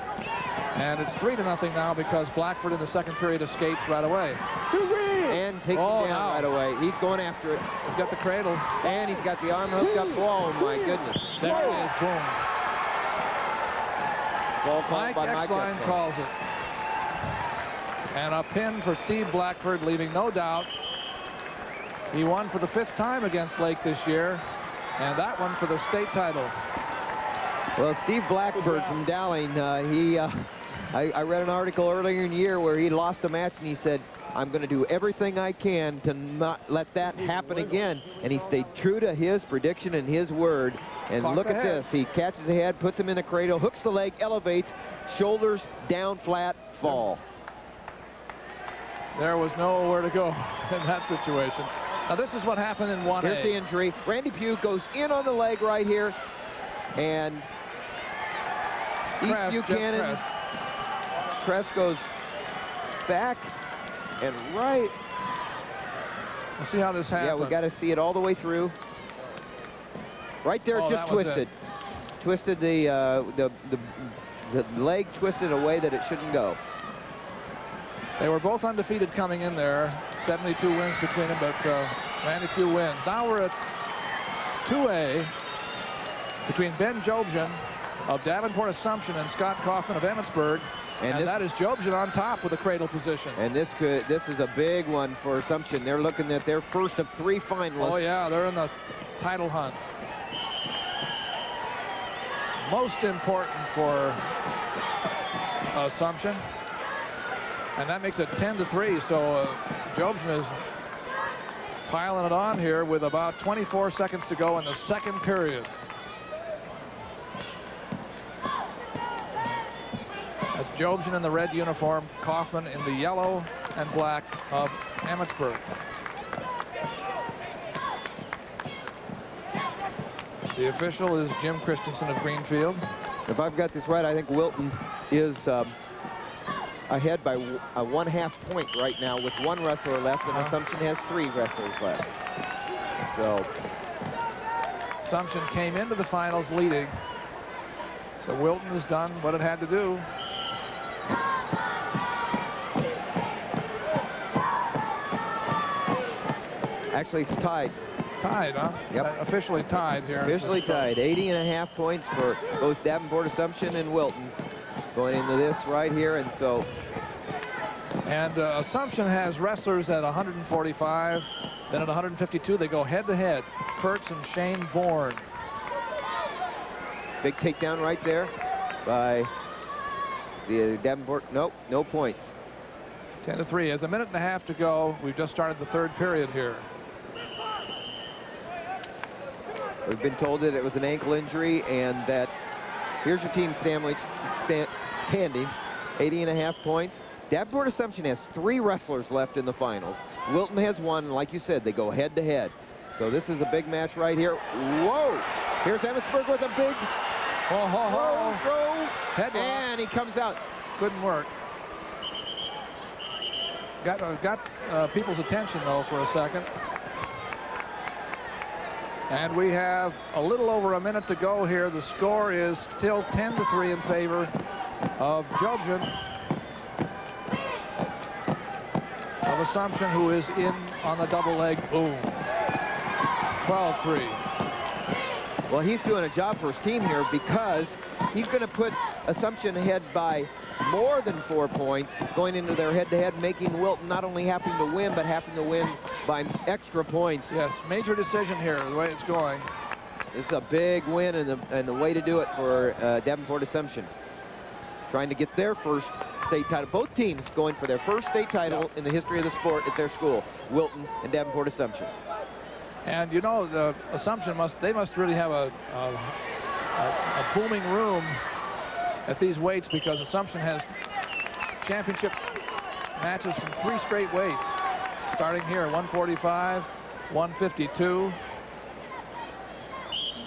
And it's 3-0 now because Blackford in the second period escapes right away. And takes him down right away. He's going after it. He's got the cradle. And he's got the arm hooked up. Oh, my goodness. There it is. Boom. Ball called by Mike Exline calls it. And a pin for Steve Blackford, leaving no doubt. He won for the 5th time against Lake this year. And that one for the state title. Well, Steve Blackford from Dowling, I read an article earlier in the year where he lost a match and he said, I'm going to do everything I can to not let that happen again. And he stayed true to his prediction and his word. And look at this. He catches the head, puts him in the cradle, hooks the leg, elevates, shoulders down flat, fall. There was nowhere to go in that situation. Now, this is what happened in 1A. Here's the injury. Randy Pugh goes in on the leg right here. And East Buchanan, Kress goes back and right. We'll see how this happens. Yeah, we got to see it all the way through. Right there, just twisted. Twisted the leg twisted a way that it shouldn't go. They were both undefeated coming in there. 72 wins between them, but Randy Pugh wins. Now we're at 2A between Ben Jobson of Davenport Assumption and Scott Kaufman of Emmitsburg. And that is Jobson on top with a cradle position. And this is a big one for Assumption. They're looking at their first of 3 finalists. Oh, yeah, they're in the title hunt. Most important for Assumption. And that makes it 10-3. So Jobson is piling it on here with about 24 seconds to go in the second period. That's Jobson in the red uniform, Kaufman in the yellow and black of Emmitsburg. The official is Jim Christensen of Greenfield. If I've got this right, I think Wilton is ahead by a 1/2 point right now with 1 wrestler left, and Assumption has 3 wrestlers left. So Assumption came into the finals leading. So Wilton has done what it had to do. Actually, it's tied. Tied, huh? Yep. Officially tied here. Officially tied. 80.5 points for both Davenport Assumption and Wilton going into this right here. And so. And Assumption has wrestlers at 145. Then at 152, they go head-to-head. Kurtz and Shane Bourne. Big takedown right there by the Davenport. Nope, no points. 10-3. There's a minute and a half to go. We've just started the third period here. We've been told that it was an ankle injury and that here's your team standings, 80.5 points. Davenport Assumption has 3 wrestlers left in the finals. Wilton has 1. Like you said, they go head-to-head. So this is a big match right here. Whoa! Here's Emmitsburg with a big row Headlock. And he comes out. Couldn't work. Got people's attention, though, for a second. And we have a little over a minute to go here. The score is still 10-3 in favor of Jobson of Assumption, who is in on the double leg. Boom. 12-3. Well, he's doing a job for his team here because he's going to put Assumption ahead by more than 4 points going into their head-to-head, making Wilton not only having to win, but having to win by extra points. Yes, major decision here, the way it's going. This is a big win and the way to do it for Davenport Assumption. Trying to get their first state title. Both teams going for their first state title in the history of the sport at their school, Wilton and Davenport Assumption. And you know, the Assumption must really have a booming room at these weights, because Assumption has championship matches in 3 straight weights, starting here 145, 152,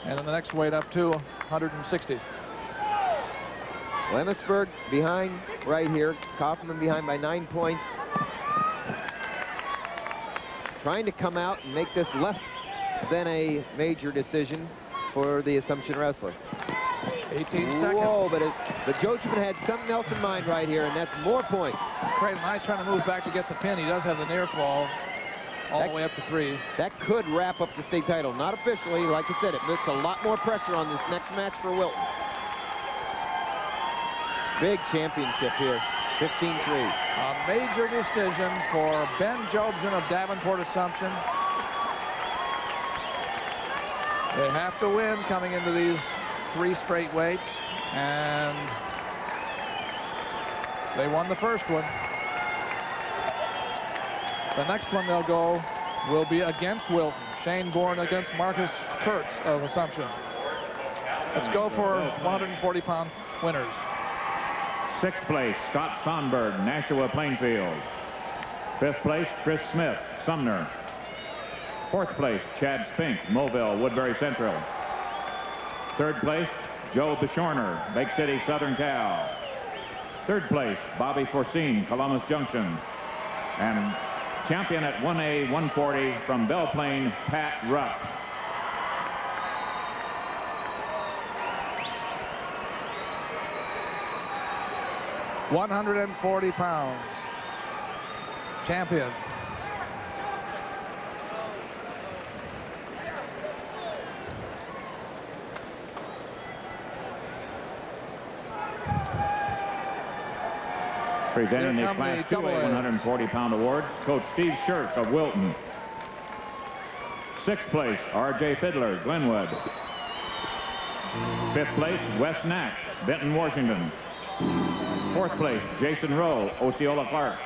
and then the next weight up to 160. Lemusburg behind right here. Kaufman behind by 9 points. Trying to come out and make this less than a major decision for the Assumption wrestler. 18 seconds. Whoa, but Jobson had something else in mind right here, and that's more points. Creighton High's trying to move back to get the pin. He does have the near fall all the way up to 3. That could wrap up the state title. Not officially. Like I said, it puts a lot more pressure on this next match for Wilton. Big championship here, 15-3. A major decision for Ben Jobson of Davenport Assumption. They have to win coming into these 3 straight weights, and they won the first one. The next one they'll go will be against Wilton. Shane Bourne against Marcus Kurtz of Assumption. Let's go for 140-pound winners. 6th place, Scott Sonberg, Nashua Plainfield. 5th place, Chris Smith, Sumner. 4th place, Chad Spink, Mobile, Woodbury Central. 3rd place, Joe Bishorner, Lake City, Southern Cal. 3rd place, Bobby Forcine, Columbus Junction. And champion at 1A 140 from Belle Plaine, Pat Rupp. £140 champion. Presenting the Class 2A 140-pound awards, Coach Steve Shirk of Wilton. 6th place, R.J. Fiddler, Glenwood. 5th place, Wes Knack, Benton, Washington. 4th place, Jason Rowe, Osceola Clark.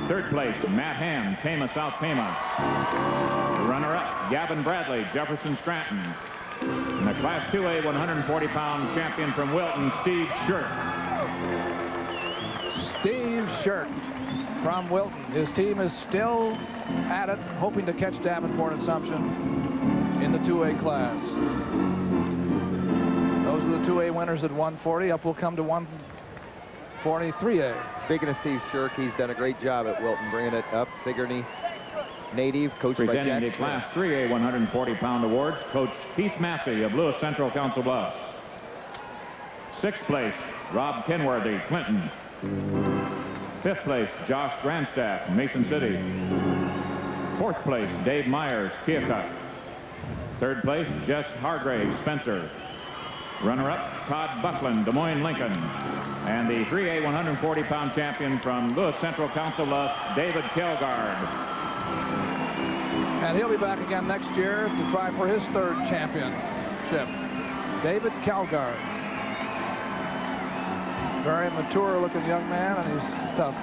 3rd place, Matt Ham, Tama, South Tama. Runner-up, Gavin Bradley, Jefferson Scranton. And the Class 2A 140-pound champion from Wilton, Steve Shirk. Steve Shirk from Wilton. His team is still at it, hoping to catch Davenport Assumption in the 2A class. Those are the 2A winners at 140. Up will come to 143A. Speaking of Steve Shirk, he's done a great job at Wilton, bringing it up. Sigourney native, coached by Jack Presenting the Class 3A 140-pound awards, Coach Keith Massey of Lewis Central, Council Bluffs. 6th place, Rob Kenworthy, Clinton. 5th place, Josh Grandstaff, Mason City. 4th place, Dave Myers, Keokuk. 3rd place, Jess Hargrave, Spencer. Runner-up, Todd Buckland, Des Moines, Lincoln. And the 3A 140-pound champion from Lewis Central, Council Bluffs, David Kelgard. And he'll be back again next year to try for his 3rd championship. David Kelgard. Very mature-looking young man, and he's tough.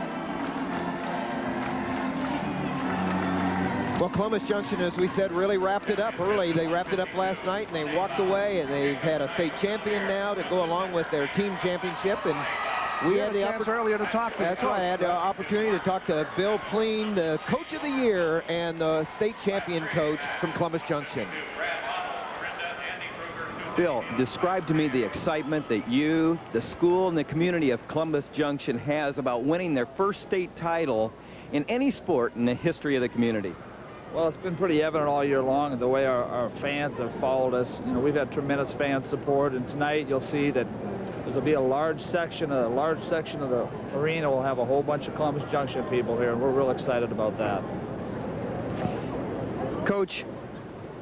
Well, Columbus Junction, as we said, really wrapped it up early. They wrapped it up last night, and they walked away, and they've had a state champion now to go along with their team championship. And we had the opportunity earlier to talk to. That's right. I had the opportunity to talk to Bill Pleen, the coach of the year and the state champion coach from Columbus Junction. Bill, describe to me the excitement that you, the school, and the community of Columbus Junction has about winning their first state title in any sport in the history of the community. Well, it's been pretty evident all year long the way our fans have followed us. You know, we've had tremendous fan support, and tonight you'll see that there'll be a large section of the arena will have a whole bunch of Columbus Junction people here, and we're real excited about that. Coach,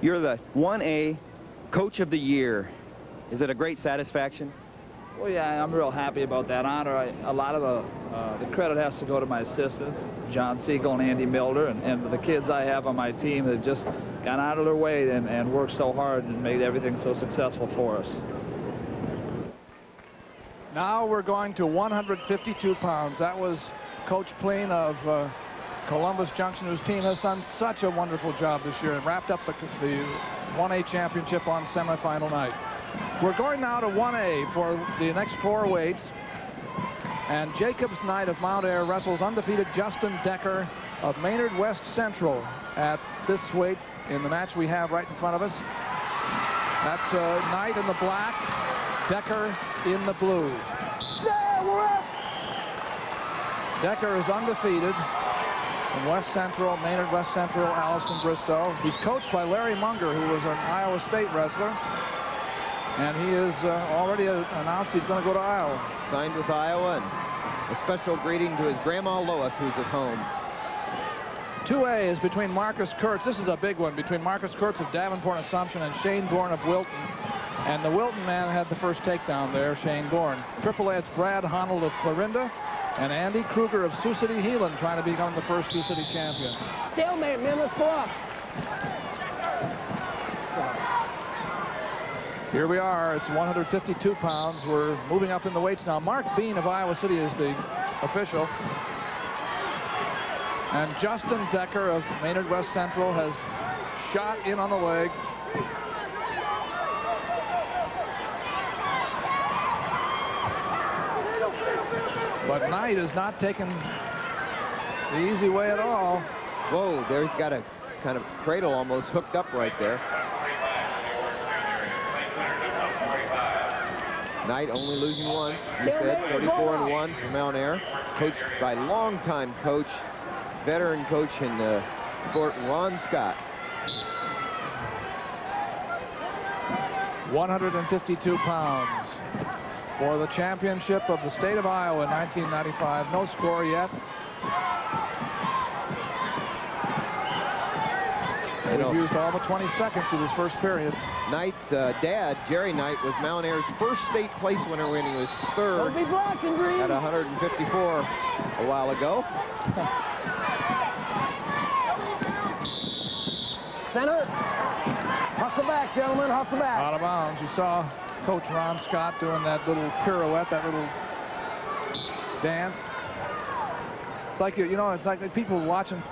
you're the 1A Coach of the Year. Is it a great satisfaction? Well, yeah, I'm real happy about that honor. A lot of the credit has to go to my assistants, John Siegel and Andy Milder, and the kids I have on my team that just got out of their way and worked so hard and made everything so successful for us. Now we're going to 152 pounds. That was Coach Pleen of Columbus Junction, whose team has done such a wonderful job this year and wrapped up the 1A championship on semifinal night. We're going now to 1A for the next 4 weights. And Jacobs Knight of Mount Ayr wrestles undefeated Justin Decker of Maynard West Central at this weight in the match we have right in front of us. That's Knight in the black, Decker in the blue. Yeah, we're up. Decker is undefeated in West Central, Maynard West Central, Alliston Bristow. He's coached by Larry Munger, who was an Iowa State wrestler. And he has already announced he's going to go to Iowa. Signed with Iowa, and a special greeting to his grandma Lois, who's at home. 2A is between Marcus Kurtz. This is a big one between Marcus Kurtz of Davenport and Assumption and Shane Bourne of Wilton. And the Wilton man had the first takedown there, Shane Bourne. 3A, it's Brad Honnold of Clarinda and Andy Kruger of Sioux City Heelan trying to become the first Sioux City champion. Stalemate, man. Let's go up. Here we are. It's 152 pounds. We're moving up in the weights now. Mark Bean of Iowa City is the official. And Justin Decker of Maynard West Central has shot in on the leg. But Knight is not taking the easy way at all. Whoa, there he's got a kind of cradle almost hooked up right there. Knight only losing once, he said, 34-1 from Mount Ayr. Coached by longtime coach, veteran coach in the sport, Ron Scott. 152 pounds for the championship of the state of Iowa in 1995. No score yet. We've used all but 20 seconds of this first period. Knight's dad, Jerry Knight, was Mount Ayr's first state place winner when he was third at 154 a while ago. Center. Hustle back, gentlemen. Hustle back. Out of bounds. You saw Coach Ron Scott doing that little pirouette, that little dance. It's like, you know, it's like people watching.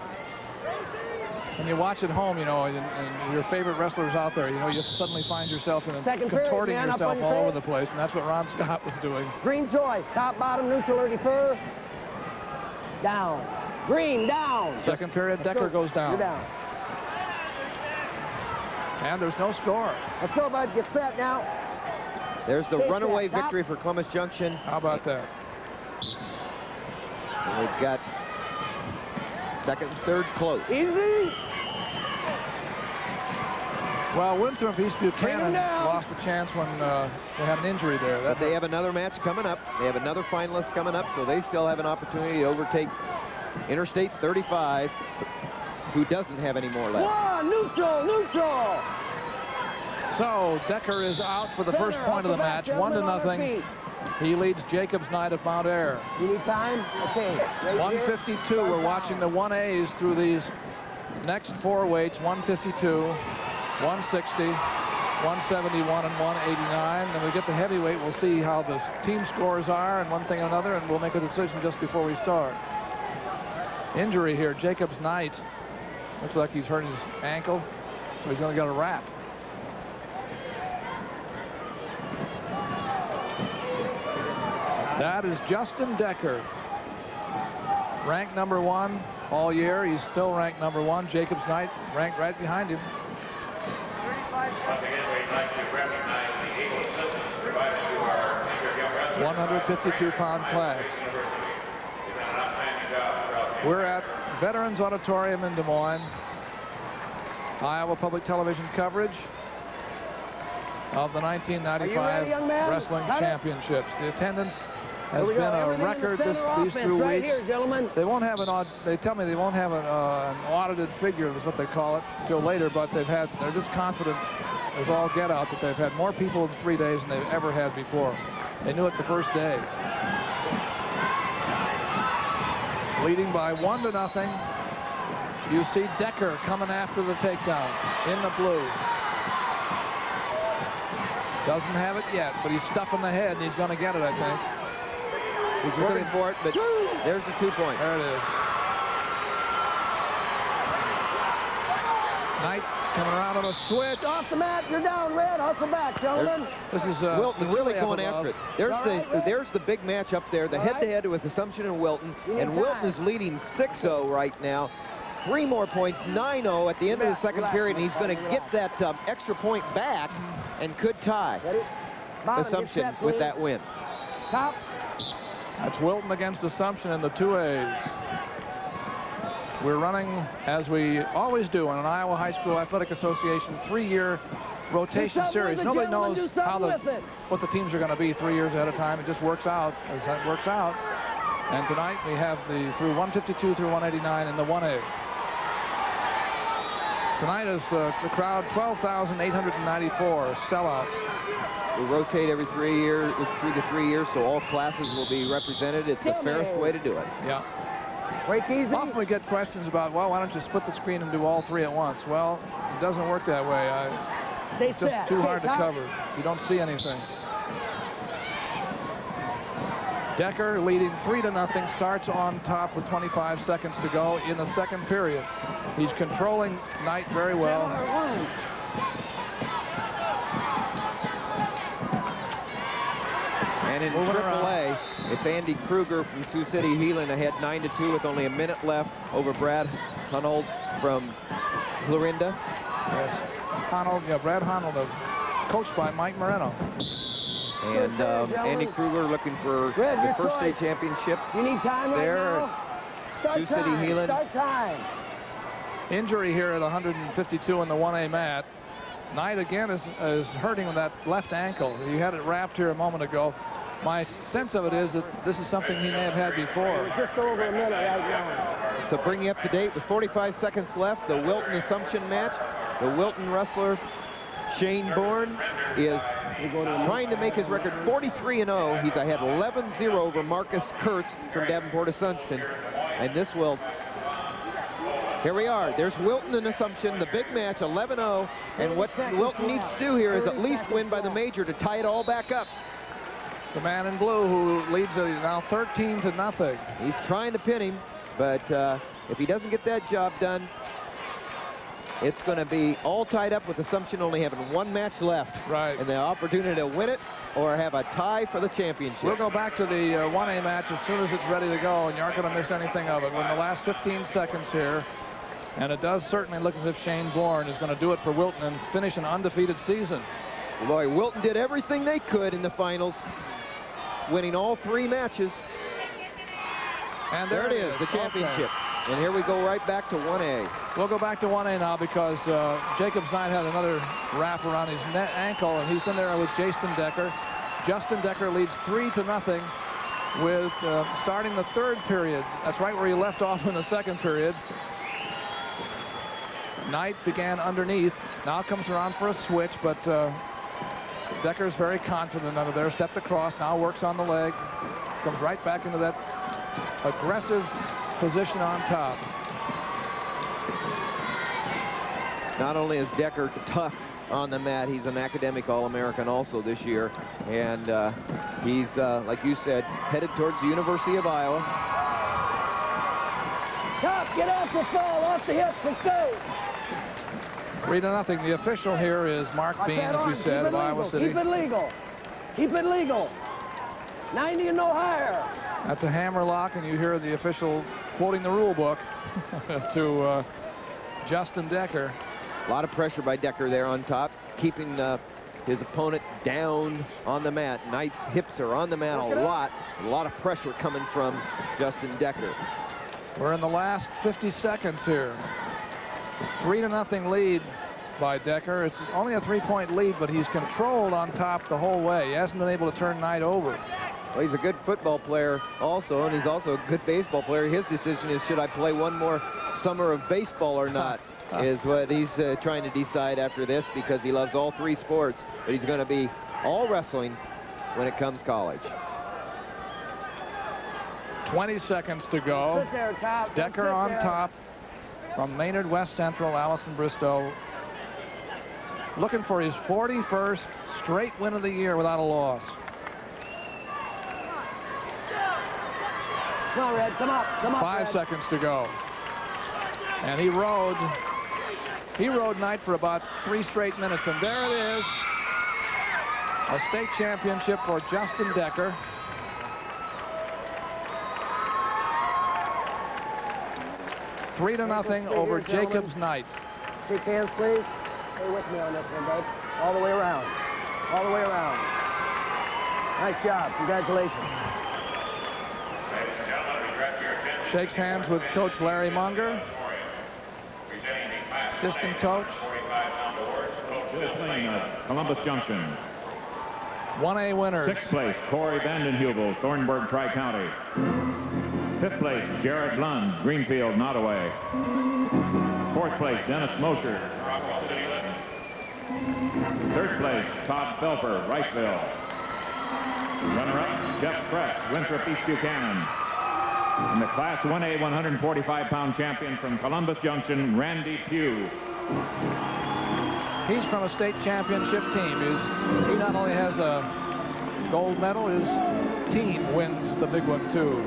When you watch at home, you know, and your favorite wrestlers out there, you know, you suddenly find yourself in contorting yourself all over the place, and that's what Ron Scott was doing. Green choice. Top, bottom, neutral, or defer. Down. Green, down. Second period, Decker goes down. You're down. And there's no score. Let's go, bud. Get set now. There's the runaway victory for Columbus Junction. How about that? And we've got second and third close. Easy. Well, Winthrop East Buchanan lost a chance when they had an injury there. But they have another match coming up. They have another finalist coming up, so they still have an opportunity to overtake Interstate 35, who doesn't have any more left. One, neutral, neutral. So Decker is out for the first point of the match, 1-0. He leads Jacobs Knight of Mount Ayr. You need time? Okay. 152. We're watching the 1As through these next 4 weights, 152, 160, 171, and 189. Then we get to heavyweight. We'll see how the team scores are and one thing and another, and we'll make a decision just before we start. Injury here, Jacobs Knight. Looks like he's hurt his ankle, so he's going to get a wrap. That is Justin Decker, ranked #1 all year. He's still ranked #1. Jacobs Knight ranked right behind him. Once again, we'd like to recognize the 152-pound class. We're at Veterans Auditorium in Des Moines. Iowa Public Television coverage of the 1995 Wrestling Championships. The attendance has been a record these 2 weeks. Right here, gentlemen. They won't have they tell me they won't have an audited figure, is what they call it, till later, but they're just confident as all get out that they've had more people in 3 days than they've ever had before. They knew it the first day. Leading by 1-0. You see Decker coming after the takedown in the blue. Doesn't have it yet, but he's stuffing the head, and he's going to get it, I think. He's looking for it, but there's the 2-point. There it is. Knight coming around on a switch. Off the mat, you're down, Red. Hustle back, gentlemen. This is Wilton really going after it. There's the big match up there, the head-to-head with Assumption and Wilton. And Wilton is leading 6-0 right now. 3 more points, 9-0 at the end of the second period, and he's going to get that extra point back and could tie Assumption with that win. Top. That's Wilton against Assumption in the 2As. We're running, as we always do, on an Iowa High School Athletic Association 3-year rotation series. Nobody knows what the teams are going to be 3 years ahead of time. It just works out as that works out. And tonight we have through 152 through 189 in the 1A. Tonight is the crowd 12,894 sellout. We rotate every 3 years, through the 3 years, so all classes will be represented. It's the fairest way to do it. Yeah. Break easy. Often we get questions about, well, why don't you split the screen and do all 3 at once? Well, it doesn't work that way. It's just too hard to cover. You don't see anything. Decker leading 3-0, starts on top with 25 seconds to go in the second period. He's controlling Knight very well. And in AAA, it's Andy Kruger from Sioux City Healing ahead 9-2 with only a minute left over Brad Hunold from Clarinda. Yes, Hunold, Brad Hunold, coached by Mike Moreno. And Andy Kruger looking for the first state championship. You need time right now? Sioux City Healing. Start time. Injury here at 152 in the 1A mat. Knight again is hurting with that left ankle. He had it wrapped here a moment ago. My sense of it is that this is something he may have had before. Just over a minute right now. To bring you up to date with 45 seconds left, the Wilton Assumption match. The Wilton wrestler Shane Bourne is trying to make his record 43-0. He's ahead 11-0 over Marcus Kurtz from Davenport Assumption. And this will... Here we are. There's Wilton and Assumption, the big match, 11-0. And what Wilton needs to do here is at least win by the major to tie it all back up. The man in blue who leads now 13-0. He's trying to pin him, but if he doesn't get that job done, it's going to be all tied up with Assumption only having 1 match left. Right. And the opportunity to win it or have a tie for the championship. We'll go back to the 1A match as soon as it's ready to go, and you aren't going to miss anything of it. We're in the last 15 seconds here, and it does certainly look as if Shane Bourne is going to do it for Wilton and finish an undefeated season. Boy, Wilton did everything they could in the finals, winning all 3 matches. And there it is, the championship. Okay. And here we go right back to 1A. We'll go back to 1A now because Jacobs Knight had another wrap around his ankle, and he's in there with Justin Decker. Justin Decker leads 3-0 with starting the 3rd period. That's right where he left off in the 2nd period. Knight began underneath. Now comes around for a switch, but Decker's very confident under there. Stepped across, now works on the leg. Comes right back into that aggressive position on top. Not only is Decker tough on the mat, he's an academic All-American also this year. And he's, like you said, headed towards the University of Iowa. Top, get off the fall, off the hips, let's go. 3-0. The official here is Mark Bean, as we said, of Iowa City. Keep it legal. Keep it legal. 90 and no higher. That's a hammer lock, and you hear the official quoting the rule book to Justin Decker. A lot of pressure by Decker there on top, keeping his opponent down on the mat. Knight's hips are on the mat a lot of pressure coming from Justin Decker. We're in the last 50 seconds here. 3-0 lead by Decker. It's only a 3-point lead, but he's controlled on top the whole way. He hasn't been able to turn Knight over. Well, he's a good football player also, and he's also a good baseball player. His decision is, should I play one more summer of baseball or not, is what he's trying to decide after this, because he loves all three sports, but he's going to be all wrestling when it comes college. 20 seconds to go. Decker on top from Maynard West Central, Allison Bristow, looking for his 41st straight win of the year without a loss. Come on, Red. Come up. Come up. 5 seconds to go. And he rode Knight for about 3 straight minutes, and there it is. A state championship for Justin Decker. Three to nothing over Jacobs Knight. Shake hands, please. Stay with me on this one, bud. All the way around. All the way around. Nice job. Congratulations. Shakes hands with Coach Larry Munger, assistant coach. Still playing Columbus Junction. 1A winners. 6th place, Corey Vandenheuvel, Thornburg Tri-County. 5th place, Jared Lund, Greenfield, Nottoway. 4th place, Dennis Mosher. 3rd place, Todd Felfer, Riceville. Runner-up, Jeff Kretz, Winthrop East Buchanan. And the Class 1A 145-pound champion from Columbus Junction, Randy Pugh. He's from a state championship team. He not only has a gold medal, his team wins the big one too.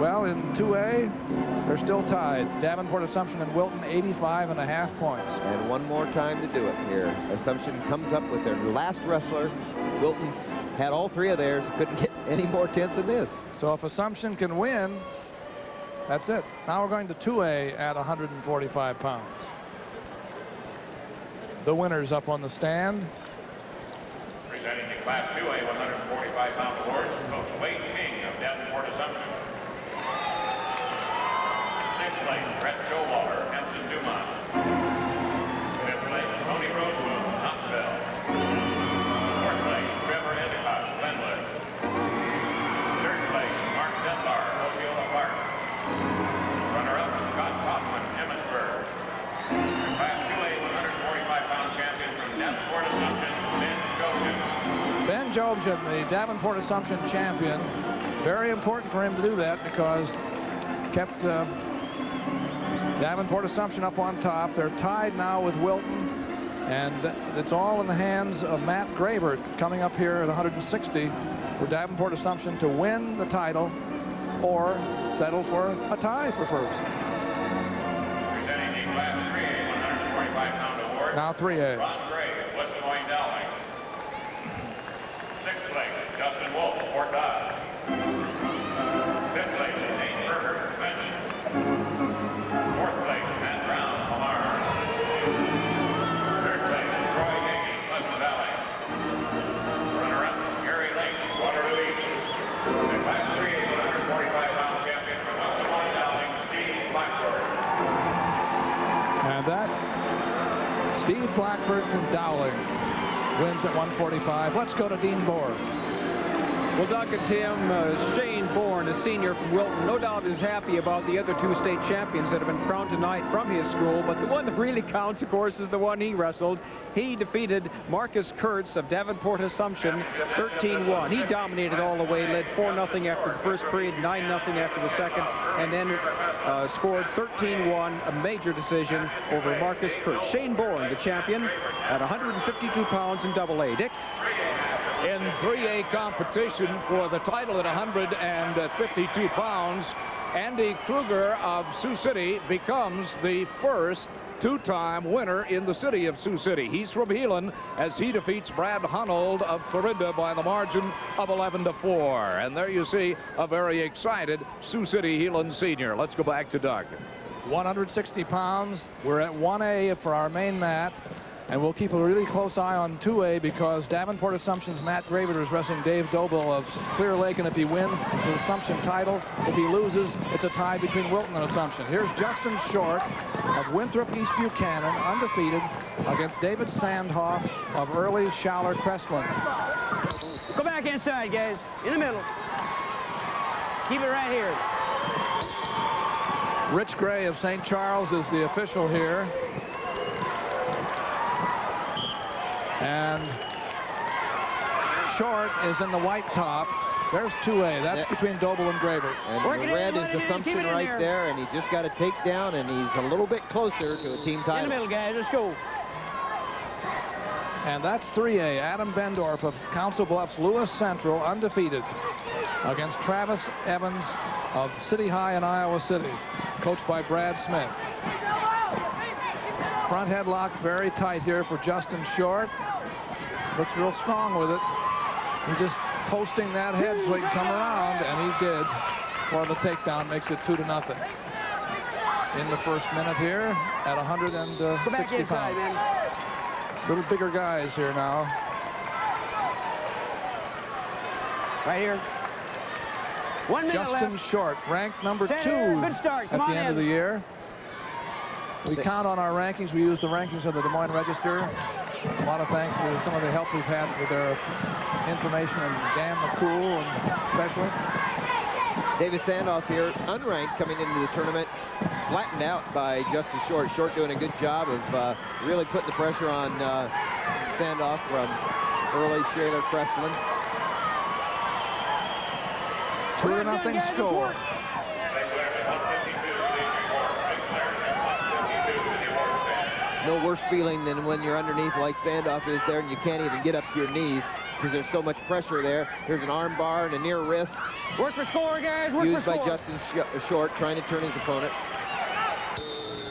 Well, in 2A, they're still tied. Davenport, Assumption, and Wilton, 85.5 points. And one more time to do it here. Assumption comes up with their last wrestler. Wilton's had all three of theirs. Couldn't get any more tense than this. So if Assumption can win, that's it. Now we're going to 2A at 145 pounds. The winners up on the stand. Presenting the Class 2A 145-pound awards, Coach Wade King of Davenport Assumption. 6th place, Brett Showalter, Hampton Dumont. 5th place, Tony Rosewood, Knoxville. 4th place, Trevor Endicott, Glenwood. 3rd place, Mark Dunbar, Osceola Park. Runner-up, Scott Kaufman, Emmitsburg. The Class 2A 145-pound champion from Davenport Assumption, Ben Jobson. Ben Jobson, the Davenport Assumption champion. Very important for him to do that because kept Davenport Assumption up on top. They're tied now with Wilton, and it's all in the hands of Matt Graber coming up here at 160 for Davenport Assumption to win the title or settle for a tie for first. Presenting the Class 3A 145-pound award. Now 3A. Ron Gray of West Des Moines Dowling. 6th place, Justin Wolf of Fort Dodge. 5th place, Nate Berger, Benton. 4th place, Matt Brown, Lamar. 3rd place, Troy Gagey, Pleasant Valley. Runner-up, Gary Lake, Waterloo East. The Class 3A 145-pound champion from West Des Moines Dowling, Steve Blackford. And that, Steve Blackford from Dowling wins at 145. Let's go to Dean Bohr. Well, Doug and Tim, Shane Bourne, a senior from Wilton, no doubt is happy about the other two state champions that have been crowned tonight from his school, but the one that really counts, of course, is the one he wrestled. He defeated Marcus Kurtz of Davenport Assumption 13-1. He dominated all the way, led 4-0 after the first period, 9-0 after the second, and then scored 13-1, a major decision over Marcus Kurtz. Shane Bourne, the champion, at 152 pounds in AA. Dick? In 3A competition for the title at 152 pounds, Andy Kruger of Sioux City becomes the first two-time winner in the city of Sioux City. He's from Heelan as he defeats Brad Hunold of Clarinda by the margin of 11-4. And there you see a very excited Sioux City Heelan senior. Let's go back to Doug. 160 pounds. We're at 1A for our main mat. And we'll keep a really close eye on 2A because Davenport Assumption's Matt Graveter is wrestling Dave Doble of Clear Lake, and if he wins, it's an Assumption title. If he loses, it's a tie between Wilton and Assumption. Here's Justin Short of Winthrop East Buchanan, undefeated, against David Sandhoff of Early Schouler Crestland. Go back inside, guys. In the middle. Keep it right here. Rich Gray of St. Charles is the official here. And Short is in the white top. There's 2A. That's between Doble and Graver. And the red is Assumption right there, and he just got a takedown, and he's a little bit closer to a team title. In the middle, guys. Let's go. And that's 3A. Adam Bendorf of Council Bluffs Lewis Central, undefeated, against Travis Evans of City High in Iowa City, coached by Brad Smith. Front headlock very tight here for Justin Short. Looks real strong with it. He's just posting that head so he can come around, and he did for the takedown. Makes it 2-0 in the first minute here at 160 pounds. Man. Little bigger guys here now. Right here. 1 minute Justin left. Short, ranked number 2 Good start. at the end of the year. We count on our rankings. We use the rankings of the Des Moines Register. A lot of thanks to some of the help we've had with their information, and Dan McCool especially. David Sandoff here, unranked coming into the tournament, flattened out by Justin Short. Short doing a good job of really putting the pressure on Sandoff from Early Schouler Crestland. 2-0 score. No worse feeling than when you're underneath like Sandoff is there and you can't even get up to your knees because there's so much pressure there. Here's an arm bar and a near wrist. Work for score, guys. Work used for by score. Justin Short, trying to turn his opponent.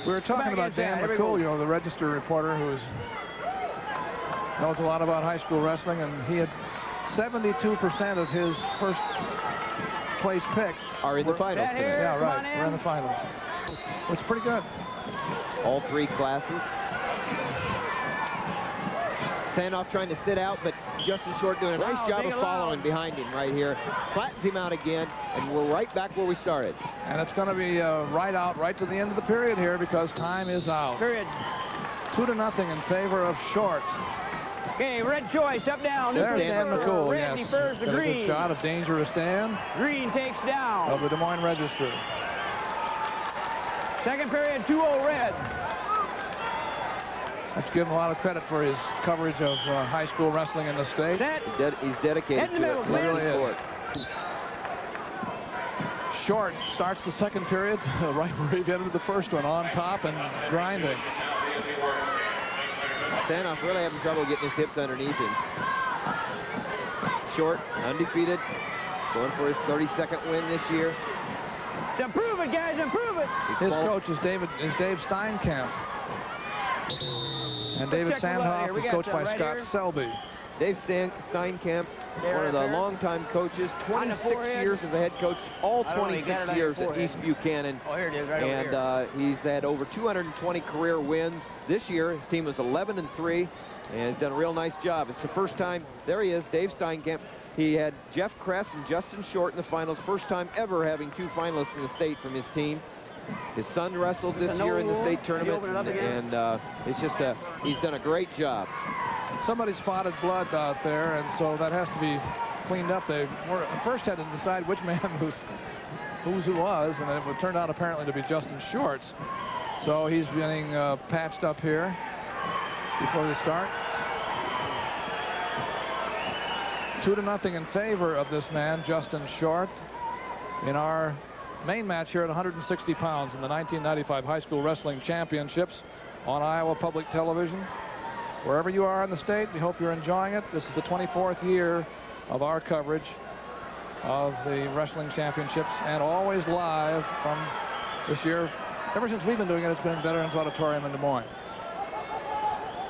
We were talking about Dan McCool, you know, the Register reporter who knows a lot about high school wrestling, and he had 72% of his first place picks are in the finals. Yeah, right. We're in the finals, which is pretty good. All 3 classes. Sandoff trying to sit out, but Justin Short doing a nice job of following behind him right here. Flattens him out again, and we're right back where we started. And it's going to be right out right to the end of the period here because time is out. Period. 2-0 in favor of Short. Okay, red choice, up, down. There's Dan McCool, red yes. defers the Got a green. good shot of Dangerous Dan. Green takes down. Of the Des Moines Register. Second period, 2-0 red. Let's give him a lot of credit for his coverage of high school wrestling in the state. He's dedicated to it. Really is. Short starts the second period right where he ended the first one, on top and grinding. Sandoff really having trouble getting his hips underneath him. Short, undefeated, going for his 32nd win this year. Improve it, guys, improve it. His coach is Dave Steinkamp. And David Sandhoff is coached by Scott Selby. Dave Steinkamp, one of the longtime coaches, 26 years as a head coach, all 26 years at East Buchanan. Oh, here it is, right over here. And he's had over 220 career wins. This year, his team was 11-3, and has done a real nice job. It's the first time, there he is, Dave Steinkamp. He had Jeff Kress and Justin Short in the finals, first time ever having 2 finalists in the state from his team. His son wrestled this year in the state tournament, and it's just he's done a great job. Somebody spotted blood out there, and so that has to be cleaned up. They first had to decide which man who was, and it turned out apparently to be Justin Short's. So he's getting patched up here before they start. 2-0 in favor of this man, Justin Short, in our main match here at 160 pounds in the 1995 High School Wrestling Championships on Iowa Public Television. Wherever you are in the state, we hope you're enjoying it. This is the 24th year of our coverage of the Wrestling Championships, and always live from this year. Ever since we've been doing it, it's been in Veterans Auditorium in Des Moines.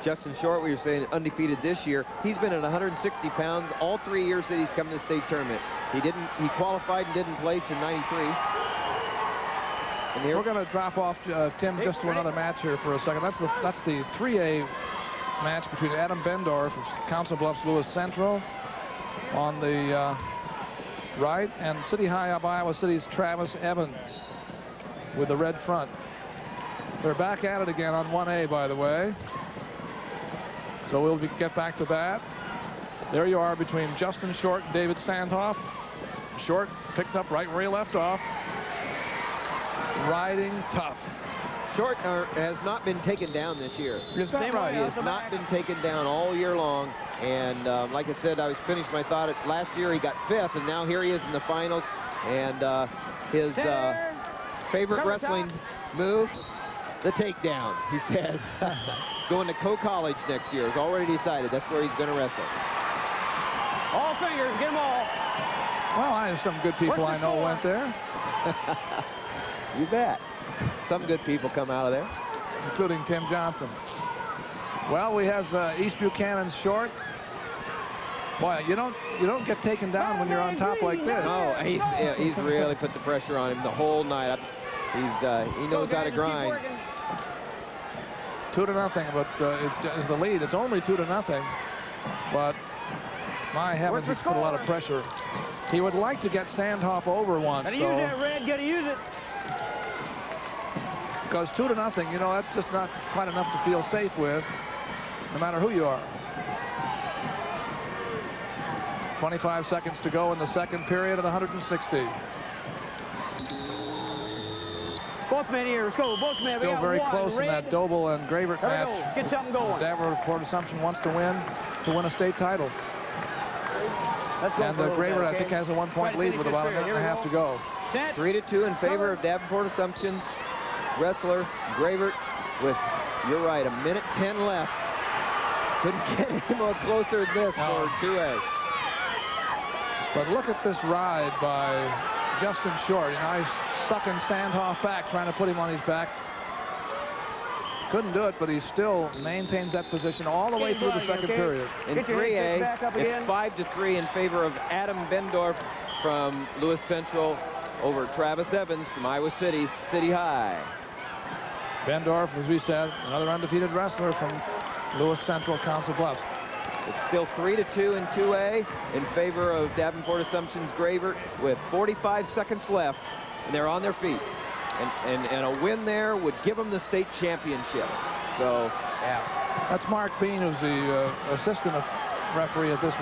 Justin Short, we were saying, undefeated this year. He's been at 160 pounds all 3 years that he's come to the state tournament. He qualified and didn't place in '93. And here we're going to drop off, Tim, just to another match here for a second. That's the 3A match between Adam Bendorf of Council Bluffs Lewis Central on the right, and City High of Iowa City's Travis Evans with the red front. They're back at it again on 1A, by the way. So we'll get back to that. There you are between Justin Short and David Sandhoff. Short picks up right where he left off. Riding tough. Short has not been taken down this year. Is that right? He has not been taken down all year long. And like I said, I was finished my thought. Last year he got 5th, and now here he is in the finals. And his favorite wrestling move, the takedown, he says. Going to Co-College next year. It's already decided. That's where he's going to wrestle. All fingers, get them all. Well, I have some good people I know went there. You bet. Some good people come out of there, including Tim Johnson. Well, we have East Buchanan's Short. Boy, you don't get taken down when you're on top like this. No, he's really put the pressure on him the whole night. He knows how to grind. 2-0, but it's the lead. It's only 2-0, but my heavens, he's put a lot of pressure. He would like to get Sandhoff over once, Gotta though. use that, Red. Gotta use it. Because 2-0, you know, that's just not quite enough to feel safe with, no matter who you are. 25 seconds to go in the second period at 160. Both men here. Let's go. Both men. Still very close in that Doble and Gravert match. Get something going. Davenport Port Assumption wants to win a state title. And Gravert, I think, has a 1-point lead with about a minute and a half to go. 3-2 in favor of Davenport Assumption's wrestler Gravert with, you're right, a minute 10 left. Couldn't get any more closer than this for 2A. But look at this ride by Justin Short. You know, he's sucking Sandhoff back, trying to put him on his back. Couldn't do it, but he still maintains that position all the way through the second period. In 3A, it's 5-3 in favor of Adam Bendorf from Lewis Central over Travis Evans from Iowa City, City High. Bendorf, as we said, another undefeated wrestler from Lewis Central, Council Bluffs. It's still 3-2 in 2A in favor of Davenport Assumption's Gravert with 45 seconds left, and they're on their feet. And a win there would give them the state championship. So, yeah. That's Mark Bean, who's the assistant referee at this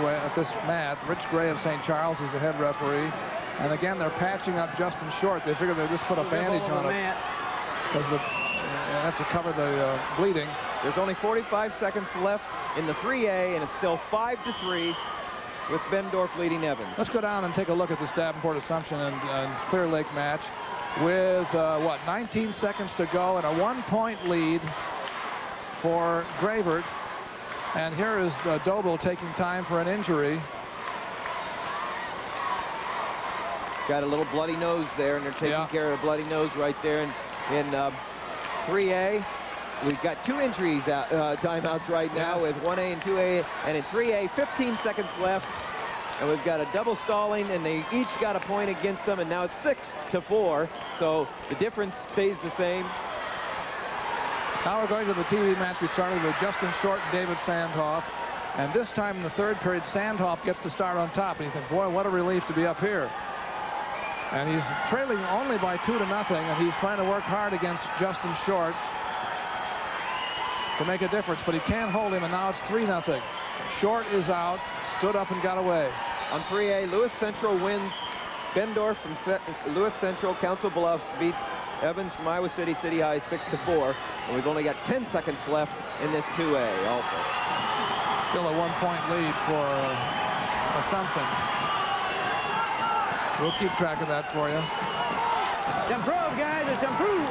mat. Rich Gray of St. Charles is the head referee. And again, they're patching up Justin Short. They figure they just put a bandage on it because they have to cover the bleeding. There's only 45 seconds left in the 3A, and it's still 5-3 with Bendorf leading Evans. Let's go down and take a look at this Davenport Assumption and Clear Lake match with, 19 seconds to go and a 1-point lead for Gravert. And here is Doble taking time for an injury. Got a little bloody nose there, and they're taking care of a bloody nose right there. In 3A, we've got 2 injuries timeouts right now with 1A and 2A. And in 3A, 15 seconds left. And we've got a double stalling, and they each got a point against them, and now it's 6-4. So the difference stays the same. Now we're going to the TV match we started with Justin Short and David Sandhoff. And this time in the third period, Sandhoff gets to start on top. And you think, boy, what a relief to be up here. And he's trailing only by 2-0, and he's trying to work hard against Justin Short to make a difference, but he can't hold him, and now it's 3-0. Short is out, stood up and got away. On 3A, Lewis Central wins. Bendorf from Lewis Central, Council Bluffs beats Evans from Iowa City, City High 6-4. And we've only got 10 seconds left in this 2A also. Still a 1-point lead for Assumption. We'll keep track of that for you. It's improved, guys. It's improved.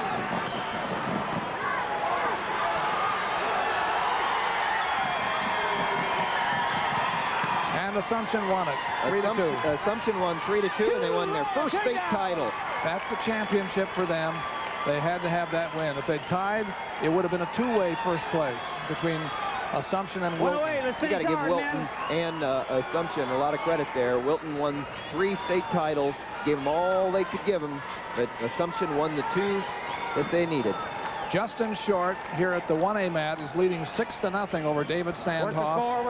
And Assumption won it, 3-2. Assumption won 3-2, and they won their first state title. That's the championship for them. They had to have that win. If they tied, it would have been a 2-way first place between Assumption and Wilton. You got to give Wilton and Assumption a lot of credit there. Wilton won 3 state titles, gave them all they could give them, but Assumption won the 2 that they needed. Justin Short here at the 1A mat is leading 6-0 over David Sandhoff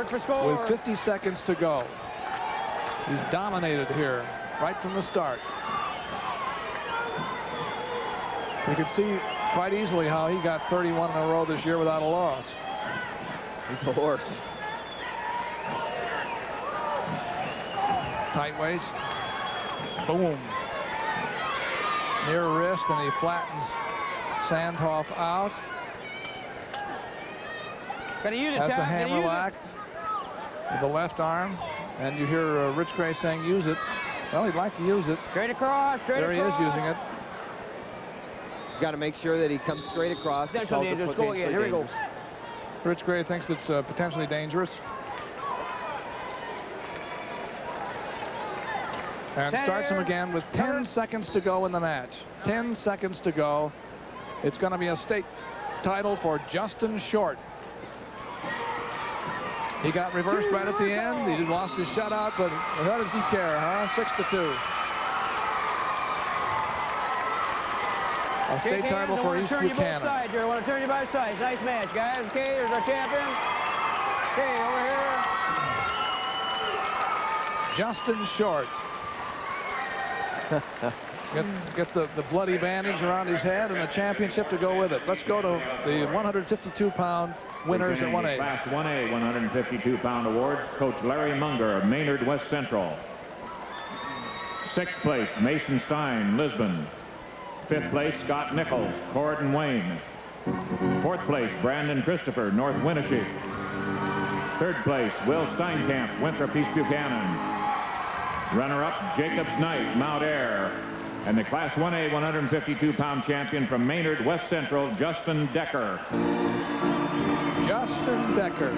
with 50 seconds to go. He's dominated here right from the start. You can see quite easily how he got 31 in a row this year without a loss. He's a horse. Tight waist. Boom. Near wrist, and he flattens Sandhoff out. Gonna use it, Has Tom. the hammerlock with the left arm. And you hear Rich Gray saying, use it. Well, he'd like to use it. Straight across, straight there across. He is using it. He's got to make sure that he comes straight across. Potentially dangerous. Go again. Here we go. Rich Gray thinks it's potentially dangerous. And starts him again with 10 seconds to go in the match. 10 seconds to go. It's going to be a state title for Justin Short. He got reversed right at the end. He lost his shutout, but how does he care, huh? 6-2. A state title for East Buchanan. I want to turn you by sides. Nice match, guys. Okay, there's our champion. Okay, over here. Justin Short. Gets the bloody bandage around his head and the championship to go with it. Let's go to the 152-pound winners at 1A. Class 1A 152-pound awards, Coach Larry Munger of Maynard West Central. 6th place, Mason Stein, Lisbon. 5th place, Scott Nichols, Corydon Wayne. 4th place, Brandon Christopher, North Winneshiek. 3rd place, Will Steinkamp, Winthrop East Buchanan. Runner-up, Jacobs Knight, Mount Ayr. And the Class 1A 152-pound champion from Maynard West Central, Justin Decker. Justin Decker.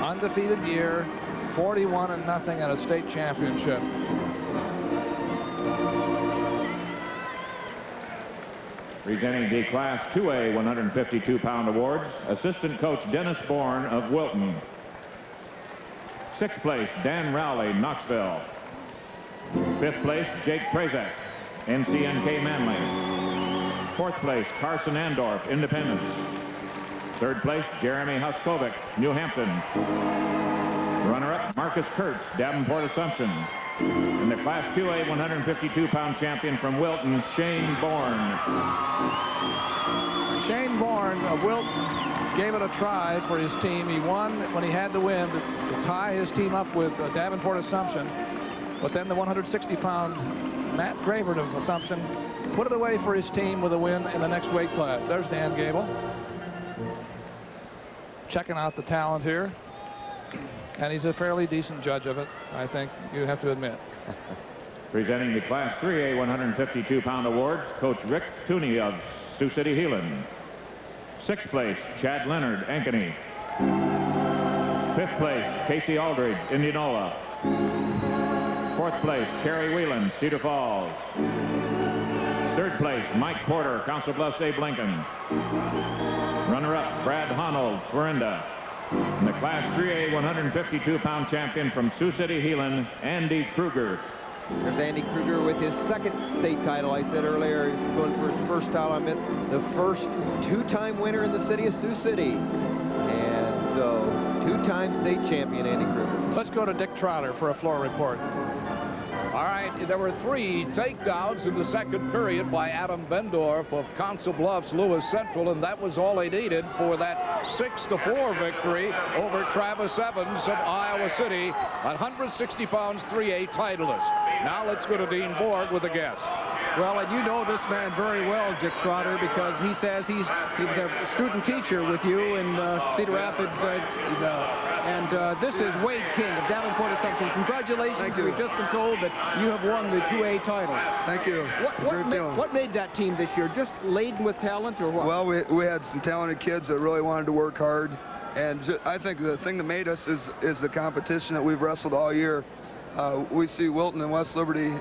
Undefeated year, 41-0 at a state championship. Presenting the Class 2A 152-pound awards, Assistant Coach Dennis Bourne of Wilton. 6th place, Dan Rowley, Knoxville. 5th place, Jake Prazak, NCNK Manly. 4th place, Carson Andorf, Independence. 3rd place, Jeremy Huskovic, New Hampton. Runner-up, Marcus Kurtz, Davenport Assumption. And the Class 2A 152-pound champion from Wilton, Shane Bourne. Shane Bourne of Wilton gave it a try for his team. He won when he had to win to tie his team up with Davenport Assumption. But then the 160-pound Matt Gravert of Assumption put it away for his team with a win in the next weight class. There's Dan Gable. Checking out the talent here. And he's a fairly decent judge of it, I think you have to admit. Presenting the Class 3A 152-pound awards, Coach Rick Tooney of Sioux City, Heelan. 6th place, Chad Leonard, Ankeny. 5th place, Casey Aldridge, Indianola. 4th place, Kerry Whelan, Cedar Falls. 3rd place, Mike Porter, Council Bluffs, Abe Lincoln. Runner-up, Brad Honold, Florinda. And the Class 3A 152-pound champion from Sioux City, Heelan, Andy Kruger. There's Andy Kruger with his 2nd state title. I said earlier he's going for his 1st title. I meant the first 2-time winner in the city of Sioux City. And so 2-time state champion Andy Kruger. Let's go to Dick Trotter for a floor report. All right, there were 3 takedowns in the second period by Adam Bendorf of Council Bluffs, Lewis Central, and that was all they needed for that 6-4 victory over Travis Evans of Iowa City, 160 pounds 3A titleist. Now let's go to Dean Borg with a guest. Well, and you know this man very well, Dick Trotter, because he says he was a student teacher with you in Cedar Rapids. And this is Wade King of Davenport Assumption. Congratulations. Thank you. We've just been told that you have won the 2A title. Thank you. What made that team this year? Just laden with talent or what? Well, we had some talented kids that really wanted to work hard. And I think the thing that made us is the competition that we've wrestled all year. We see Wilton and West Liberty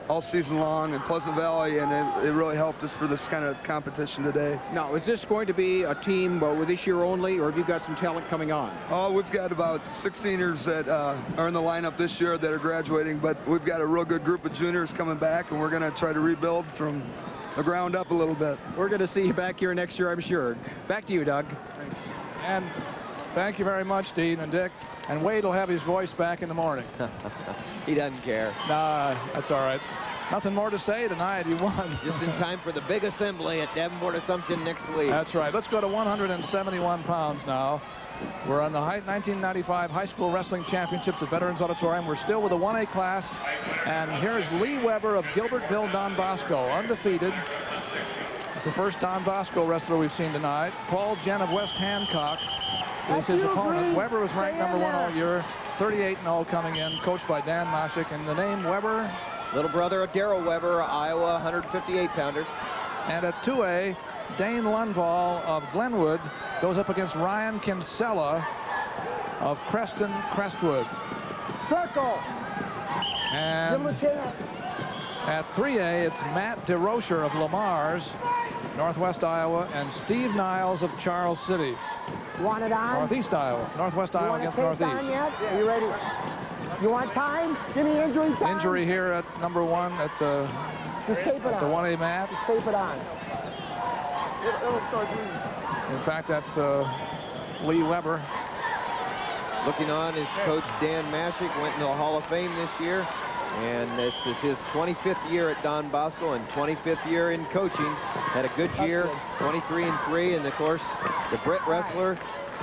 all season long in Pleasant Valley, and it really helped us for this kind of competition today. Now, is this going to be a team with this year only, or have you got some talent coming on? Oh, we've got about 6 seniors that are in the lineup this year that are graduating, but we've got a real good group of juniors coming back, and we're going to try to rebuild from the ground up a little bit. We're going to see you back here next year, I'm sure. Back to you, Doug. And thank you very much, Dean and Dick. And Wade will have his voice back in the morning. He doesn't care. Nah, that's all right. Nothing more to say tonight. You won. Just in time for the big assembly at Davenport Assumption next week. That's right. Let's go to 171 pounds now. We're on the 1995 High School Wrestling Championships at Veterans Auditorium. We're still with the 1A class. And here's Lee Weber of Gilbertville Don Bosco, undefeated. It's the first Don Bosco wrestler we've seen tonight. Paul Jen of West Hancock is his opponent. Weber was ranked #1 all year, 38-0 coming in, coached by Dan Moshik. And the name Weber? Little brother of Darrell Weber, Iowa 158-pounder. And at 2A, Dane Lundvall of Glenwood goes up against Ryan Kinsella of Creston Crestwood. Circle. And give him a chance. At 3A, it's Matt DeRocher of Lamar's, Northwest Iowa, and Steve Niles of Charles City. Want it on? Northeast Iowa. Northwest Iowa against Northeast. Yet? Are you ready? You want time? Give me injury time. Injury here at #1 at the, just tape it on. The 1A mat. Just tape it on. In fact, that's Lee Weber. Looking on is Coach Dan Mashik, went into the Hall of Fame this year. And this is his 25th year at Don Bosco and 25th year in coaching. Had a good year, 23-3. And of course, the Brit wrestler,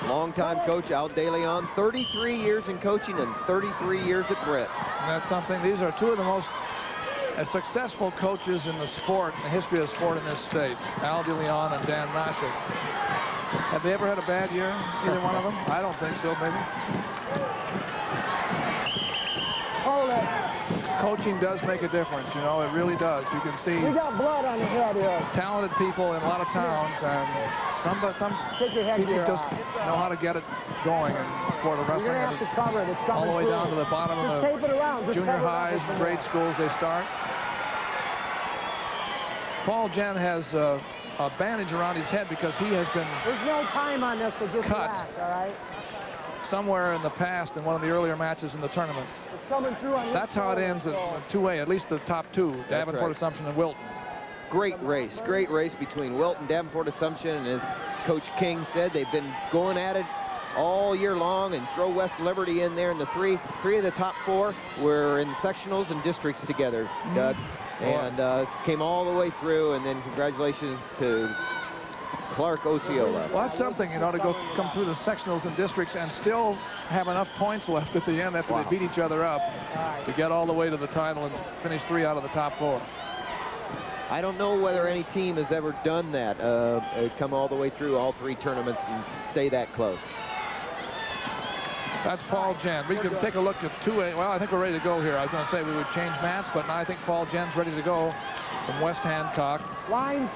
longtime coach Al DeLeon, 33 years in coaching and 33 years at Brit. And that's something. These are two of the most successful coaches in the sport, in the history of sport in this state, Al DeLeon and Dan Mashik. Have they ever had a bad year, either one of them? I don't think so, maybe. Hold it. Coaching does make a difference, you know, it really does. You can see we got blood on the head here. Talented people in a lot of towns, and some people just know how to get it going in the sport of wrestling. You're gonna have to cover it. It's all the way through. down to the bottom just of the tape it around. Just junior highs, grade schools they start. Paul Jen has a bandage around his head because he has been There's no time on this, so just cut relax, all right? somewhere in the past in one of the earlier matches in the tournament. It's coming through on That's how it ends at 2A, at least the top two, Davenport right. Assumption and Wilton. Great race between Wilton, Davenport Assumption, and as Coach King said, they've been going at it all year long, and throw West Liberty in there, and the three of the top four were in sectionals and districts together, Doug. And came all the way through, and then congratulations to Clark Osceola. Well, that's something, you know, to come through the sectionals and districts and still have enough points left at the end after they beat each other up to get all the way to the title and finish 3 out of the top 4. I don't know whether any team has ever done that, come all the way through all 3 tournaments and stay that close. That's Paul Jen. We can take a look at 2A. Well, I think we're ready to go here. I was going to say we would change mats, but now I think Paul Jen's ready to go from West Hancock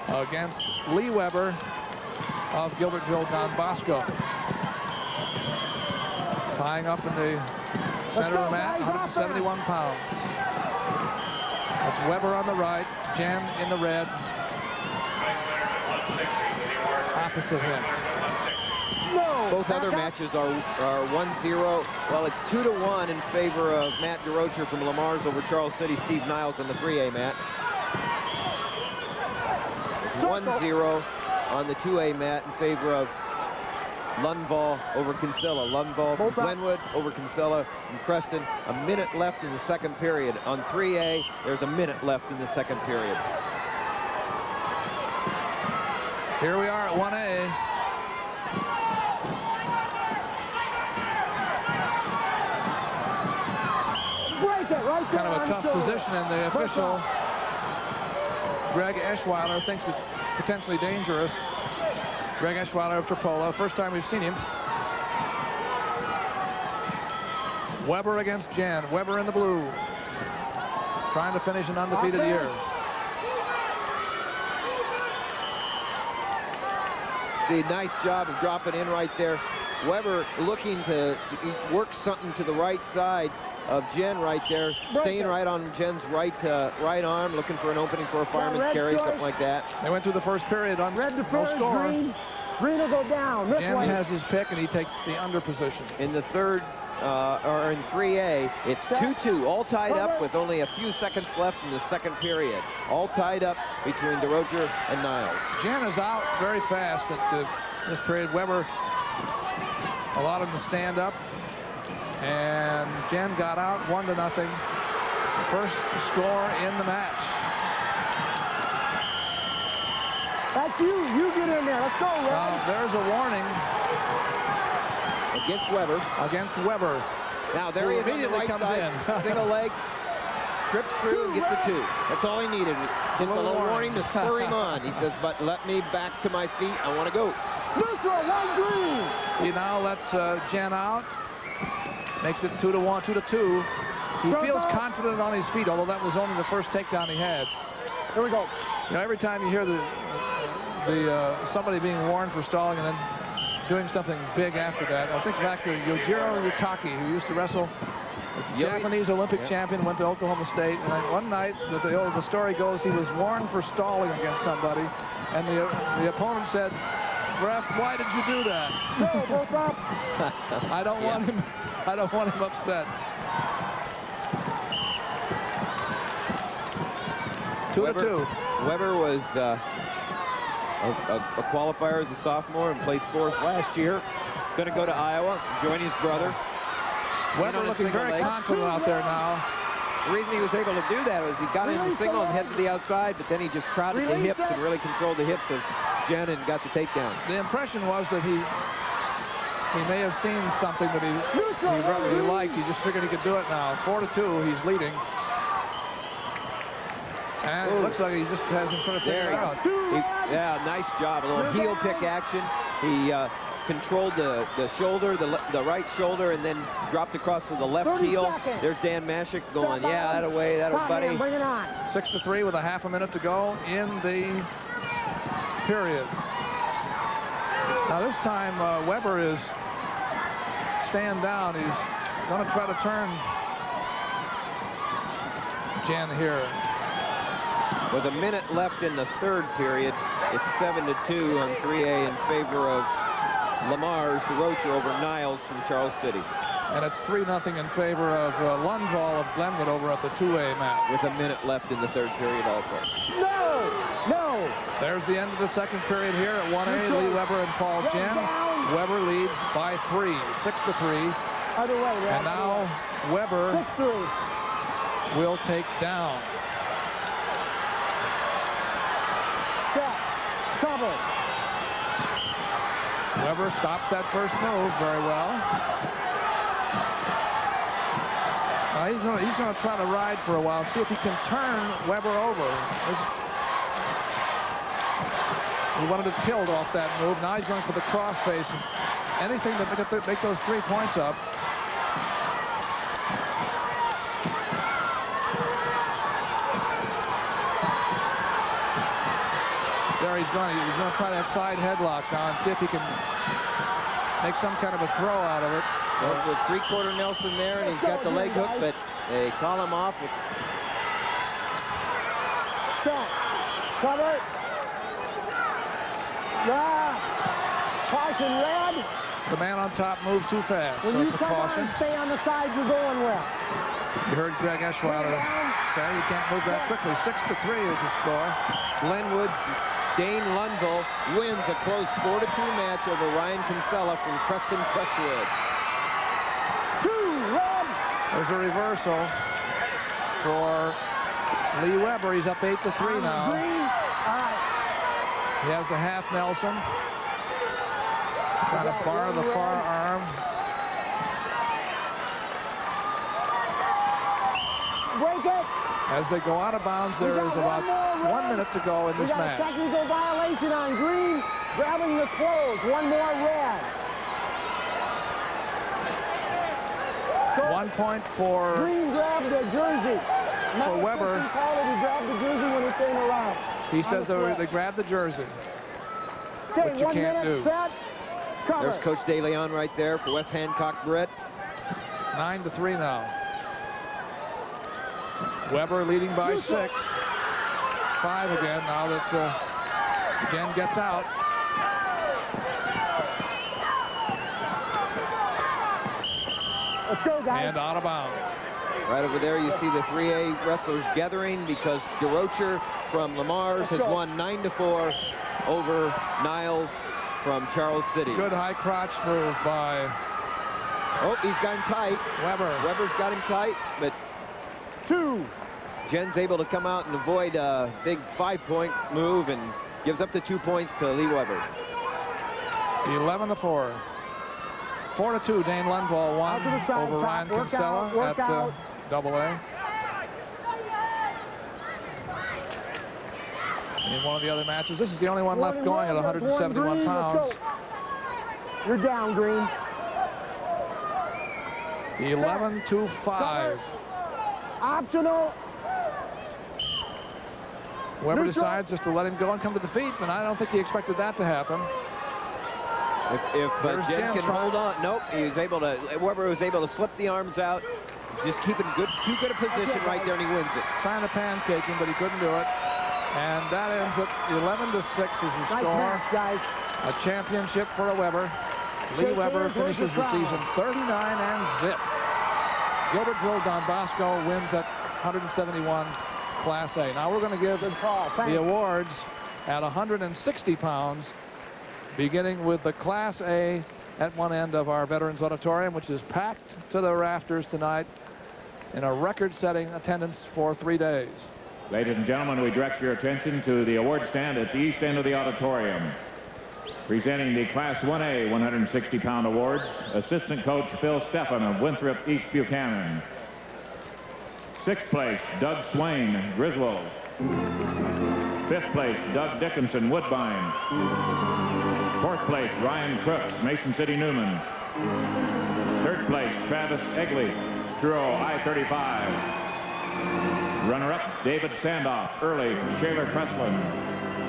against Lee Weber of Gilbertville Don Bosco. Tying up in the center of the mat, 171 pounds. That's Weber on the right, Jen in the red. Opposite him. Both other matches are 1-0. Well, it's 2-1 in favor of Matt DeRocher from Lamar's over Charles City, Steve Niles on the 3A mat. 1-0 on the 2A mat in favor of Lundvall over Kinsella. Lundvall from Glenwood over Kinsella from Creston. A minute left in the second period. On 3A, there's a minute left in the second period. Here we are at 1A. Kind of a tough position, and the official, Greg Eschweiler, thinks it's potentially dangerous. Greg Eschweiler of Tripolo, first time we've seen him. Weber against Jen. Weber in the blue, trying to finish an undefeated year. See, nice job of dropping in right there. Weber looking to work something to the right side of Jen right there, staying right on Jen's right arm, looking for an opening for a fireman's carry, something like that. They went through the first period on no score. Green will go down. Jen has his pick, and he takes the under position. In the third or in 3A. It's 2-2, all tied up with only a few seconds left in the second period. All tied up between DeRocher and Niles. Jen is out very fast at this period. Weber allowed him to stand up, and Jen got out 1-0. First score in the match. That's you. You get in there. Let's go, Red. There's a warning against Weber. Now there he is on the right side. Single leg. Trips through and gets a 2. That's all he needed. Just a little warning to spur him on. He says, but let me back to my feet. I want to go. Neutral, 1 green. He now lets Jen out. Makes it 2-1, 2-2. He feels confident on his feet, although that was only the first takedown he had. Here we go. You know, every time you hear somebody being warned for stalling and then doing something big after that, I think back to Yojiro Yutaki, who used to wrestle. Japanese Olympic champion, went to Oklahoma State, and then one night, the story goes, he was warned for stalling against somebody, and the opponent said, "Ref, why did you do that?" No, both up. I don't want him upset. 2-2. Weber was a qualifier as a sophomore and placed 4th last year. Going to go to Iowa, join his brother. Weber looking very confident out there now. The reason he was able to do that was he got in the single and head to the outside, but then he just crowded the hips and really controlled the hips of Jen and got the takedown. The impression was that he may have seen something that he liked. He just figured he could do it now. 4-2, he's leading. And it looks like he just hasn't sort of figured it out. Yeah, nice job. A little heel pick action. He controlled the shoulder, the right shoulder, and then dropped across to the left heel. There's Dan Mashik going, yeah, that away, that buddy. Bring it on. 6-3 with a half a minute to go in the period. Now this time Weber is stand down. He's going to try to turn Jen here. With a minute left in the third period, it's 7-2 on 3A in favor of Lamar's DeRocher over Niles from Charles City. And it's 3-0 in favor of Lundvall of Glenwood over at the 2A match. With a minute left in the third period also. No! No! There's the end of the second period here at 1A. Lee Weber and Paul Jen. Weber leads by 3, 6-3. Other way, Red. And now Weber 6-3. will take down. Cover. Weber stops that first move very well. He's going to try to ride for a while and see if he can turn Weber over. He wanted to tilt off that move. Now he's going for the crossface. Anything to make those 3 points up. There he's going to try that side headlock now and see if he can make some kind of a throw out of it. Well, with 3/4 Nelson there, and he's got the leg hook, but they call him off. Set. Cover. Yeah. Caution, Red. The man on top moved too fast, when so you it's a come caution. on and stay on the side you're going with. You heard Greg Eschweiler. Okay, you can't move that quickly. 6-3 is the score. Glenwood's Dane Lundvall wins a close 4-2 match over Ryan Kinsella from Preston Crestwood. 2, Red. There's a reversal for Lee Weber. He's up 8-3 now. He has the half Nelson. Got a bar of the far arm. Break it. As they go out of bounds, there is about 1 minute to go in this match. We got a technical violation on green, grabbing the clothes. One more red. 1 point for green grabbed the jersey. For Weber. He called it, he grabbed the jersey when he came around. He says they grabbed the jersey. Okay, which you can't do. Set. Cover. There's Coach DeLeon right there for West Hancock Brett. 9-3 now. Weber leading by 6. 5 again now that Jen gets out. Let's go, guys. And out of bounds. Right over there, you see the 3A wrestlers gathering because DeRocher from Lamar's has won 9-4 over Niles from Charles City. Good high crotch move by... Oh, he's got him tight. Weber's got him tight, but... 2. Jen's able to come out and avoid a big 5-point move and gives up the 2 points to Lee Weber. 11-4. 4-2, Dane Lundvall won over Ryan Kinsella at Double A. In one of the other matches, this is the only one left going at 171 pounds. You're down, Green. 11-5. Optional. Weber decides just to let him go and come to the feet, and I don't think he expected that to happen. If Jen can hold on, nope, he was able to. Weber was able to slip the arms out, just keeping too good a position right there, and he wins it. Trying to pancake him, but he couldn't do it. And that ends at 11-6 is the score. Nice match, guys. A championship for a Weber. Lee Weber finishes the season 39 and zip. Gilbertville Don Bosco wins at 171 Class A. Now we're going to give the awards at 160 pounds, beginning with the Class A at one end of our Veterans Auditorium, which is packed to the rafters tonight in a record-setting attendance for 3 days. Ladies and gentlemen, we direct your attention to the award stand at the east end of the auditorium. Presenting the Class 1A 160-pound awards, Assistant Coach Phil Stephan of Winthrop East Buchanan. 6th place, Doug Swain, Griswold. 5th place, Doug Dickinson, Woodbine. 4th place, Ryan Crooks, Mason City Newman. 3rd place, Travis Egley, Truro I-35. Runner-up, David Sandoff, Early, Shaler Kreslin.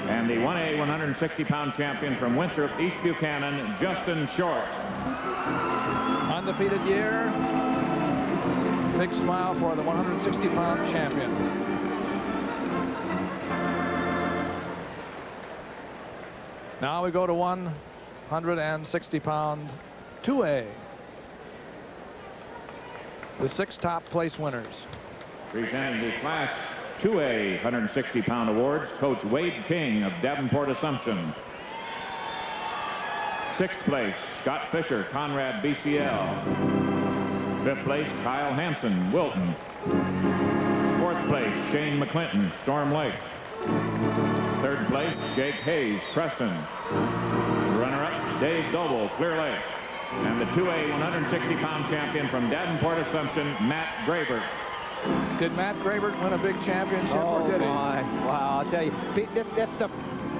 And the 1A 160-pound champion from Winthrop East Buchanan, Justin Short. Undefeated year. Big smile for the 160-pound champion. Now we go to 160-pound 2A. The 6 top place winners. Presenting the Class 2A 160-pound awards, Coach Wade King of Davenport Assumption. 6th place, Scott Fisher, Conrad BCL. 5th place, Kyle Hansen, Wilton. 4th place, Shane McClinton, Storm Lake. 3rd place, Jake Hayes, Creston. Runner-up, Dave Doble, Clear Lake. And the 2A 160-pound champion from Davenport Assumption, Matt Grabert. Did Matt Grabert win a big championship, or did he? Wow, I'll tell you, that's stuff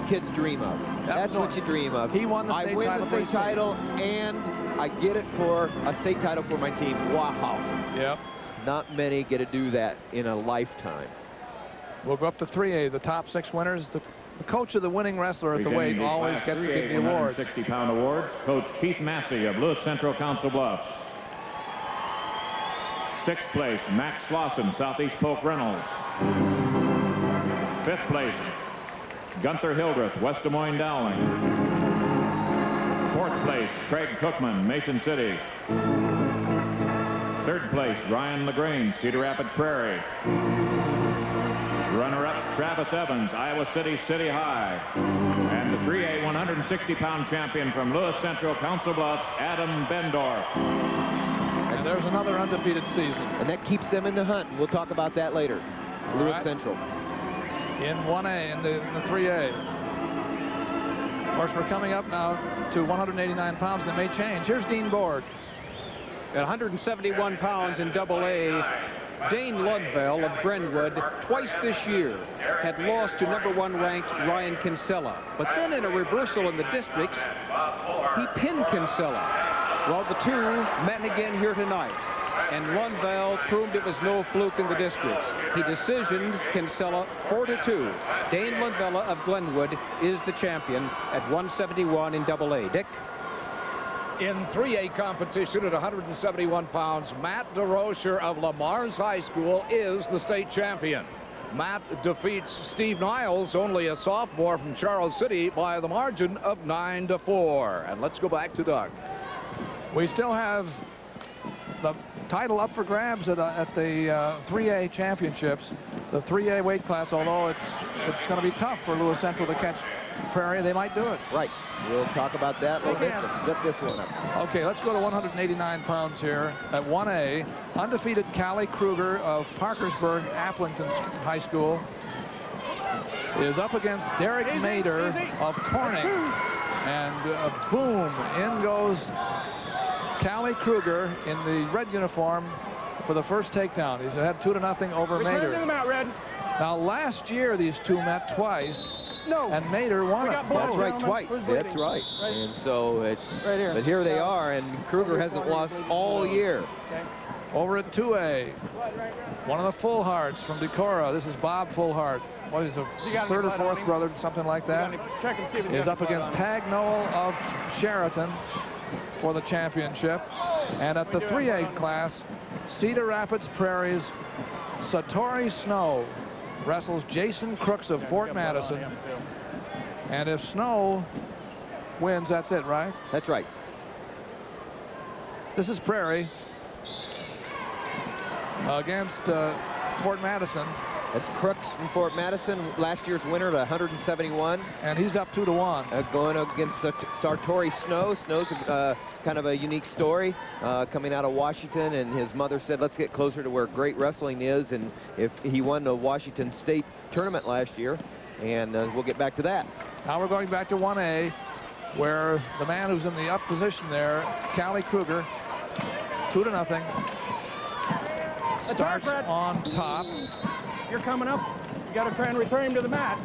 kids dream of. That's what you dream of. He won the state title. I win the state title, and I get it for a state title for my team. Wow. Yep. Not many get to do that in a lifetime. We'll go up to 3A, the top 6 winners. The coach of the winning wrestler at the weight always gets to get the awards. 160-pound awards, Coach Keith Massey of Lewis Central Council Bluffs. 6th place, Max Slauson, Southeast Polk Reynolds. 5th place, Gunther Hildreth, West Des Moines Dowling. 4th place, Craig Cookman, Mason City. 3rd place, Ryan LaGrange, Cedar Rapids Prairie. Runner-up, Travis Evans, Iowa City, City High. And the 3A 160-pound champion from Lewis Central Council Bluffs, Adam Bendorf. And there's another undefeated season. And that keeps them in the hunt. We'll talk about that later. Lewis Central. In 1A, in the 3A. Of course, we're coming up now to 189 pounds. That may change. Here's Dean Borg. At 171 pounds in Double A, Dane Lundvall of Brentwood twice this year had lost to #1 ranked Ryan Kinsella. But then in a reversal in the districts, he pinned Kinsella. Well, the two met again here tonight, and Lundvall proved it was no fluke in the districts. He decisioned Kinsella 4-2. Dane Lundvall of Glenwood is the champion at 171 in Double A. Dick? In 3A competition at 171 pounds, Matt DeRocher of Lamar's High School is the state champion. Matt defeats Steve Niles, only a sophomore from Charles City, by the margin of 9-4. And let's go back to Doug. We still have the title up for grabs at the 3A championships. The 3A weight class, although it's going to be tough for Lewis Central to catch Prairie, they might do it. Right. We'll talk about that a little bit. Let's set this one up. Okay, let's go to 189 pounds here at 1A. Undefeated Callie Kruger of Parkersburg Appleton High School is up against Derek Mader of Corning. And boom, in goes Callie Kruger in the red uniform for the first takedown. He's ahead 2-0 over Mader. Now, last year, these two met twice. And Mader won it. That's right, twice. That's right. And so it's right here. But here they are, and Kruger hasn't lost all year. Over at 2A, one of the Fullharts from Decorah. This is Bob Fullhart. What is a third or fourth brother, something like that? Is up against Tag Noel of Sheraton for the championship. And at the 3A class, Cedar Rapids Prairie's Satori Snow wrestles Jason Crooks of Fort Madison. And if Snow wins, that's it, right? That's right. This is Prairie against Fort Madison. That's Crooks from Fort Madison, last year's winner at 171. And he's up 2-1. Going against Sartori Snow. Snow's kind of a unique story, coming out of Washington, and his mother said, let's get closer to where great wrestling is. And if he won the Washington State tournament last year, and we'll get back to that. Now we're going back to 1A, where the man who's in the up position there, Callie Kruger, 2-0. Starts on top. You're coming up. You got to try and return him to the mat.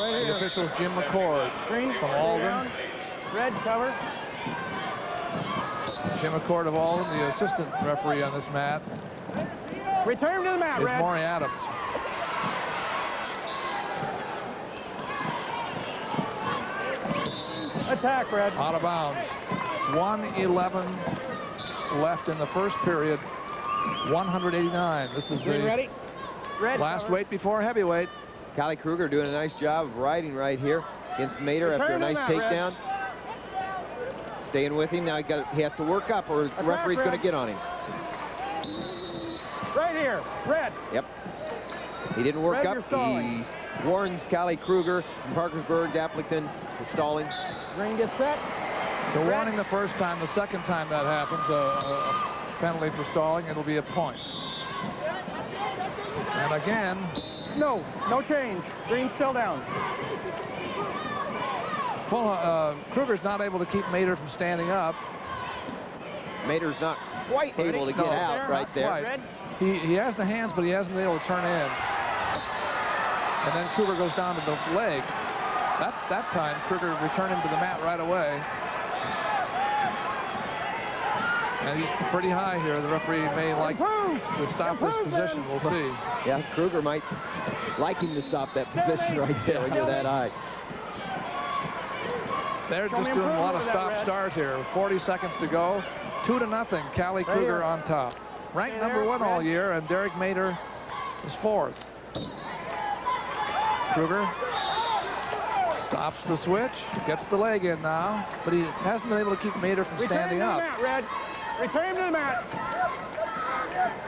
Right here. The official's Jim McCord Green from Alden. Red cover. Jim McCord of Alden, the assistant referee on this mat. Return him to the mat, is Red. Maury Adams. Attack, Red. Out of bounds. 1:11 left in the first period. 189. This is the ready? Red last cover. weight before heavyweight. Callie Kruger doing a nice job of riding right here against Mader after a nice takedown. Staying with him. Now he has to work up, or the referee's going to get on him. Right here, Red. Yep. He didn't work up. He warns Callie Kruger from Parkersburg, Appleton, to stalling. Green gets set. It's a warning the first time. The second time that happens, a penalty for stalling. It'll be a point. And again, no change. Green's still down. Kruger's not able to keep Mader from standing up. Mader's not quite able to get out right there. He has the hands, but he hasn't been able to turn in. And then Kruger goes down to the leg. That time, Kruger returned him to the mat right away. And he's pretty high here. The referee may like to stop this position. We'll see. Yeah, Kruger might like him to stop that position right there when you're that high. They're just doing a lot of stop-stars here. 40 seconds to go. 2-0. Callie Kruger on top. Ranked number 1 all year, and Derek Mader is 4th. Kruger stops the switch, gets the leg in now, but he hasn't been able to keep Mader from standing up. Return him to the mat.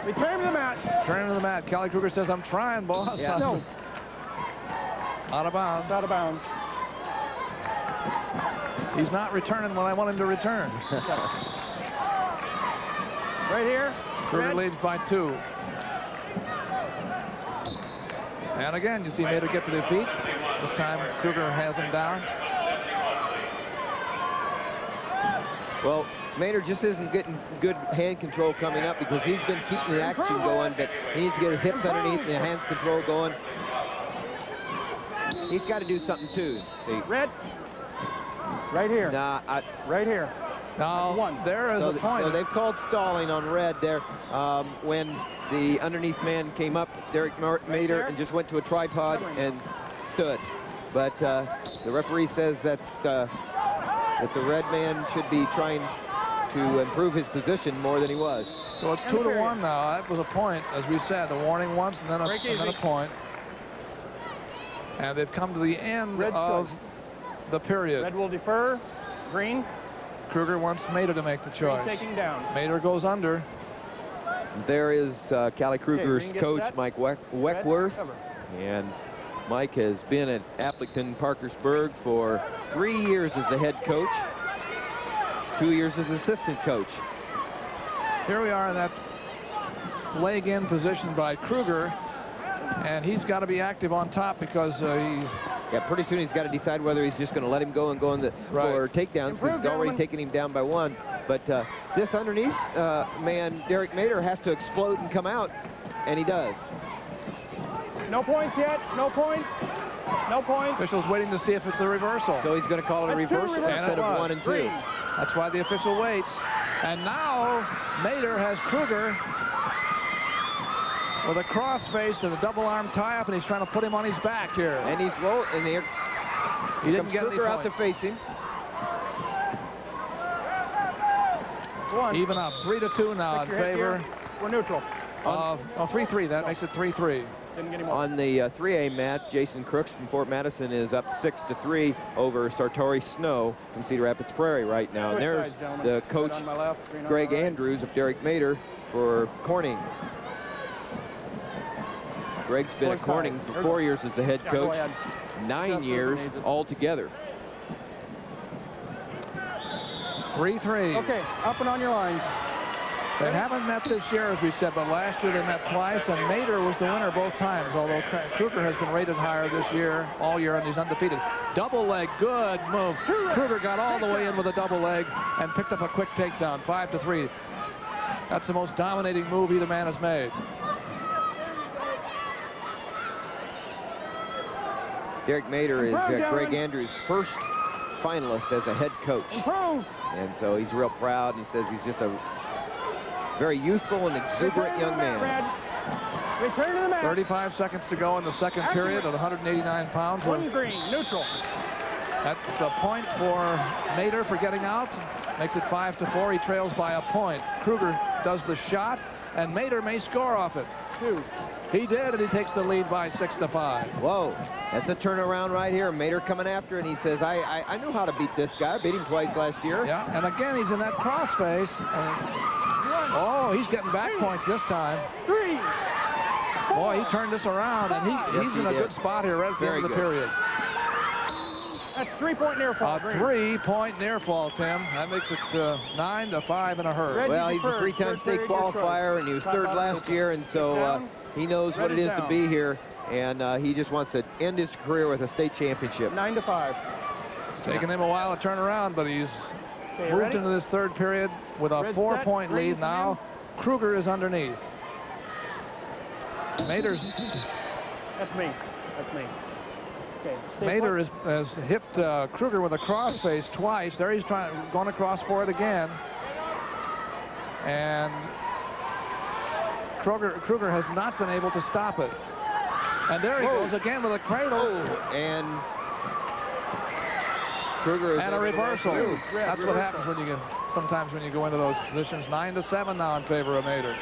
Return him to the mat. Return him to the mat. Callie Kruger says, I'm trying, boss. Yeah. No. Out of bounds. Out of bounds. He's not returning when I want him to return. Right here. Kruger leads by 2. And again, you see Mader get to the feet. This time, Kruger has him down. Well, Mader just isn't getting good hand control coming up because he's been keeping the action going, but he needs to get his hips underneath and the hands control going. He's got to do something too. See. Red. Right here. Nah, right here. Now, there is a point. So they've called stalling on Red there when the underneath man came up, Derek Mader, and just went to a tripod and stood. But the referee says that the red man should be trying to improve his position more than he was. So it's 2-1 now. That was a point, as we said, a warning once and then a point. And they've come to the end of the period. Red will defer. Green. Kruger wants Mater to make the choice. Taking down. Mater goes under. There is Callie Kruger's Green gets coach, set. Mike Weckworth. Cover. And Mike has been at Appleton Parkersburg for 3 years as the head coach, 2 years as assistant coach. Here we are in that leg in position by Kruger, and he's got to be active on top because he's... Yeah, pretty soon he's got to decide whether he's just going to let him go and go in the for takedowns, because he's already taken him down by one. But this underneath man, Derek Mater, has to explode and come out, and he does. No points yet. No points. No points. Official's waiting to see if it's a reversal. So he's going to call it a reversal instead of 1 and 2. That's why the official waits. And now Mater has Kruger with a crossface and a double arm tie-up, and he's trying to put him on his back here. And he's low in there. He didn't get Kruger any out to face him. Even up, 3-2 now in favor. We're neutral. 3-3. That makes it 3-3. On the 3A mat, Jason Crooks from Fort Madison is up 6-3 over Sartori Snow from Cedar Rapids Prairie right now. And there's the coach, Greg Andrews of Derek Mater for Corning. Greg's been at Corning for 4 years as the head coach, 9 years altogether. 3-3. Okay, up and on your lines. They haven't met this year, as we said, but last year they met twice, and Mater was the winner both times, although Kruger has been rated higher this year, all year, and he's undefeated. Double leg, good move. Kruger got all the way in with a double leg and picked up a quick takedown, 5-3. That's the most dominating move either man has made. Derek Mater is Greg Andrews' first finalist as a head coach. And so he's real proud. He says he's just a very youthful and exuberant young man. Return to the mat. 35 seconds to go in the second period at 189 pounds. One green, neutral. That's a point for Mater for getting out. Makes it 5-4. He trails by a point. Kruger does the shot, and Mater may score off it. 2. He did, and he takes the lead by 6-5. Whoa, that's a turnaround right here. Mater coming after, and he says, I knew how to beat this guy. I beat him twice last year. Yeah, and again, he's in that crossface. Oh, he's getting back points this time. 3. Boy, he turned this around, and he's in a good spot here right at the end of the period. That's 3-point near fall. A 3-point near fall, Tim. That makes it 9-5 in a hurry. Well, he's a 3-time state qualifier, and he was third last year, and so he knows what it is to be here, and he just wants to end his career with a state championship. 9-5. It's taken him a while to turn around, but he's moved into this third period with a 4-point lead now. Kruger is underneath. Mater's... That's me. That's me. Okay, Mater has hit Kruger with a crossface twice. There he's going across for it again. And Kruger has not been able to stop it. And there he goes again with a cradle. And Kruger is and a reversal. That's what happens when you sometimes when you go into those positions. 9-7 now in favor of Mater.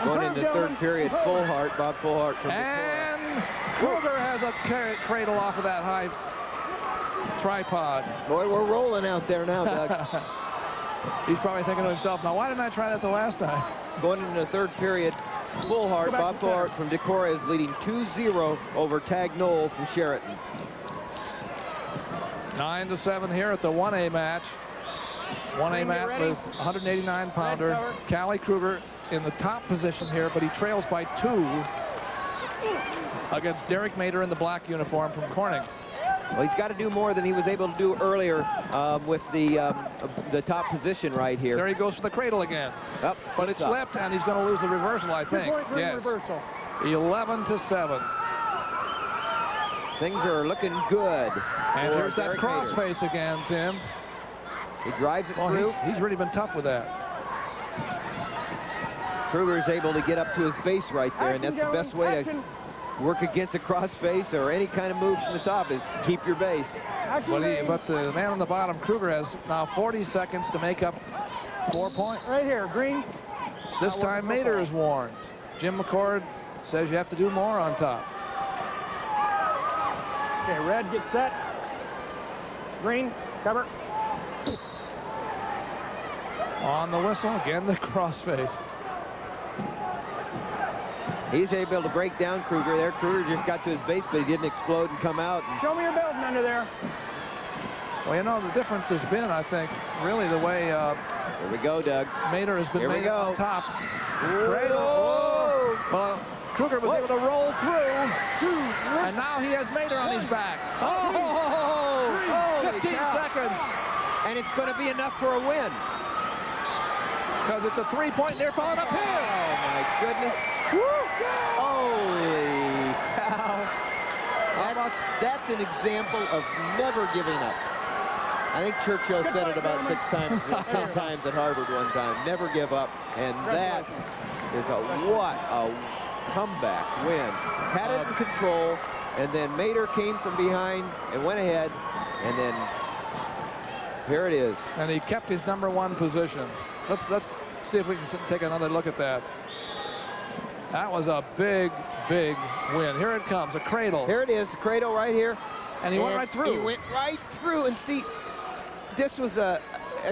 Going into third period, Fullhart, Bob Fullhart from and Kruger has a cradle off of that high tripod. Boy, we're rolling out there now, Doug. He's probably thinking to himself, now why didn't I try that the last time? Going into the third period, Fullhart, Bob Fullhart from Decorah is leading 2-0 over Tag Knoll from Sheraton. 9-7 here at the 1A match. 1A match with 189-pounder. Callie Kruger in the top position here, but he trails by 2 against Derek Mater in the black uniform from Corning. Well, he's got to do more than he was able to do earlier with the top position right here. There he goes for the cradle again. Yep, but it slipped, and he's going to lose the reversal, I think. Yes. 11-7. Things are looking good. And here's that crossface again, Tim. He drives it through. He's really been tough with that. Kruger is able to get up to his base right there, and that's the best way to work against a crossface or any kind of move from the top is keep your base. But the man on the bottom, Kruger, has now 40 seconds to make up 4 points. Right here, green. This time Mater is warned. Jim McCord says you have to do more on top. Okay, red, get set. Green, cover. On the whistle, again the crossface. He's able to break down Kruger there. Kruger just got to his base, but he didn't explode and come out. Show me your building under there. Well, you know, the difference has been, I think, really the way here we go, Doug. Mater has been made on top. Cradle. Whoa. Well, Kruger was able to roll through, and now he has Mater on his back. Oh, 15 seconds. And it's going to be enough for a win. Because it's a three-point near falling up here. Oh, my goodness. Holy cow. That's an example of never giving up. I think Churchill said it about 6 times, 10 times at Harvard one time. Never give up. And that is what a comeback win. Had it in control, and then Mater came from behind and went ahead, and then here it is. And he kept his #1 position. Let's see if we can take another look at that. That was a big, big win. Here it comes, a cradle. Here it is, the cradle right here. And he went right through. He went right through, and see, this was a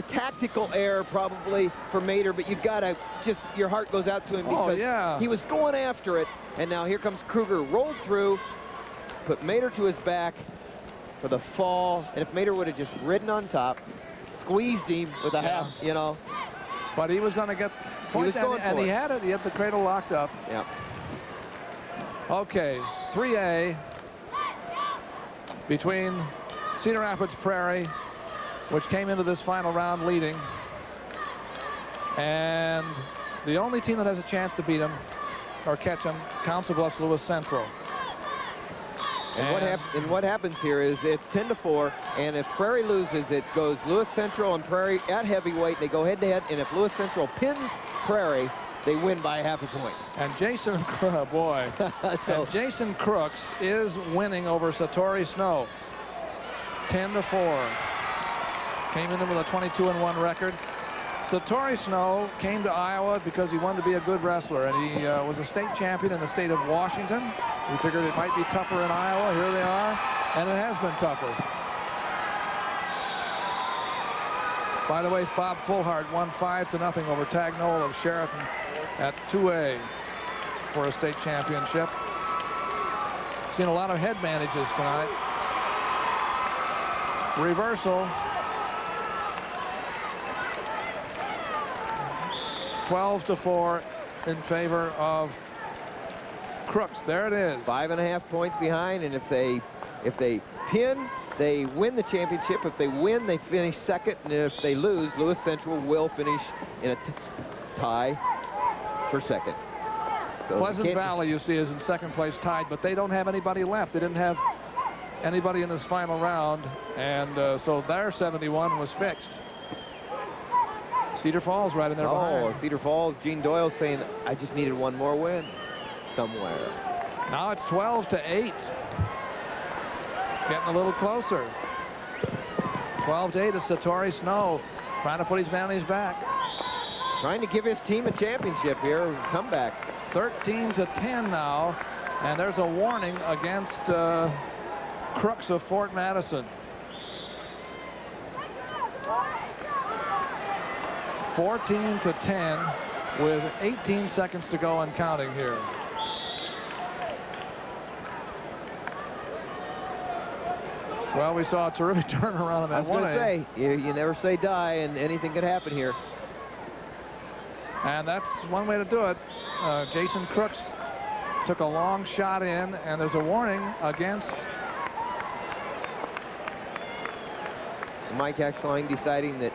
tactical error probably for Mater, but you've got to just, your heart goes out to him because he was going after it. And now here comes Kruger, rolled through, put Mater to his back for the fall. And if Mater would have just ridden on top, squeezed him with a half, you know. But he was going to get points, and he had it. He had the cradle locked up. Yeah. Okay, 3A between Cedar Rapids Prairie, which came into this final round leading, and the only team that has a chance to beat them or catch them, Council Bluffs Lewis Central. And what happens here is it's 10-4, and if Prairie loses, it goes Lewis Central and Prairie at heavyweight. They go head-to-head, and if Lewis Central pins Prairie, they win by half a point. And Jason, boy, and Jason Crooks is winning over Satori Snow, 10-4. Came in with a 22-1 record. Satori Snow came to Iowa because he wanted to be a good wrestler, and he was a state champion in the state of Washington. We figured it might be tougher in Iowa. Here they are, and it has been tougher. By the way, Bob Fullhart won 5-0 over Tag Knoll of Sheraton at 2A for a state championship. Seen a lot of head manages tonight. Reversal. 12-4 in favor of Crooks. There it is. 5.5 points behind, and if they pin, they win the championship. If they win, they finish second, and if they lose, Lewis Central will finish in a tie for second. So Pleasant Valley, you see, is in second place tied, but they don't have anybody left. They didn't have anybody in this final round, and so their 71 was fixed. Cedar Falls right in there behind. Cedar Falls, Gene Doyle saying, I just needed one more win somewhere. Now it's 12-8. Getting a little closer. 12-8 is Satori Snow trying to put his man on his back. Trying to give his team a championship here, comeback. 13-10 now, and there's a warning against Crooks of Fort Madison. 14-10 with 18 seconds to go and counting here. Well, we saw a terrific turnaround in that one. I was going to say, you never say die, and anything could happen here. And that's one way to do it. Jason Crooks took a long shot in, and there's a warning against Mike Axline deciding that.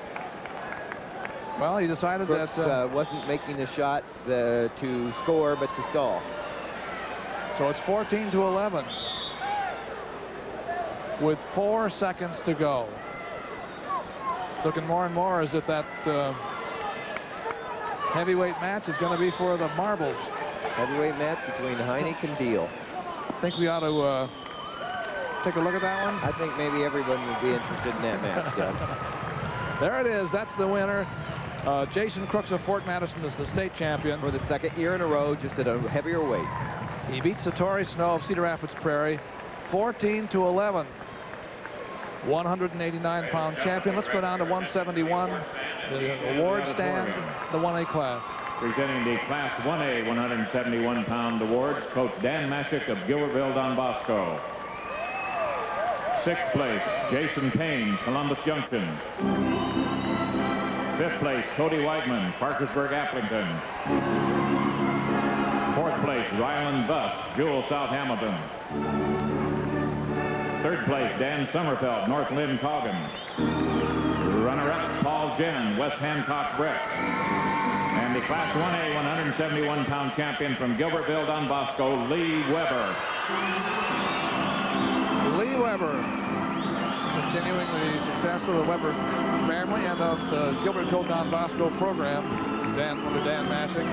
Well, he decided Crooks, that wasn't making the shot to score, but to stall. So it's 14-11 with 4 seconds to go. It's looking more and more as if that heavyweight match is going to be for the marbles. Heavyweight match between Heineck and Deal. I think we ought to take a look at that one. I think maybe everyone would be interested in that match, Doug. There it is. That's the winner. Jason Crooks of Fort Madison is the state champion. For the second year in a row, just at a heavier weight. He beat Satori Snow of Cedar Rapids Prairie 14-11. 189-pound champion. Let's go down to 171. The award stand, the 1A class. Presenting the Class 1A 171-pound awards, Coach Dan Mashik of Gilbertville, Don Bosco. 6th place, Jason Payne, Columbus Junction. 5th place, Cody Weidman, Parkersburg, Applington. 4th place, Ryland Bust, Jewell, South Hamilton. 3rd place, Dan Sommerfeld, North Lynn, Cogan. Runner-up, Paul Jen, West Hancock, Brett. And the Class 1A 171-pound champion from Gilbertville, Don Bosco, Lee Weber. Lee Weber, continuing the success of the Weber family and of the Gilbertville Don Bosco program, under Dan Mashik.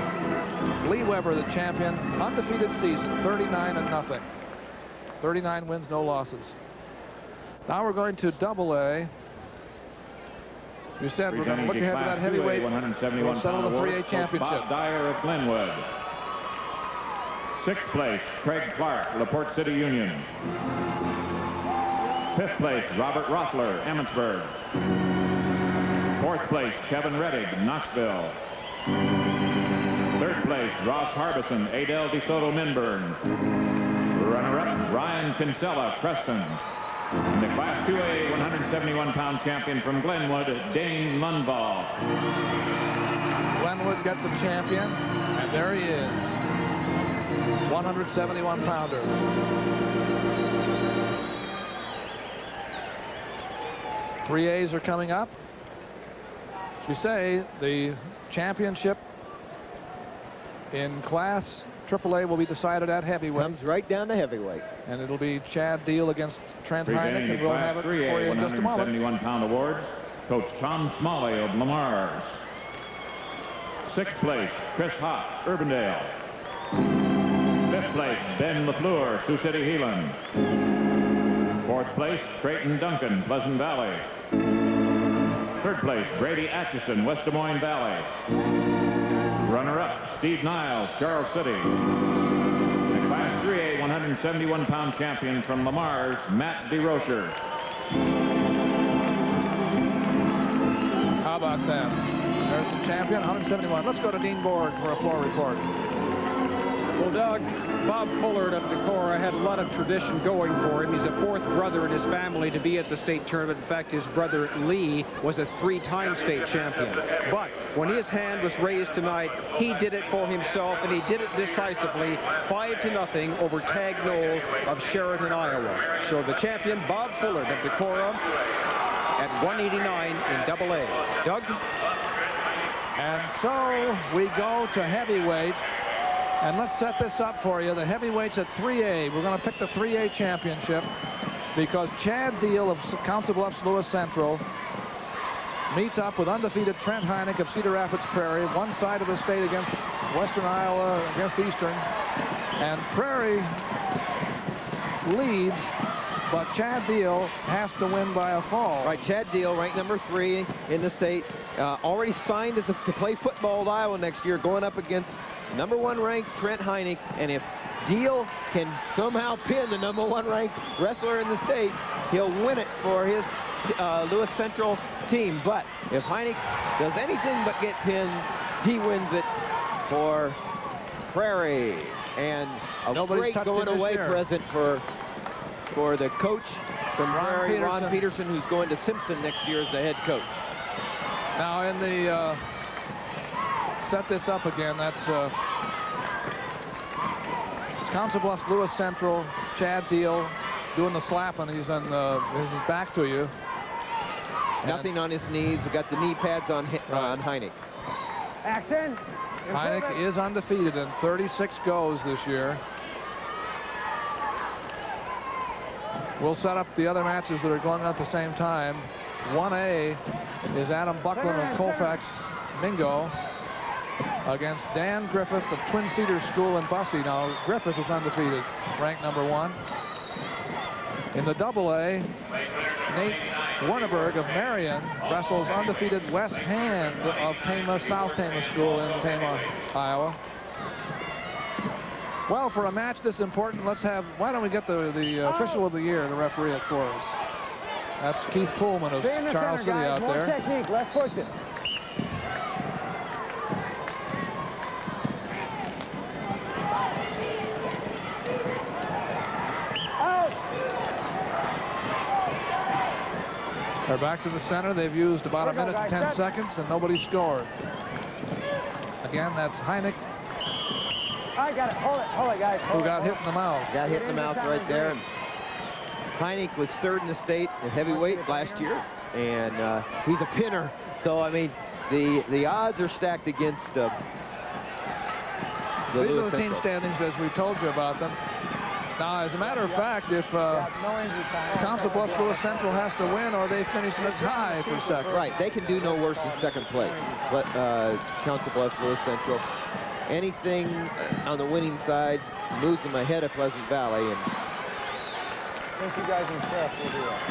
Lee Weber, the champion, undefeated season, 39-0. 39 wins, no losses. Now we're going to AA. You said we're going to look ahead to that heavyweight. We'll settle the 3A championship. Bob Dyer of Glenwood. 6th place, Craig Clark, LaPorte City Union. 5th place, Robert Rothler, Emmitsburg. 4th place, Kevin Reddick, Knoxville. 3rd place, Ross Harbison, Adel DeSoto, Minburn. Runner-up, Ryan Kinsella, Preston. And the Class 2A 171-pound champion from Glenwood, Dane Lundvall. Glenwood gets a champion, and there he is. 171-pounder. Three A's are coming up. As we say, the championship in Class AAA will be decided at heavyweight. Comes right down to heavyweight. And it'll be Chad Deal against Trent Presenting Heineck, and we'll have it for you in just a moment. 171-pound awards, Coach Tom Smalley of Lamar's. 6th place, Chris Hott, Urbandale. 5th place, Ben LaFleur, Sioux City, Heelan. 4th place, Creighton Duncan, Pleasant Valley. 3rd place, Brady Atchison, West Des Moines Valley. Runner-up, Steve Niles, Charles City. The Class 3A 171-pound champion from Lamar's, Matt DeRocher. How about that? There's the champion, 171. Let's go to Dean Board for a floor report. Well, Doug, Bob Fullard of Decorah had a lot of tradition going for him. He's a 4th brother in his family to be at the state tournament. In fact, his brother Lee was a 3-time state champion. But when his hand was raised tonight, he did it for himself, and he did it decisively, 5-0 over Tag Knoll of Sheraton, Iowa. So the champion, Bob Fullard of Decorah, at 189 in AA. Doug? And so we go to heavyweight. And let's set this up for you. The heavyweights at 3A. We're going to pick the 3A championship because Chad Deal of Council Bluffs Lewis Central meets up with undefeated Trent Heineck of Cedar Rapids Prairie. One side of the state against Western Iowa, against Eastern. And Prairie leads, but Chad Deal has to win by a fall. Right, Chad Deal, ranked number 3 in the state, already signed to play football at Iowa next year, going up against number 1 ranked Trent Heineck. And if Deal can somehow pin the number 1 ranked wrestler in the state, he'll win it for his Lewis Central team. But if Heineck does anything but get pinned, he wins it for Prairie. And a great going away present for the coach from Prairie, Ron Peterson, who's going to Simpson next year as the head coach. Now in the set this up again. That's Council Bluffs Lewis Central, Chad Deal doing the slapping. He's on his back to you. Nothing on his knees. We've got the knee pads on Heineck. Action. Heineck is undefeated in 36 goes this year. We'll set up the other matches that are going on at the same time. 1A is Adam Buckland of Colfax Mingo against Dan Griffith of Twin Cedars School in Bussey. Now, Griffith is undefeated, ranked number 1. In the AA, Nate Warneberg of Marion wrestles undefeated Wes Hand of South Tama School in Tama, Iowa. Well, for a match this important, let's have, why don't we get the official of the year to referee it for us. That's Keith Pullman of Charles City out there. More technique, less pushing. They're back to the center. They've used about a minute and 10 seconds, and nobody scored. Again, that's Heineck. I got it. Hold it, guys. Who got hit in the mouth. Got hit in the mouth right there. Heineck was third in the state at heavyweight last year, and he's a pinner. So, I mean, the odds are stacked against These are the team standings as we told you about them. Now, as a matter of fact, if Council Bluffs Lewis Central has to win or they finish in a tie for second. Right, they can do no worse than second place. But Council Bluffs Lewis Central, anything on the winning side moves them ahead of Pleasant Valley. And I think you guys and Sheriff will do that.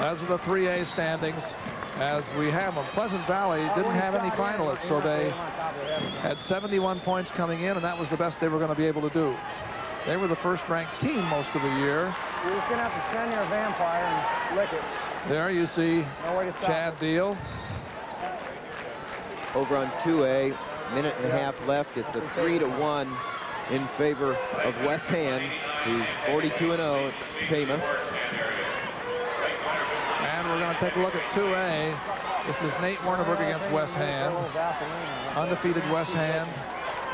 As are the 3A standings as we have them. Pleasant Valley didn't have any finalists, so they had 71 points coming in, and that was the best they were going to be able to do. They were the first-ranked team most of the year. You're just going to have to stand near a vampire and lick it. There you see Chad Deal. Over on 2A, minute and a half left. It's a 3-1 in favor of Wes Hand, who's 42-0 at Pema. And we're going to take a look at 2A. This is Nate Warnerberg against Wes Hand. Undefeated Wes Hand.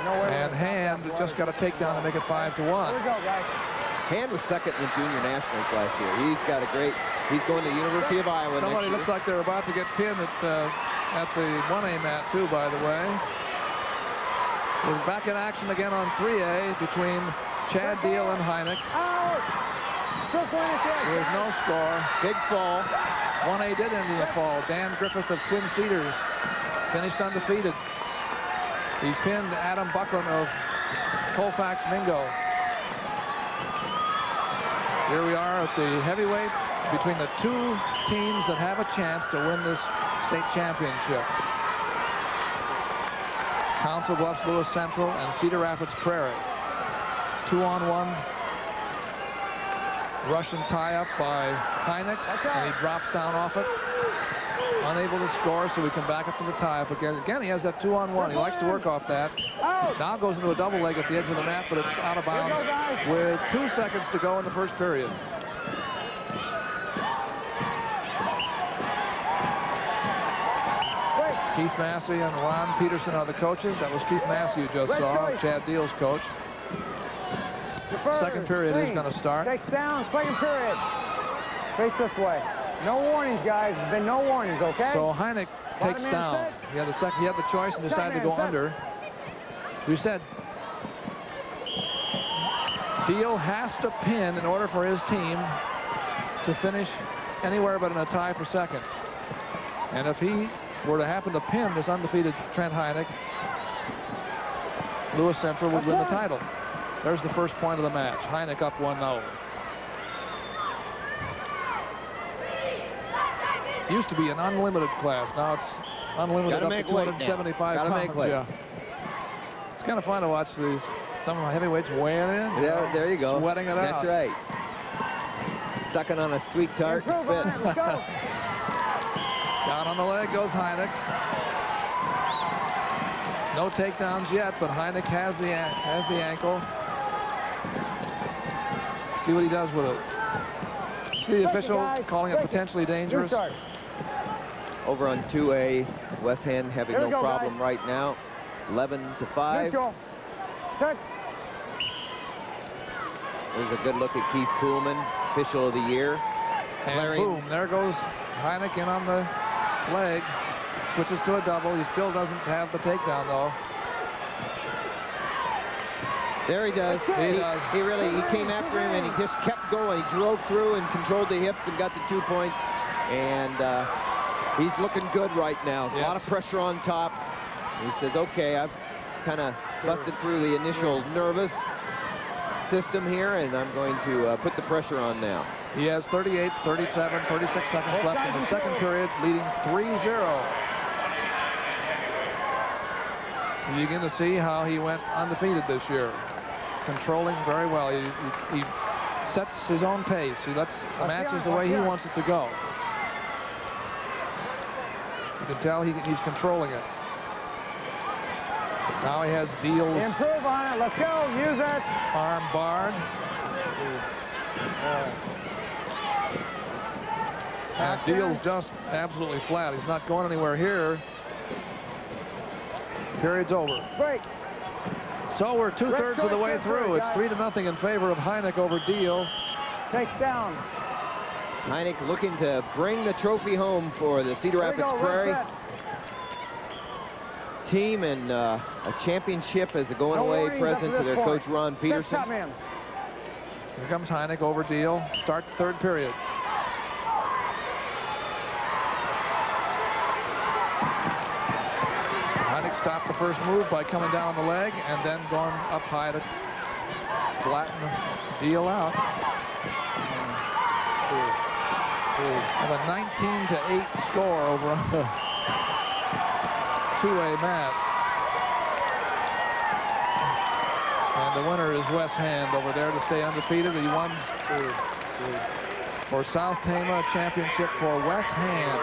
And Hand just got a takedown to make it 5-1. Hand was second in the junior nationals last year. He's going to the University of Iowa. Somebody looks like they're about to get pinned at the 1A mat too, by the way. We're back in action again on 3A between Chad Deal and Heineck. With no score. Big fall. 1A did end in a fall. Dan Griffith of Twin Cedars finished undefeated. He pinned Adam Buckland of Colfax Mingo. Here we are at the heavyweight between the two teams that have a chance to win this state championship. Council Bluffs Lewis Central and Cedar Rapids Prairie. 2-on-1 Russian tie-up by Heineck, and he drops down off it. Unable to score, so we come back up to the tie-up again. Again, he has that 2-on-1. He likes to work off that. Now goes into a double leg at the edge of the mat, but it's out of bounds with 2 seconds to go in the first period. Keith Massey and Ron Peterson are the coaches. That was Keith Massey you just saw, Chad Deal's coach. Second period is going to start. Takes down, second period. Face this way. No warnings, guys. There's been no warnings, okay? So Heineck takes down. He had the choice and decided to go under. We said Deal has to pin in order for his team to finish anywhere but in a tie for second. And if he were to happen to pin this undefeated Trent Heineck, Lewis Central would win the title. There's the first point of the match. Heineck up 1-0. Used to be an unlimited class. Now it's unlimited up to 275 pounds. Yeah. It's kind of fun to watch these. Some of the heavyweights weighing in. Yeah, there you go. Sweating it out. That's right. Sucking on a sweet tart spit. Down on the leg goes Heineck. No takedowns yet, but Heineck has the ankle. See what he does with it. See the official calling it potentially dangerous. Over on 2A, West Hand having no problem right now. 11-5. There's a good look at Keith Poolman, official of the year. And boom, there goes Heineck in on the leg. Switches to a double. He still doesn't have the takedown, though. There he does. He came after him and he just kept going. He drove through and controlled the hips and got the 2 points. And he's looking good right now. A lot of pressure on top. He says, okay, I've kind of busted through the initial nervous system here, and I'm going to put the pressure on now. He has 38, 37, 36 seconds left in the second period, leading 3-0. You begin to see how he went undefeated this year. Controlling very well. He sets his own pace. He lets the matches the way he wants it to go. You can tell he's controlling it. Now he has Deal's improve on it. Let's go. Use it. And Deal's just absolutely flat. He's not going anywhere here. Period's over. Break. So we're 2/3 of the way through. It's 3-0 in favor of Hynek over Deal. Takes down. Hynek looking to bring the trophy home for the Cedar Rapids Prairie team, and a championship as a going-away present to their coach Ron Peterson. Here comes Hynek over Deal. Start the third period. Hynek stopped the first move by coming down on the leg and then going up high to flatten Deal out. And a 19-8 score over on the two-way mat. And the winner is Wes Hand over there to stay undefeated. He won for South Tama, championship for Wes Hand,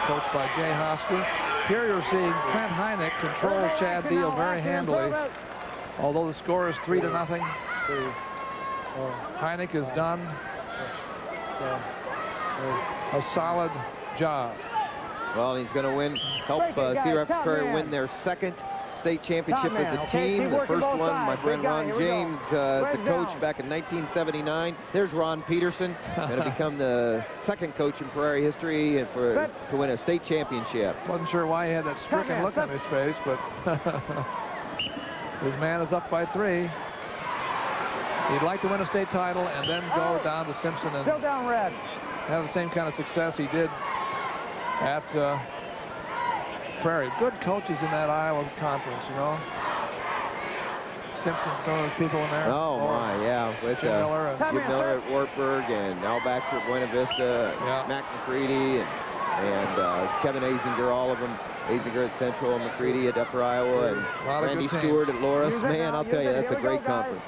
coached by Jay Hosky. Here you're seeing Trent Hynek control Chad Deal very handily. Although the score is 3-0, Hynek has done a solid job. Well, he's going to win, help Cedar Rapids Prairie win their second state championship as a team. The first one, my friend Ron James, as a coach back in 1979. There's Ron Peterson, going to become the second coach in Prairie history to win a state championship. Wasn't sure why he had that stricken look on his face, but his man is up by 3. He'd like to win a state title and then go down to Simpson and still down red. Have the same kind of success he did at Prairie. Good coaches in that Iowa conference, you know. Simpson, some of those people in there. Oh my, yeah, with Jim Miller at Wartburg and Al Baxter at Buena Vista, Mac McCready and Kevin Azinger, all of them. Azinger at Central, McCready at Upper Iowa, and Randy Stewart at Loras. Man, I'll tell you, that's a great conference.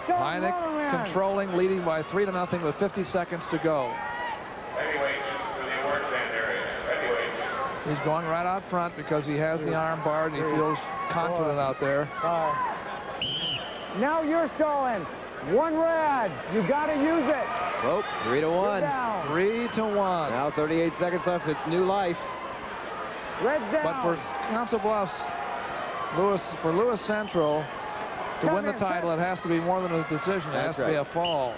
Hynek controlling, leading by 3-0 with 50 seconds to go. He's going right out front because he has the arm barred and he feels confident out there. Now you're stalling. 1 red. You got to use it. Oh, 3-1. 3-1. Now 38 seconds left. It's new life. Red's down. But for Council Bluffs, Lewis Central, to win the title, it has to be more than a decision. It has to be a fall.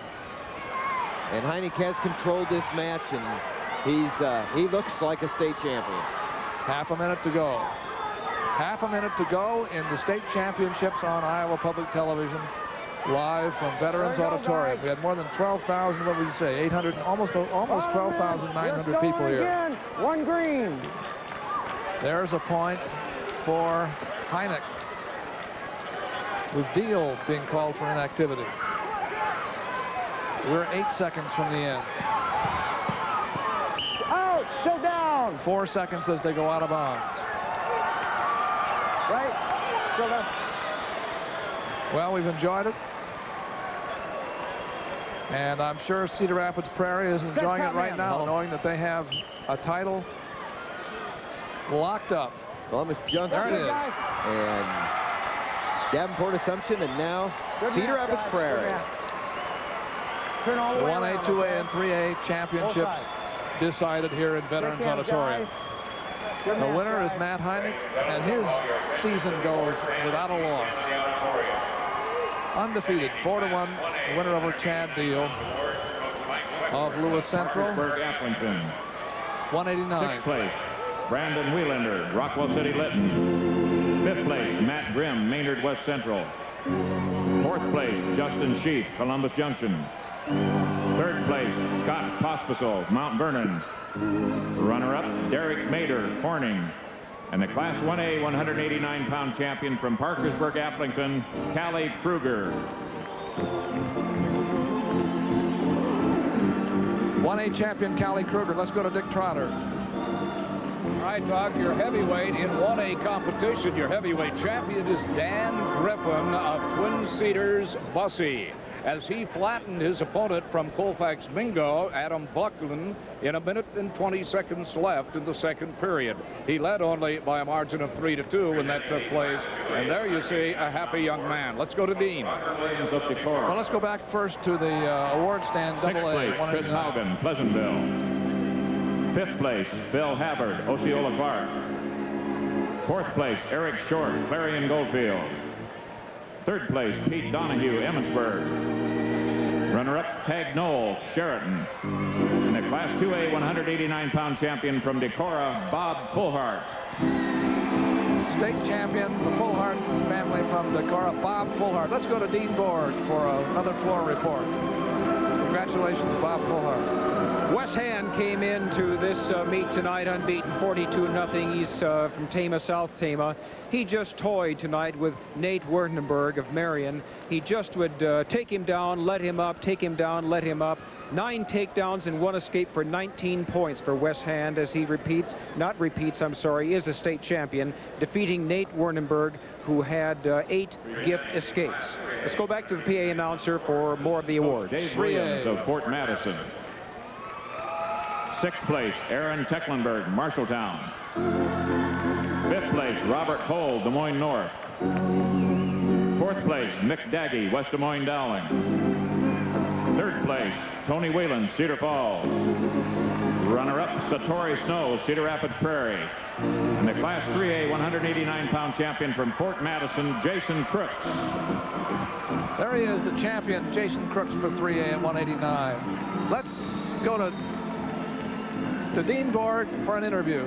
And Hynek has controlled this match, and he looks like a state champion. Half a minute to go. Half a minute to go in the state championships on Iowa Public Television, live from Veterans Auditorium. We had more than 12,000, what would you say, 800, almost 12,900 people here. 1 green. There's a point for Hynek, with Deal being called for inactivity. We're 8 seconds from the end. Out, still down. 4 seconds as they go out of bounds. Right, still down. Well, we've enjoyed it. And I'm sure Cedar Rapids Prairie is enjoying it right now, knowing that they have a title locked up. Columbus Junction. There it is. And Davenport Assumption, and now Cedar Rapids Prairie. The 1A, 2A, and 3A championships decided here in Veterans Auditorium. The winner is Matt Hynek, and his season goes without a loss. Undefeated, 4-1, winner over Chad Deal of Lewis Central. Parkersburg-Applington. 189. 6th place, Brandon Wheelander, Rockwell City Lytton. 5th place, Matt Grimm, Maynard West Central. 4th place, Justin Sheath, Columbus Junction. 3rd place, Scott Pospisil, Mount Vernon. Runner-up, Derek Mader, Corning. And the Class 1A 189-pound champion from Parkersburg-Applington, Callie Kruger. 1A champion Callie Kruger. Let's go to Dick Trotter. All right, Doug, your heavyweight in 1A competition. Your heavyweight champion is Dan Griffin of Twin Cedars, Bussey. as he flattened his opponent from Colfax Mingo, Adam Buckland, in 1 minute and 20 seconds left in the second period. He led only by a margin of 3-2 when that took place. And there you see a happy young man. Let's go to Dean. Well, let's go back first to the award stand. Sixth place, Chris Haugen, Pleasantville. Fifth place, Bill Havard, Osceola Clark. Fourth place, Eric Short, Clarion Goldfield. Third place, Pete Donahue, Emmitsburg. Runner-up, Tag Knoll, Sheraton. And the Class 2A 189-pound champion from Decorah, Bob Fullhart. State champion, the Fullhart family from Decorah, Bob Fullhart. Let's go to Dean Board for another floor report. Congratulations, Bob Fullhart. Wes Hand came into this meet tonight unbeaten, 42-0. He's from Tama, South Tama. He just toyed tonight with Nate Wernenberg of Marion. He just would take him down, let him up, take him down, let him up. 9 takedowns and 1 escape for 19 points for Wes Hand, as he is a state champion, defeating Nate Wernenberg, who had 8 gift escapes. Let's go back to the PA announcer for more of the awards. Dave Williams of Fort Madison. Sixth place, Aaron Tecklenburg, Marshalltown. Fifth place, Robert Cole, Des Moines North. Fourth place, Mick Daggy, West Des Moines Dowling. Third place, Tony Whelan, Cedar Falls. Runner-up, Satori Snow, Cedar Rapids Prairie. And the Class 3A 189-pound champion from Fort Madison, Jason Crooks. There he is, the champion, Jason Crooks for 3A at 189. Let's go to Dean Board for an interview.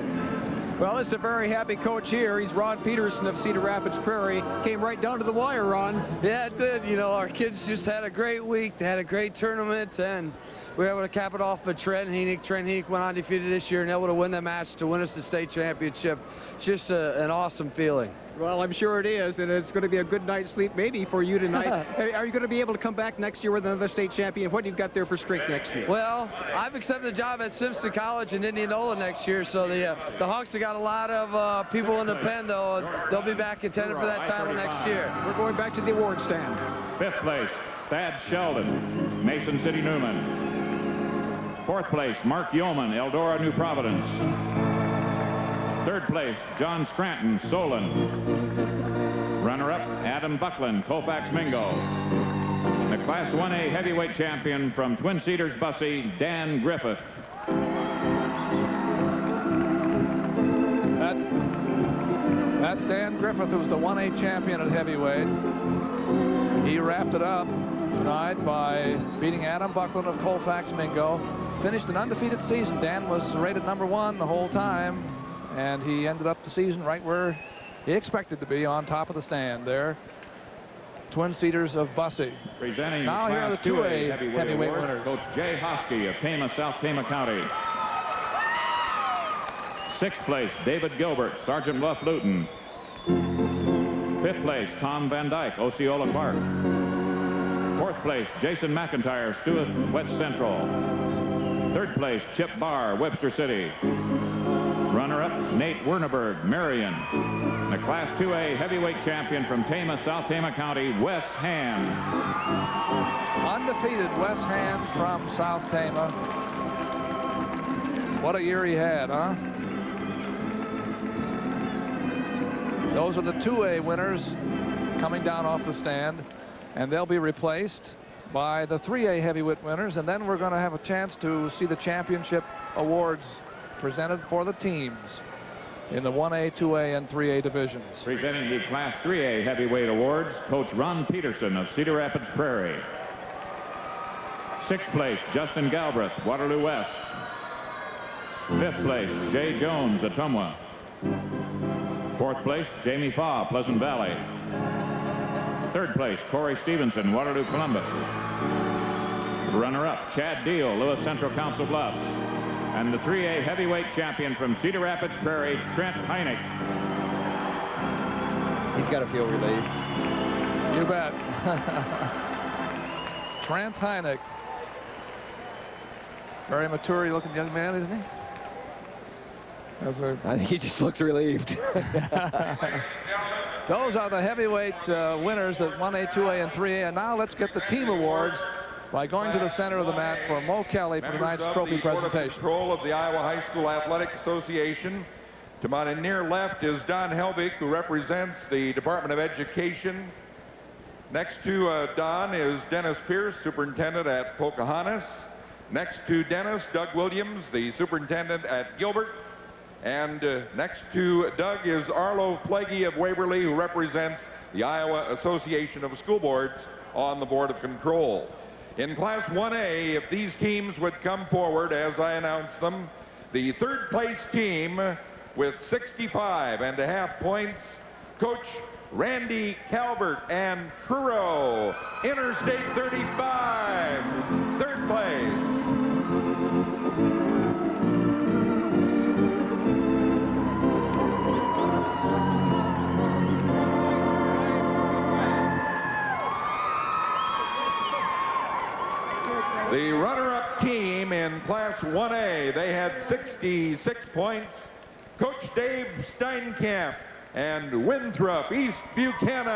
Well, it's a very happy coach here. He's Ron Peterson of Cedar Rapids Prairie. Came right down to the wire, Ron. Yeah, it did. You know, our kids just had a great week. They had a great tournament, and we were able to cap it off with Trent Hennick. Trent Hennick went undefeated this year and able to win the match to win us the state championship. Just an awesome feeling. Well, I'm sure it is, and it's going to be a good night's sleep maybe for you tonight. Are you going to be able to come back next year with another state champion? What do you got there for strength next year? Well, I've accepted a job at Simpson College in Indianola next year, so the Hawks have got a lot of people in the pen, though, and they'll be back contending for that title next year. We're going back to the award stand. Fifth place, Thad Sheldon, Mason City Newman. Fourth place, Mark Yeoman, Eldora, New Providence. Third place, John Scranton, Solon. Runner-up, Adam Buckland, Colfax Mingo. The Class 1A heavyweight champion from Twin Cedars Bussey, Dan Griffith. That's Dan Griffith, who's the 1A champion at heavyweight. He wrapped it up tonight by beating Adam Buckland of Colfax Mingo. Finished an undefeated season. Dan was rated #1 the whole time, and he ended up the season right where he expected to be, on top of the stand there. Twin Cedars of Bussey. Presenting now the here are the Class 2A 2A heavyweight awards, winners. Coach Jay Hosky of Tama, South Tama County. Sixth place, David Gilbert, Sergeant Bluff Luton. Fifth place, Tom Van Dyke, Osceola Park. Fourth place, Jason McIntyre, Stewart West Central. Third place, Chip Barr, Webster City. Runner-up, Nate Werneberg, Marion. The Class 2A heavyweight champion from Tama, South Tama County, Wes Hand. Undefeated Wes Hand from South Tama. What a year he had, huh? Those are the 2A winners coming down off the stand, and they'll be replaced by the 3A heavyweight winners, and then we're going to have a chance to see the championship awards presented for the teams in the 1A, 2A, and 3A divisions. Presenting the Class 3A heavyweight awards, Coach Ron Peterson of Cedar Rapids Prairie. Sixth place, Justin Galbraith, Waterloo West. Fifth place, Jay Jones, Ottumwa. Fourth place, Jamie Faw, Pleasant Valley. Third place, Corey Stevenson, Waterloo, Columbus. Runner-up, Chad Deal, Lewis Central, Council Bluffs. And the 3A heavyweight champion from Cedar Rapids Prairie, Trent Heineck. He's got to feel relieved. You bet. Trent Heineck. Very mature-looking young man, isn't he? I think he just looks relieved. Those are the heavyweight winners at 1A, 2A, and 3A. And now let's get the team awards by going to the center of the mat for Mo Kelly for tonight's trophy presentation. Control of the Iowa High School Athletic Association. To my near left is Don Helbig, who represents the Department of Education. Next to Don is Dennis Pierce, superintendent at Pocahontas. Next to Dennis, Doug Williams, the superintendent at Gilbert. And next to Doug is Arlo Flagey of Waverly, who represents the Iowa Association of School Boards on the Board of Control. In Class 1A, if these teams would come forward as I announced them, the third place team with 65.5 points, Coach Randy Calvert and Truro, Interstate 35, third place. The runner-up team in Class 1A, they had 66 points. Coach Dave Steinkamp and Winthrop East Buchanan.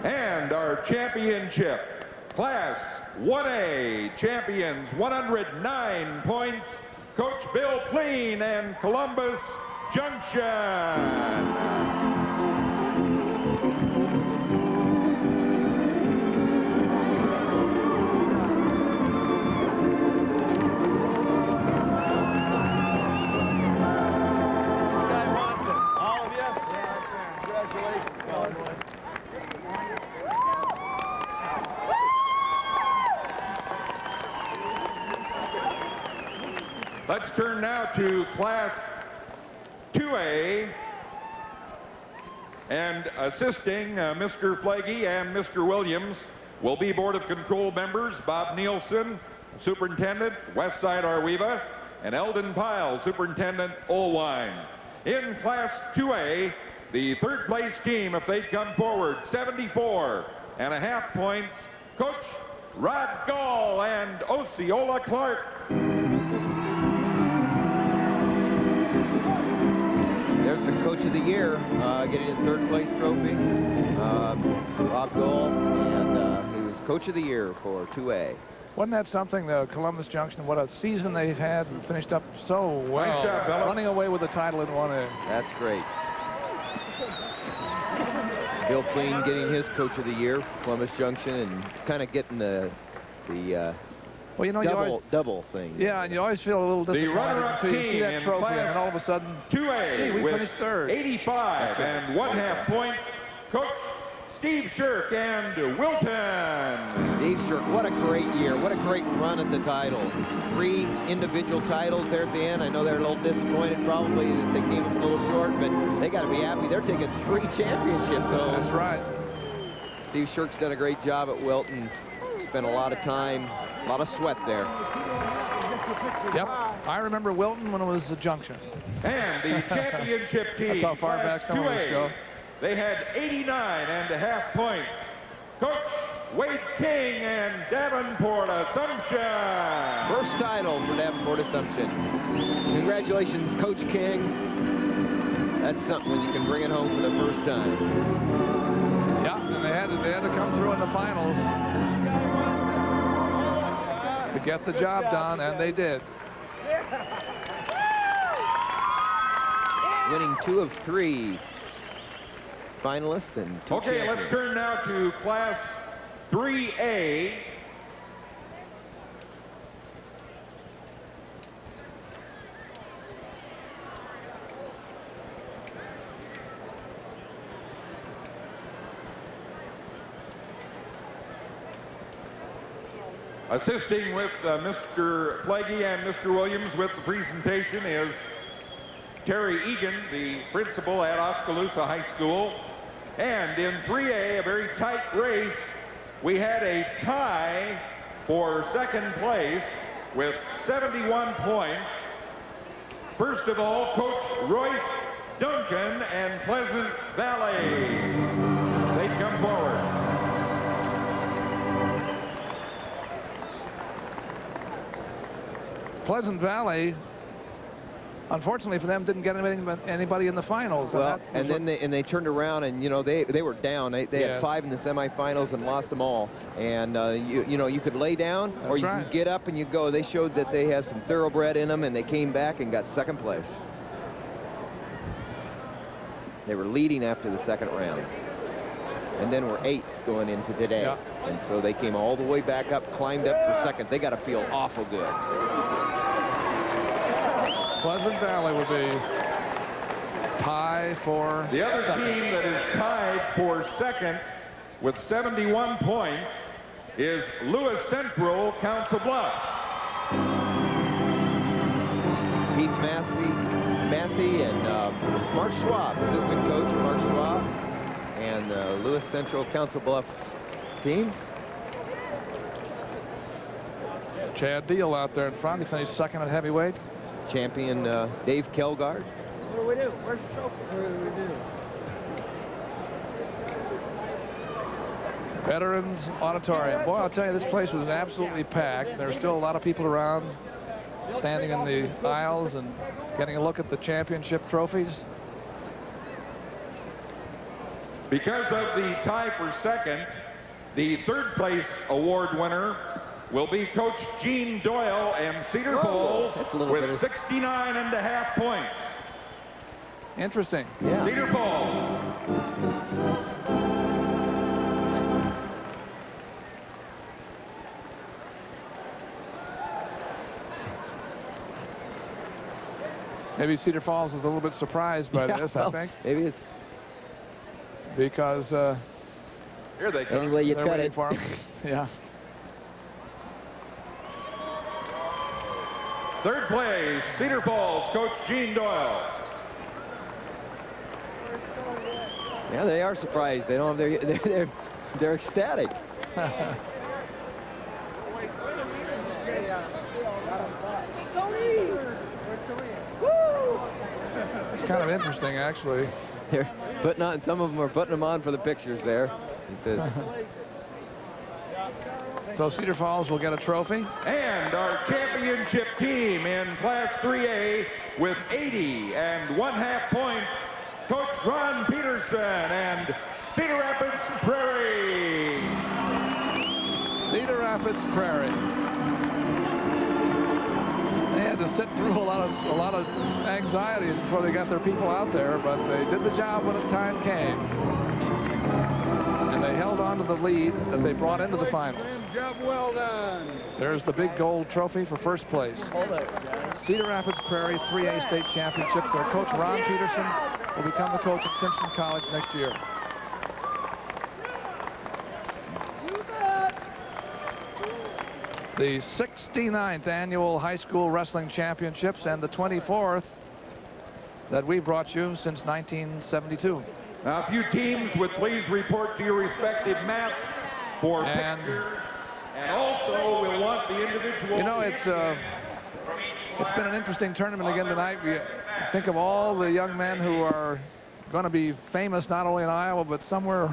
And our championship, Class 1A champions, 109 points, Coach Bill Pleen and Columbus Junction. All of you? Congratulations. Let's turn now to Class 2A, and assisting Mr. Flagey and Mr. Williams will be Board of Control members Bob Nielsen, Superintendent, Westside Arweva, and Eldon Pyle, Superintendent, Olwine. In Class 2A, the third place team, if they'd come forward, 74.5 points, Coach Rod Gall and Osceola Clark. There's the Coach of the Year getting his third place trophy, Rob Gold, and he was Coach of the Year for 2A. Wasn't that something, the Columbus Junction? What a season they've had and finished up so well. Nice job, fella. Running away with the title in 1A. That's great. Bill Pleen getting his Coach of the Year for Columbus Junction and kind of getting the well, you know, double thing. Yeah, and you always feel a little disappointed until you see that trophy, and then all of a sudden, 2A, gee, we with finished third. 85.5 points, Coach Steve Shirk and Wilton. Steve Shirk, what a great year. What a great run at the title. 3 individual titles there at the end. I know they're a little disappointed probably that they came up a little short, but they got to be happy. They're taking 3 championships home. That's right. Steve Shirk's done a great job at Wilton. Spent a lot of time, a lot of sweat there. Yep, I remember Wilton when it was a Junction. And the championship team, that's how far back some of us go. They had 89.5 points. Coach Wade King and Davenport Assumption. First title for Davenport Assumption. Congratulations, Coach King. That's something when you can bring it home for the first time. Yeah, and they had to come through in the finals to get the job done, and they did. Winning 2 of 3 finalists and 2 Okay, champions. let's turn now to Class 3A. Assisting with Mr. Flagey and Mr. Williams with the presentation is Terry Egan, the principal at Oskaloosa High School. And in 3A, a very tight race, we had a tie for second place with 71 points. First of all, Coach Royce Duncan and Pleasant Valley. They come forward. Pleasant Valley, unfortunately for them, didn't get anybody in the finals. Well, and then they turned around, and you know they were down. They had 5 in the semifinals and lost them all. And you know, you could lay down or you could get up and you go. They showed that they had some thoroughbred in them, and they came back and got 2nd place. They were leading after the 2nd round, and then were 8th going into today. Yeah. And so they came all the way back up, climbed up for 2nd. They got to feel awful good. Pleasant Valley with the tie for The other 2nd. team that is tied for 2nd with 71 points is Lewis Central, Council Bluffs. Heath Massey and Mark Schwab, assistant coach Mark Schwab, and Lewis Central Council Bluff team. Chad Deal out there in front. He finished 2nd at heavyweight. Champion Dave Kelgard. What do we do? Where's the trophy? What do we do? Veterans Auditorium. Boy, I'll tell you, this place was absolutely packed. There were still a lot of people around, standing in the aisles and getting a look at the championship trophies. Because of the tie for 2nd, the 3rd place award winner will be Coach Gene Doyle and Cedar Falls with 69.5 points. Interesting. Yeah. Cedar Falls. Maybe Cedar Falls was a little bit surprised by this, I think. Maybe it's because here they come. any way you They're cut waiting it. for 'em. Yeah. 3rd place, Cedar Falls, Coach Gene Doyle. Yeah, they are surprised. They don't have they're ecstatic. It's kind of interesting, actually. They're putting on. Some of them are putting them on for the pictures there. He says. So Cedar Falls will get a trophy. And our championship team in Class 3A with 80.5 points, Coach Ron Peterson and Cedar Rapids Prairie. Cedar Rapids Prairie. They had to sit through a lot of anxiety before they got their people out there, but they did the job when the time came. And they held on to the lead that they brought into the finals. Job well done. There's the big gold trophy for 1st place. Cedar Rapids Prairie 3A state championships. Their coach Ron Peterson will become the coach at Simpson College next year. The 69th annual high school wrestling championships and the 24th that we brought you since 1972. Now, if you teams would please report to your respective mats for pictures, and also we'll want the individual. You know, it's been an interesting tournament again tonight. We think of all the young men who are going to be famous not only in Iowa but somewhere,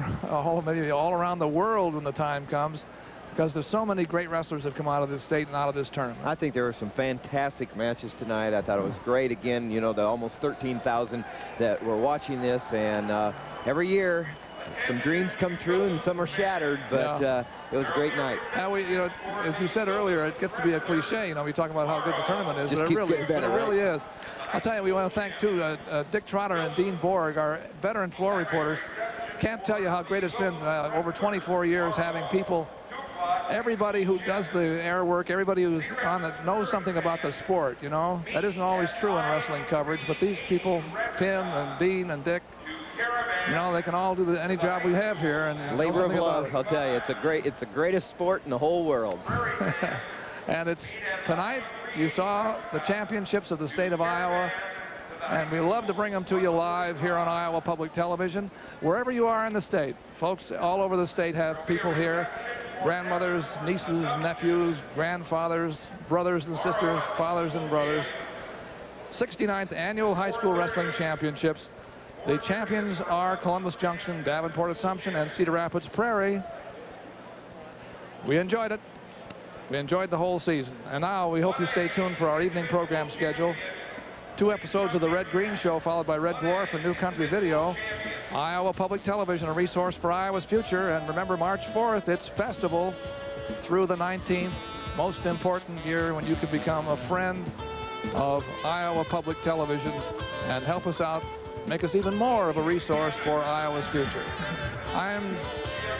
maybe all around the world when the time comes, because there's so many great wrestlers that have come out of this state and out of this tournament. I think there were some fantastic matches tonight. I thought it was great. Again, you know, the almost 13,000 that were watching this, and every year some dreams come true and some are shattered, but it was a great night. Now, you know, as you said earlier, it gets to be a cliche. You know, we talk about how good the tournament is, Just but it keeps really, getting better, but it really right? is. I'll tell you, we want to thank, too, Dick Trotter and Dean Borg, our veteran floor reporters. Can't tell you how great it's been over 24 years having people, everybody who does the air work, everybody who's on it knows something about the sport, you know. That isn't always true in wrestling coverage, but these people, Tim and Dean and Dick, you know, they can all do any job we have here. And labor of love, I'll tell you. It's the greatest sport in the whole world. And it's tonight, you saw the championships of the state of Iowa, and we love to bring them to you live here on Iowa Public Television. Wherever you are in the state, folks all over the state have people here, grandmothers, nieces, nephews, grandfathers, brothers and sisters, fathers and brothers. 69th Annual High School Wrestling Championships. The champions are Columbus Junction, Davenport Assumption, and Cedar Rapids Prairie. We enjoyed it. We enjoyed the whole season. And now we hope you stay tuned for our evening program schedule. 2 episodes of the Red Green Show, followed by Red Dwarf and New Country Video. Iowa Public Television, a resource for Iowa's future. And remember, March 4th, it's festival through the 19th. Most important year when you can become a friend of Iowa Public Television and help us out, make us even more of a resource for Iowa's future. I'm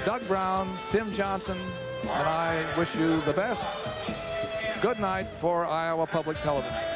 Doug Brown, Tim Johnson, and I wish you the best. Good night for Iowa Public Television.